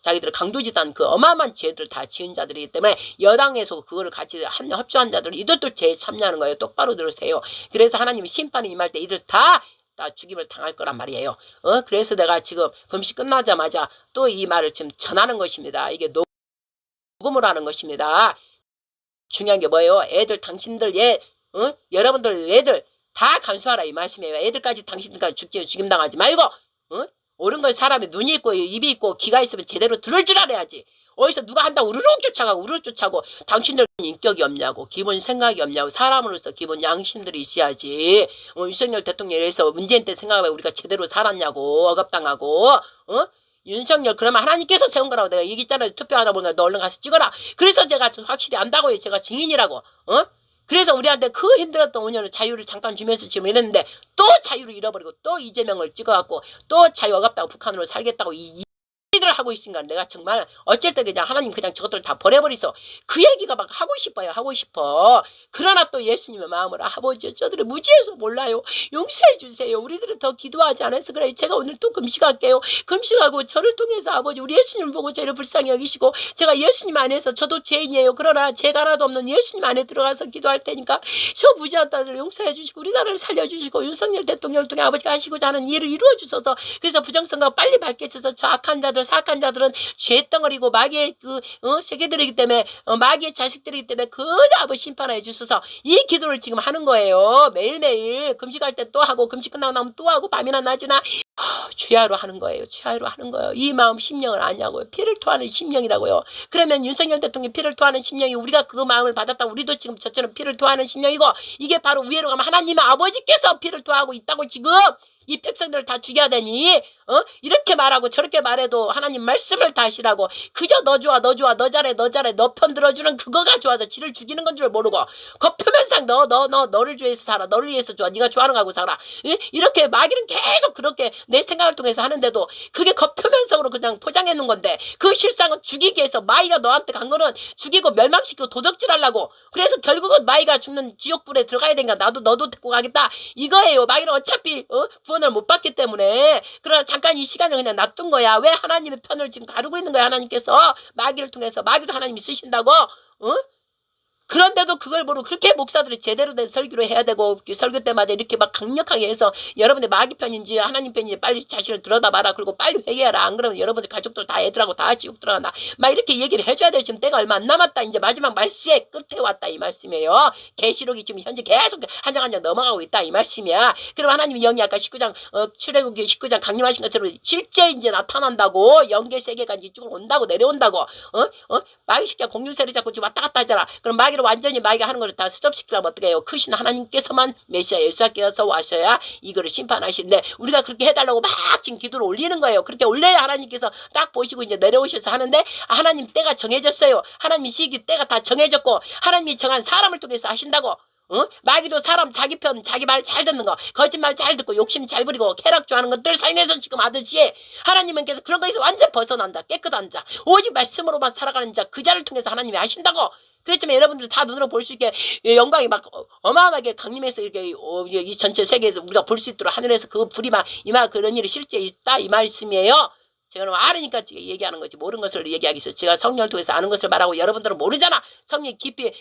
자기들 강도지단 그 어마어마한 죄들 다 지은 자들이기 때문에 여당에서 그거를 같이 협조한 자들 이들도 죄에 참여하는 거예요. 똑바로 들으세요. 그래서 하나님이 심판이 임할 때 이들 다 죽임을 당할 거란 말이에요. 그래서 내가 지금 금식 끝나자마자 또 이 말을 지금 전하는 것입니다. 이게 녹음을 하는 것입니다. 중요한 게 뭐예요? 애들 당신들 여러분들 애들 다 간수하라 이 말씀이에요. 애들까지 당신들까지 죽임당하지 말고 옳은 걸 사람이 눈이 있고 입이 있고 귀가 있으면 제대로 들을 줄 알아야지. 어디서 누가 한다고 우르륵 쫓아가고 당신들 인격이 없냐고, 기본 생각이 없냐고, 사람으로서 기본 양심들이 있어야지. 윤석열 대통령에서 문재인 때 생각해봐 우리가 제대로 살았냐고, 억압당하고. 윤석열 그러면 하나님께서 세운 거라고 내가 얘기했잖아요. 투표하다 보니까 너 얼른 가서 찍어라. 그래서 제가 확실히 안다고요. 제가 증인이라고. 그래서 우리한테 그 힘들었던 5년을 자유를 잠깐 주면서 지금 이랬는데 또 자유를 잃어버리고 또 이재명을 찍어갖고 또 자유 억압다고 북한으로 살겠다고 이들을 하고 있으니까 내가 정말 어쩔 때 그냥 하나님 그냥 저것들 다 버려버리소. 그 얘기가 막 하고 싶어. 그러나 또 예수님의 마음을 아버지 저들을 무지해서 몰라요. 용서해 주세요. 우리들은 더 기도하지 않아서 그래. 제가 오늘 또 금식할게요. 금식하고 저를 통해서 아버지 우리 예수님 보고 저를 불쌍히 여기시고 제가 예수님 안에서 저도 죄인이에요. 그러나 죄가 하나도 없는 예수님 안에 들어가서 기도할 테니까 저 무지한 딸을 용서해 주시고 우리나라를 살려주시고 윤석열 대통령을 통해 아버지가 하시고자 하는 일을 이루어 주셔서 그래서 부정선거 빨리 밝혀져서 저 악한 자들 사악한 자들은 죄덩어리고 마귀의 세계들이기 때문에 마귀의 자식들이기 때문에 그저 아버지 심판해 주셔서 이 기도를 지금 하는 거예요. 매일매일 금식할 때 또 하고 금식 끝나고 나면 또 하고 밤이나 낮이나 주야로 하는 거예요. 주야로 하는 거예요. 이 마음 심령을 아냐고요. 피를 토하는 심령이라고요. 그러면 윤석열 대통령 피를 토하는 심령이 우리가 그 마음을 받았다. 우리도 지금 저처럼 피를 토하는 심령이고 이게 바로 위로 가면 하나님의 아버지께서 피를 토하고 있다고 지금 이 백성들을 다 죽여야 되니 이렇게 말하고 저렇게 말해도 하나님 말씀을 다 하시라고 그저 너 좋아 너 잘해 너 편 들어주는 그거가 좋아서 지를 죽이는 건 줄 모르고 겉표면상 너를 위해서 살아 너를 위해서 좋아 네가 좋아하는 거 하고 살아 이렇게 마귀는 계속 그렇게 내 생각을 통해서 하는데도 그게 겉표면성으로 그냥 포장해 놓은 건데 그 실상은 죽이기 위해서 마귀가 너한테 간 거는 죽이고 멸망시키고 도둑질하려고 그래서 결국은 마귀가 죽는 지옥불에 들어가야 되니까 너도 데리고 가겠다 이거예요. 마귀는 어차피 구원을 못 받기 때문에 그러나 잠깐 이 시간을 그냥 놔둔 거야. 왜 하나님의 편을 지금 가르고 있는 거야. 하나님께서 마귀를 통해서 마귀도 하나님이 쓰신다고 그런데도 그걸 모르고 그렇게 목사들이 제대로 된 설교를 해야 되고 설교 때마다 이렇게 막 강력하게 해서 여러분의 마귀 편인지 하나님 편인지 빨리 자신을 들여다봐라. 그리고 빨리 회개하라. 안 그러면 여러분들 가족들 다 애들하고 다 지옥 들어간다. 막 이렇게 얘기를 해줘야 돼요. 지금 때가 얼마 안 남았다. 이제 마지막 말시의 끝에 왔다 이 말씀이에요. 계시록이 지금 현재 계속 한 장 한 장 넘어가고 있다 이 말씀이야. 그럼 하나님이 영이 아까 19장 출애굽기 19장 강림하신 것처럼 실제 이제 나타난다고 영계 세계가 이쪽으로 온다고 내려온다고 마귀 새끼가 공중세를 잡고 지금 왔다 갔다 하잖아. 그럼 마귀를 완전히 마귀가 하는 걸 다 스톱시키려면 어떻게 해요? 크신 하나님께서만 메시아 예수께서 와셔야 이거를 심판하시는데 우리가 그렇게 해달라고 막 지금 기도를 올리는 거예요. 그렇게 올려야 하나님께서 딱 보시고 이제 내려오셔서 하는데 하나님 때가 정해졌어요. 하나님 시기 때가 다 정해졌고 하나님이 정한 사람을 통해서 하신다고. 마귀도 사람 자기 편 자기 말 잘 듣는 거 거짓말 잘 듣고 욕심 잘 부리고 쾌락 좋아하는 것들 사용해서 지금 하듯이 하나님께서 그런 거에서 완전 벗어난다. 깨끗한 자 오직 말씀으로만 살아가는 자 그 자를 통해서 하나님이 하신다고. 그렇지만 여러분들 다 눈으로 볼 수 있게 영광이 막 어마어마하게 강림해서 이렇게 이 전체 세계에서 우리가 볼 수 있도록 하늘에서 그 불이 막 이마 그런 일이 실제 있다 이 말씀이에요. 제가 알으니까 얘기하는 거지 모르는 것을 얘기하기 위해서 제가 성령을 통해서 아는 것을 말하고 여러분들은 모르잖아. 성령 깊이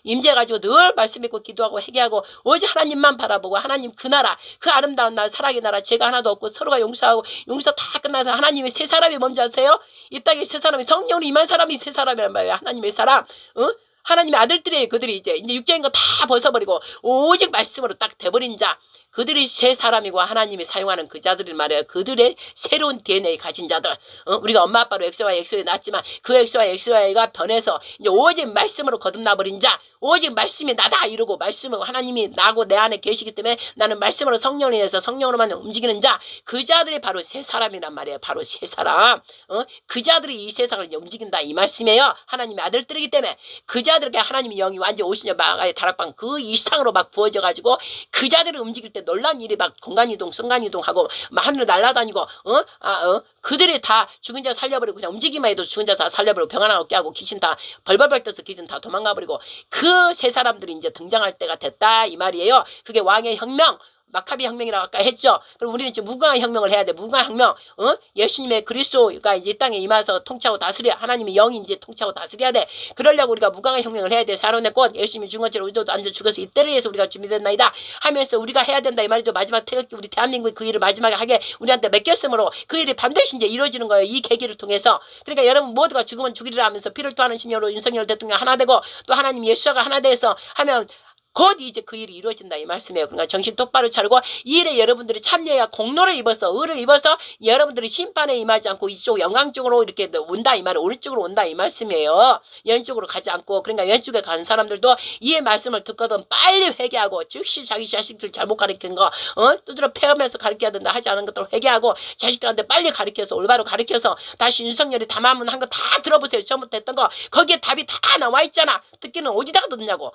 임재해가지고 늘 말씀 읽고 기도하고 회개하고 오직 하나님만 바라보고 하나님 그 나라 그 아름다운 나라 사랑의 나라 죄가 하나도 없고 서로가 용서하고 용서 다 끝나서 하나님의 새 사람이 뭔지 아세요? 이 땅에 새 사람이 성령으로 임한 사람이 새 사람이란 말이야. 하나님의 사람 하나님의 아들들이에요. 그들이 이제 육적인 거 다 벗어버리고 오직 말씀으로 딱 돼버린 자 그들이 새 사람이고 하나님이 사용하는 그 자들이 말이에요. 그들의 새로운 DNA 가진 자들. 우리가 엄마 아빠로 XY 낳았지만 그 XY가 변해서 이제 오직 말씀으로 거듭나버린 자, 오직 말씀이 나다 이러고 말씀은 하나님이 나고 내 안에 계시기 때문에 나는 말씀으로 성령을 인해서 성령으로만 움직이는 자, 그 자들이 바로 새 사람이란 말이에요. 바로 새 사람. 그 자들이 이 세상을 움직인다 이 말씀이에요. 하나님의 아들들이기 때문에 그 자들에게 하나님의 영이 완전 50년 마가의 다락방 그 이상으로 막 부어져 가지고 그 자들을 움직일 때 놀란 일이 막 공간이동 순간이동하고 막 하늘을 날아다니고 그들이 다 죽은 자 살려버리고 그냥 움직이기만 해도 죽은 자 다 살려버리고 병 하나 없게 하고 귀신 다 벌벌벌 떠서 귀신 다 도망가버리고 그 세 사람들이 이제 등장할 때가 됐다 이 말이에요. 그게 왕의 혁명. 마카비 혁명이라고 아까 했죠. 그럼 우리는 지금 무궁화 혁명을 해야 돼. 무궁화 혁명. 예수님의 그리스도가 이제 이 땅에 임해서 통치하고 다스려. 하나님의 영이 이제 통치하고 다스려야 돼. 그러려고 우리가 무궁화 혁명을 해야 돼. 사론의 꽃. 예수님이 죽은 것처럼 우리도 앉아 죽어서 이때를 위해서 우리가 준비됐나이다 하면서 우리가 해야 된다 이 말이죠. 마지막 태극기 우리 대한민국이 그 일을 마지막에 하게 우리한테 맡겼으므로 그 일이 반드시 이제 이루어지는 거예요. 이 계기를 통해서. 그러니까 여러분 모두가 죽으면 죽이리라 하면서 피를 토하는 심령으로 윤석열 대통령 하나 되고 또 하나님 예수가 하나 돼서 하면 곧 이제 그 일이 이루어진다 이 말씀이에요. 그러니까 정신 똑바로 차리고 이 일에 여러분들이 참여해야 공로를 입어서 의를 입어서 여러분들이 심판에 임하지 않고 이쪽 영광 쪽으로 이렇게 온다 이 말이에요. 오른쪽으로 온다 이 말씀이에요. 왼쪽으로 가지 않고 그러니까 왼쪽에 간 사람들도 이 말씀을 듣거든 빨리 회개하고 즉시 자기 자식들 잘못 가르친 거 두드러 패하면서 가르쳐야 된다 하지 않은 것들 회개하고 자식들한테 빨리 가르쳐서 올바로 가르쳐서 다시 윤석열이 담화문 한 거 다 들어보세요. 처음부터 했던 거 거기에 답이 다 나와 있잖아. 듣기는 어디다가 듣냐고.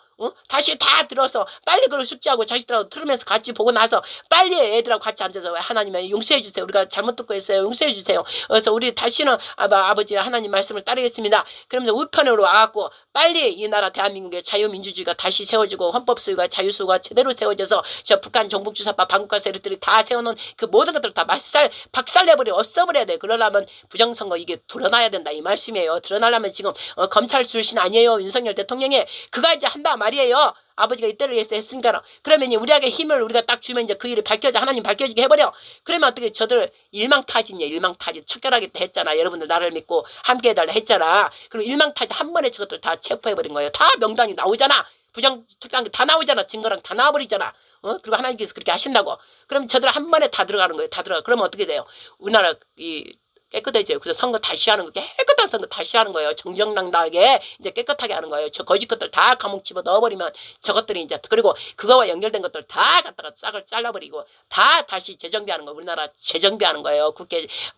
다시 다 들어서 빨리 그걸 숙지하고 자식들하고 들으면서 같이 보고 나서 빨리 애들하고 같이 앉아서 하나님의 용서해 주세요. 우리가 잘못 듣고 있어요. 용서해 주세요. 그래서 우리 다시는 아버지 하나님 말씀을 따르겠습니다. 그러면서 우편으로 와갖고 빨리 이 나라 대한민국의 자유민주주의가 다시 세워지고 헌법수요가 자유수요가 제대로 세워져서 저 북한 정복주사파 반국가 세력들이 다 세워놓은 그 모든 것들을 다 박살내버려 없애버려야 돼. 그러려면 부정선거 이게 드러나야 된다 이 말씀이에요. 드러나려면 지금 검찰 출신 아니에요. 윤석열 대통령이 그가 이제 한다 말이에요. 아버지가 이때를 위해서 했으니까 그러면 우리에게 힘을 우리가 딱 주면 이제 그 일이 밝혀져 하나님 밝혀지게 해버려. 그러면 어떻게 저들 일망타진이야. 일망타진 척결하겠다 했잖아. 여러분들 나를 믿고 함께 해달라 했잖아. 그리고 일망타진 한 번에 저것들 다 체포해버린 거예요. 다 명단이 나오잖아. 부정적당한 게 다 나오잖아. 증거랑 다 나와버리잖아. 그리고 하나님께서 그렇게 하신다고. 그럼 저들 한 번에 다 들어가는 거예요. 다 들어가. 그러면 어떻게 돼요? 우리나라 깨끗해져요. 그래서 선거 다시 하는 거 깨끗한 선거 다시 하는 거예요. 정정당당하게 이제 깨끗하게 하는 거예요. 저 거짓 것들 다 감옥 집어 넣어버리면 저것들이 이제 그리고 그거와 연결된 것들 다 갖다가 싹을 잘라버리고 다 다시 재정비하는 거. 우리나라 재정비하는 거예요.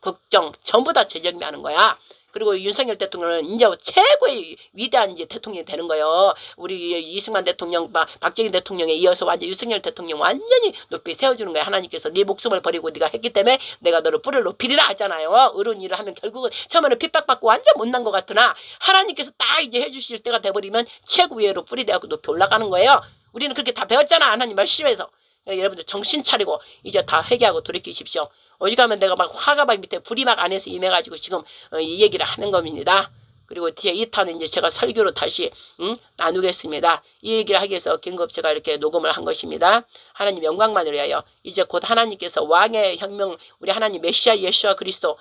국정 전부 다 재정비하는 거야. 그리고 윤석열 대통령은 이제 최고의 위대한 이제 대통령이 되는 거예요. 우리 이승만 대통령, 박정희 대통령에 이어서 완전 윤석열 대통령 완전히 높이 세워주는 거예요. 하나님께서 네 목숨을 버리고 네가 했기 때문에 내가 너를 뿔을 높이리라 하잖아요. 의로운 일을 하면 결국은 처음에는 핍박받고 완전 못난 것 같으나 하나님께서 딱 이제 해주실 때가 돼버리면 최고위로 뿔이 돼갖고 높이 올라가는 거예요. 우리는 그렇게 다 배웠잖아. 하나님 말씀에서. 여러분들 정신 차리고 이제 다 회개하고 돌이키십시오. 오직하면 내가 막 화가 막 밑에 불이 막 안에서 임해가지고 지금 이 얘기를 하는 겁니다. 그리고 뒤에 2탄은 이제 제가 설교로 다시 나누겠습니다. 이 얘기를 하기 위해서 긴급 제가 이렇게 녹음을 한 것입니다. 하나님 영광만을 위하여 이제 곧 하나님께서 왕의 혁명 우리 하나님 메시아 예수와 그리스도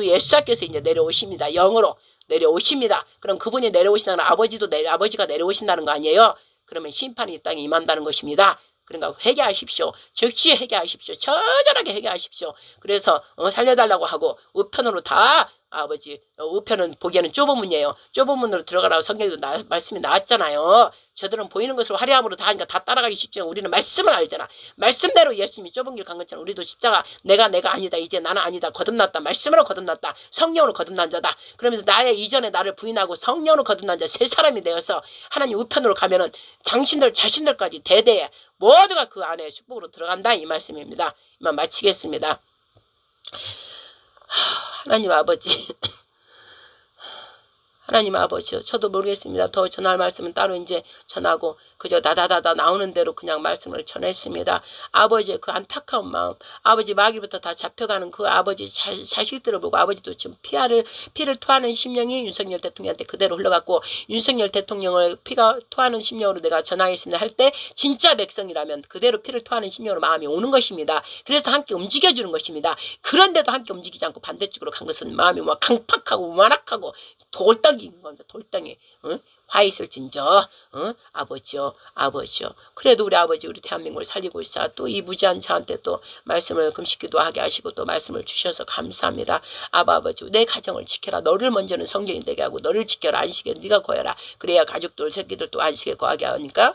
예수께서 이제 내려오십니다. 영으로 내려오십니다. 그럼 그분이 내려오신다는 아버지가 내려오신다는 거 아니에요? 그러면 심판이 이 땅에 임한다는 것입니다. 그러니까 회개하십시오. 즉시 회개하십시오. 처절하게 회개하십시오. 그래서 살려달라고 하고 우편으로 다 아버지 우편은 보기에는 좁은 문이에요. 좁은 문으로 들어가라고 성경에도 말씀이 나왔잖아요. 저들은 보이는 것으로 화려함으로 다 하니까 다 따라가기 쉽지만 우리는 말씀을 알잖아. 말씀대로 예수님이 좁은 길 간 것처럼 우리도 십자가 내가 아니다. 이제 나는 아니다. 거듭났다. 말씀으로 거듭났다. 성령으로 거듭난 자다. 그러면서 나의 이전에 나를 부인하고 성령으로 거듭난 자 새 사람이 되어서 하나님 우편으로 가면은 당신들 자신들까지 대대에 모두가 그 안에 축복으로 들어간다 이 말씀입니다. 이만 마치겠습니다. 하나님 아버지 하나님 아버지요. 저도 모르겠습니다. 더 전할 말씀은 따로 이제 전하고 그저 다다다다 나오는 대로 그냥 말씀을 전했습니다. 아버지의 그 안타까운 마음, 아버지 마귀부터 다 잡혀가는 그 아버지 자식들을 보고 아버지도 지금 피를 토하는 심령이 윤석열 대통령한테 그대로 흘러갔고 윤석열 대통령을 피가 토하는 심령으로 내가 전하겠습니다 할 때 진짜 백성이라면 그대로 피를 토하는 심령으로 마음이 오는 것입니다. 그래서 함께 움직여주는 것입니다. 그런데도 함께 움직이지 않고 반대쪽으로 간 것은 마음이 막 강팍하고 완악하고 돌덩이인 겁니다. 돌덩이. 응? 화 있을진저 아버지요 아버지요. 그래도 우리 아버지 우리 대한민국을 살리고 있어 또 이 무지한 저한테 또 말씀을 금식기도 하게 하시고 또 말씀을 주셔서 감사합니다. 아버지 내 가정을 지켜라. 너를 먼저는 성령이 되게 하고 너를 지켜라. 안식에 네가 거해라. 그래야 가족들 새끼들 또 안식에 거하게 하니까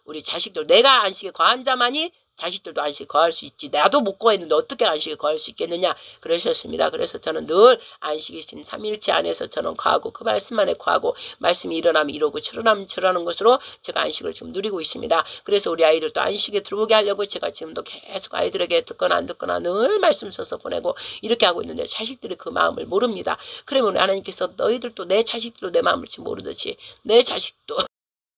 우리 자식들 내가 안식에 거한 자만이 자식들도 안식에 거할 수 있지. 나도 못 거했는데 어떻게 안식에 거할 수 있겠느냐 그러셨습니다. 그래서 저는 늘 안식이신 삼일체 안에서 저는 거하고 그 말씀 안에 거하고 말씀이 일어나면 이러고 저러나면 저러는 것으로 제가 안식을 지금 누리고 있습니다. 그래서 우리 아이들도 안식에 들어오게 하려고 제가 지금도 계속 아이들에게 듣거나 안 듣거나 늘 말씀 써서 보내고 이렇게 하고 있는데 자식들이 그 마음을 모릅니다. 그러면 하나님께서 너희들도 내 자식들도 내 마음을 지금 모르듯이 내 자식도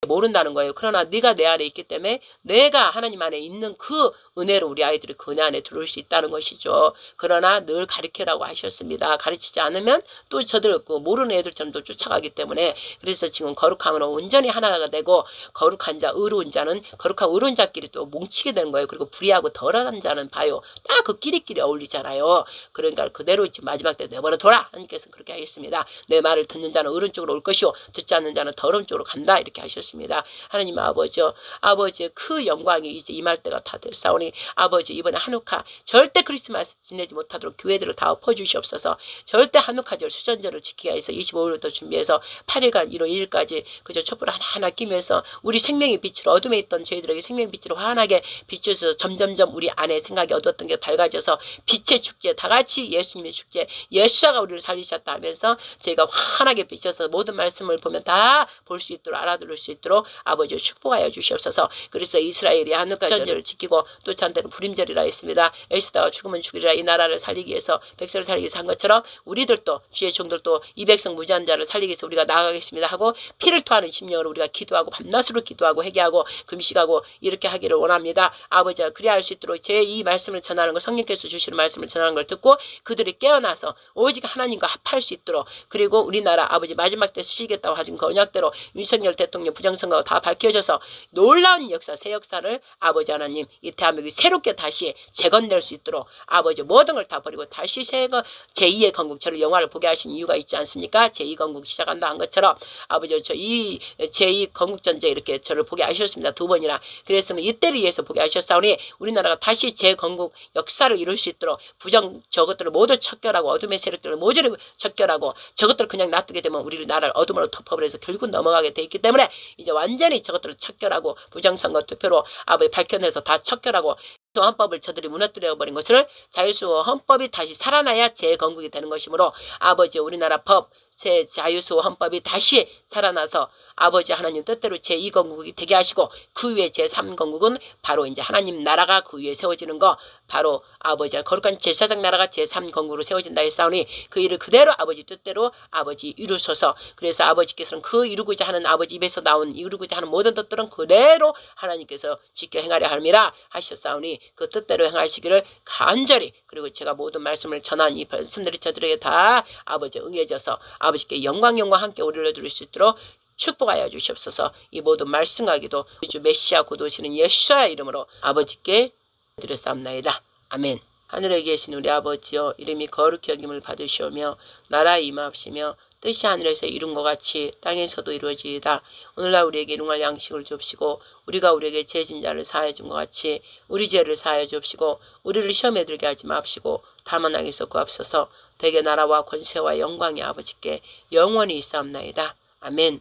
모른다는 거예요. 그러나 네가 내 안에 있기 때문에 내가 하나님 안에 있는 그 은혜로 우리 아이들이 그 은혜 안에 들어올 수 있다는 것이죠. 그러나 늘 가르치라고 하셨습니다. 가르치지 않으면 또 저들 그 모르는 애들처럼 또 쫓아가기 때문에 그래서 지금 거룩함으로 온전히 하나가 되고 거룩한 자 의로운 자는 거룩한 의로운 자끼리 또 뭉치게 되는 거예요. 그리고 불의하고 덜한 자는 봐요. 딱 그 끼리끼리 어울리잖아요. 그러니까 그대로 지금 마지막 때 내버려 둬라. 하나님께서 그렇게 하겠습니다. 내 말을 듣는 자는 의로운 쪽으로 올 것이요 듣지 않는 자는 더러운 쪽으로 간다. 이렇게 하셨습니다. 하나님 아버지요. 아버지의 그 영광이 이제 임할 때가 다 됐사오니 아버지 이번에 한우카 절대 크리스마스 지내지 못하도록 교회들을 다 엎어주시옵소서. 절대 한우카절 수전절을 지키기 위해서 25일부터 준비해서 8일간 1월 2일까지 그저 촛불 하나하나 끼면서 우리 생명의 빛으로 어둠에 있던 저희들에게 생명의 빛으로 환하게 비춰서 점점점 우리 안에 생각이 어두웠던 게 밝아져서 빛의 축제 다같이 예수님의 축제 예수가 우리를 살리셨다 하면서 저희가 환하게 비춰서 모든 말씀을 보면 다 볼 수 있도록 알아들을 수 있도록 아버지 축복하여 주시옵소서. 그래서 이스라엘이 한우카절을 지키고 또 저한테는 불임절이라 했습니다. 에스다가 죽으면 죽이라 이 나라를 살리기 위해서 백성을 살리기 위해서 한 것처럼 우리들도 주의 종들도 이 백성 무지한 자를 살리기 위해서 우리가 나아가겠습니다 하고 피를 토하는 심령으로 우리가 기도하고 밤낮으로 기도하고 회개하고 금식하고 이렇게 하기를 원합니다. 아버지가 그리야 할 수 있도록 제 이 말씀을 전하는 거 성령께서 주시는 말씀을 전하는 걸 듣고 그들이 깨어나서 오직 하나님과 합할 수 있도록 그리고 우리나라 아버지 마지막 때 쓰시겠다고 하신 그 언약대로 윤석열 대통령 부정선거가 다 밝혀져서 놀라운 역사 새 역사를 아버지 하나님 이 대한민국이 새롭게 다시 재건될 수 있도록 아버지 모든 걸 다 버리고 다시 제2의 건국 저를 영화를 보게 하신 이유가 있지 않습니까? 제2건국 시작한다 한 것처럼 아버지 저 이 제2건국전쟁 이렇게 저를 보게 하셨습니다. 2번이나 그래서는 이때를 위해서 보게 하셨사오니 우리나라가 다시 재건국 역사를 이룰 수 있도록 부정 저것들을 모두 척결하고 어둠의 세력들을 모조리 척결하고 저것들을 그냥 놔두게 되면 우리 나라를 어둠으로 덮어버려서 결국 넘어가게 돼 있기 때문에 이제 완전히 저것들을 척결하고 부정선거 투표로 아버지 밝혀내서 다 척결하고 헌법을 저들이 무너뜨려버린 것을 자유수호 헌법이 다시 살아나야 재건국이 되는 것이므로 아버지 우리나라 법 제 자유수호 헌법이 다시 살아나서 아버지 하나님 뜻대로 제2건국이 되게 하시고 그 위에 제3건국은 바로 이제 하나님 나라가 그 위에 세워지는 거 바로 아버지 거룩한 제사장 나라가 제3건국으로 세워진다 했사오니 그 일을 그대로 아버지 뜻대로 아버지 이루소서. 그래서 아버지께서는 그 이루고자 하는 아버지 입에서 나온 이루고자 하는 모든 뜻들은 그대로 하나님께서 지켜 행하려 함이라 하셨사오니 그 뜻대로 행하시기를 간절히 그리고 제가 모든 말씀을 전한 이 말씀들이 저들에게 다 아버지 응해져서 아버지께 영광 함께 올려드릴 수 있도록 축복하여 주시옵소서. 이 모든 말씀하기도 주 메시아 곧 오시는 예수의 이름으로 아버지께 드렸사옵나이다. 아멘. 하늘에 계신 우리 아버지여 이름이 거룩히 여김을 받으시오며 나라에 임하옵시며 뜻이 하늘에서 이룬 것 같이 땅에서도 이루어지이다. 오늘날 우리에게 일용할 양식을 줍시고 우리가 우리에게 죄진 자를 사하여 준 것 같이 우리 죄를 사하여 줍시고 우리를 시험에 들게 하지 마옵시고 다만 악에서 구하옵소서. 대개 나라와 권세와 영광이 아버지께 영원히 있사옵나이다. 아멘.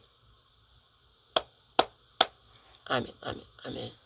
아멘. 아멘. 아멘.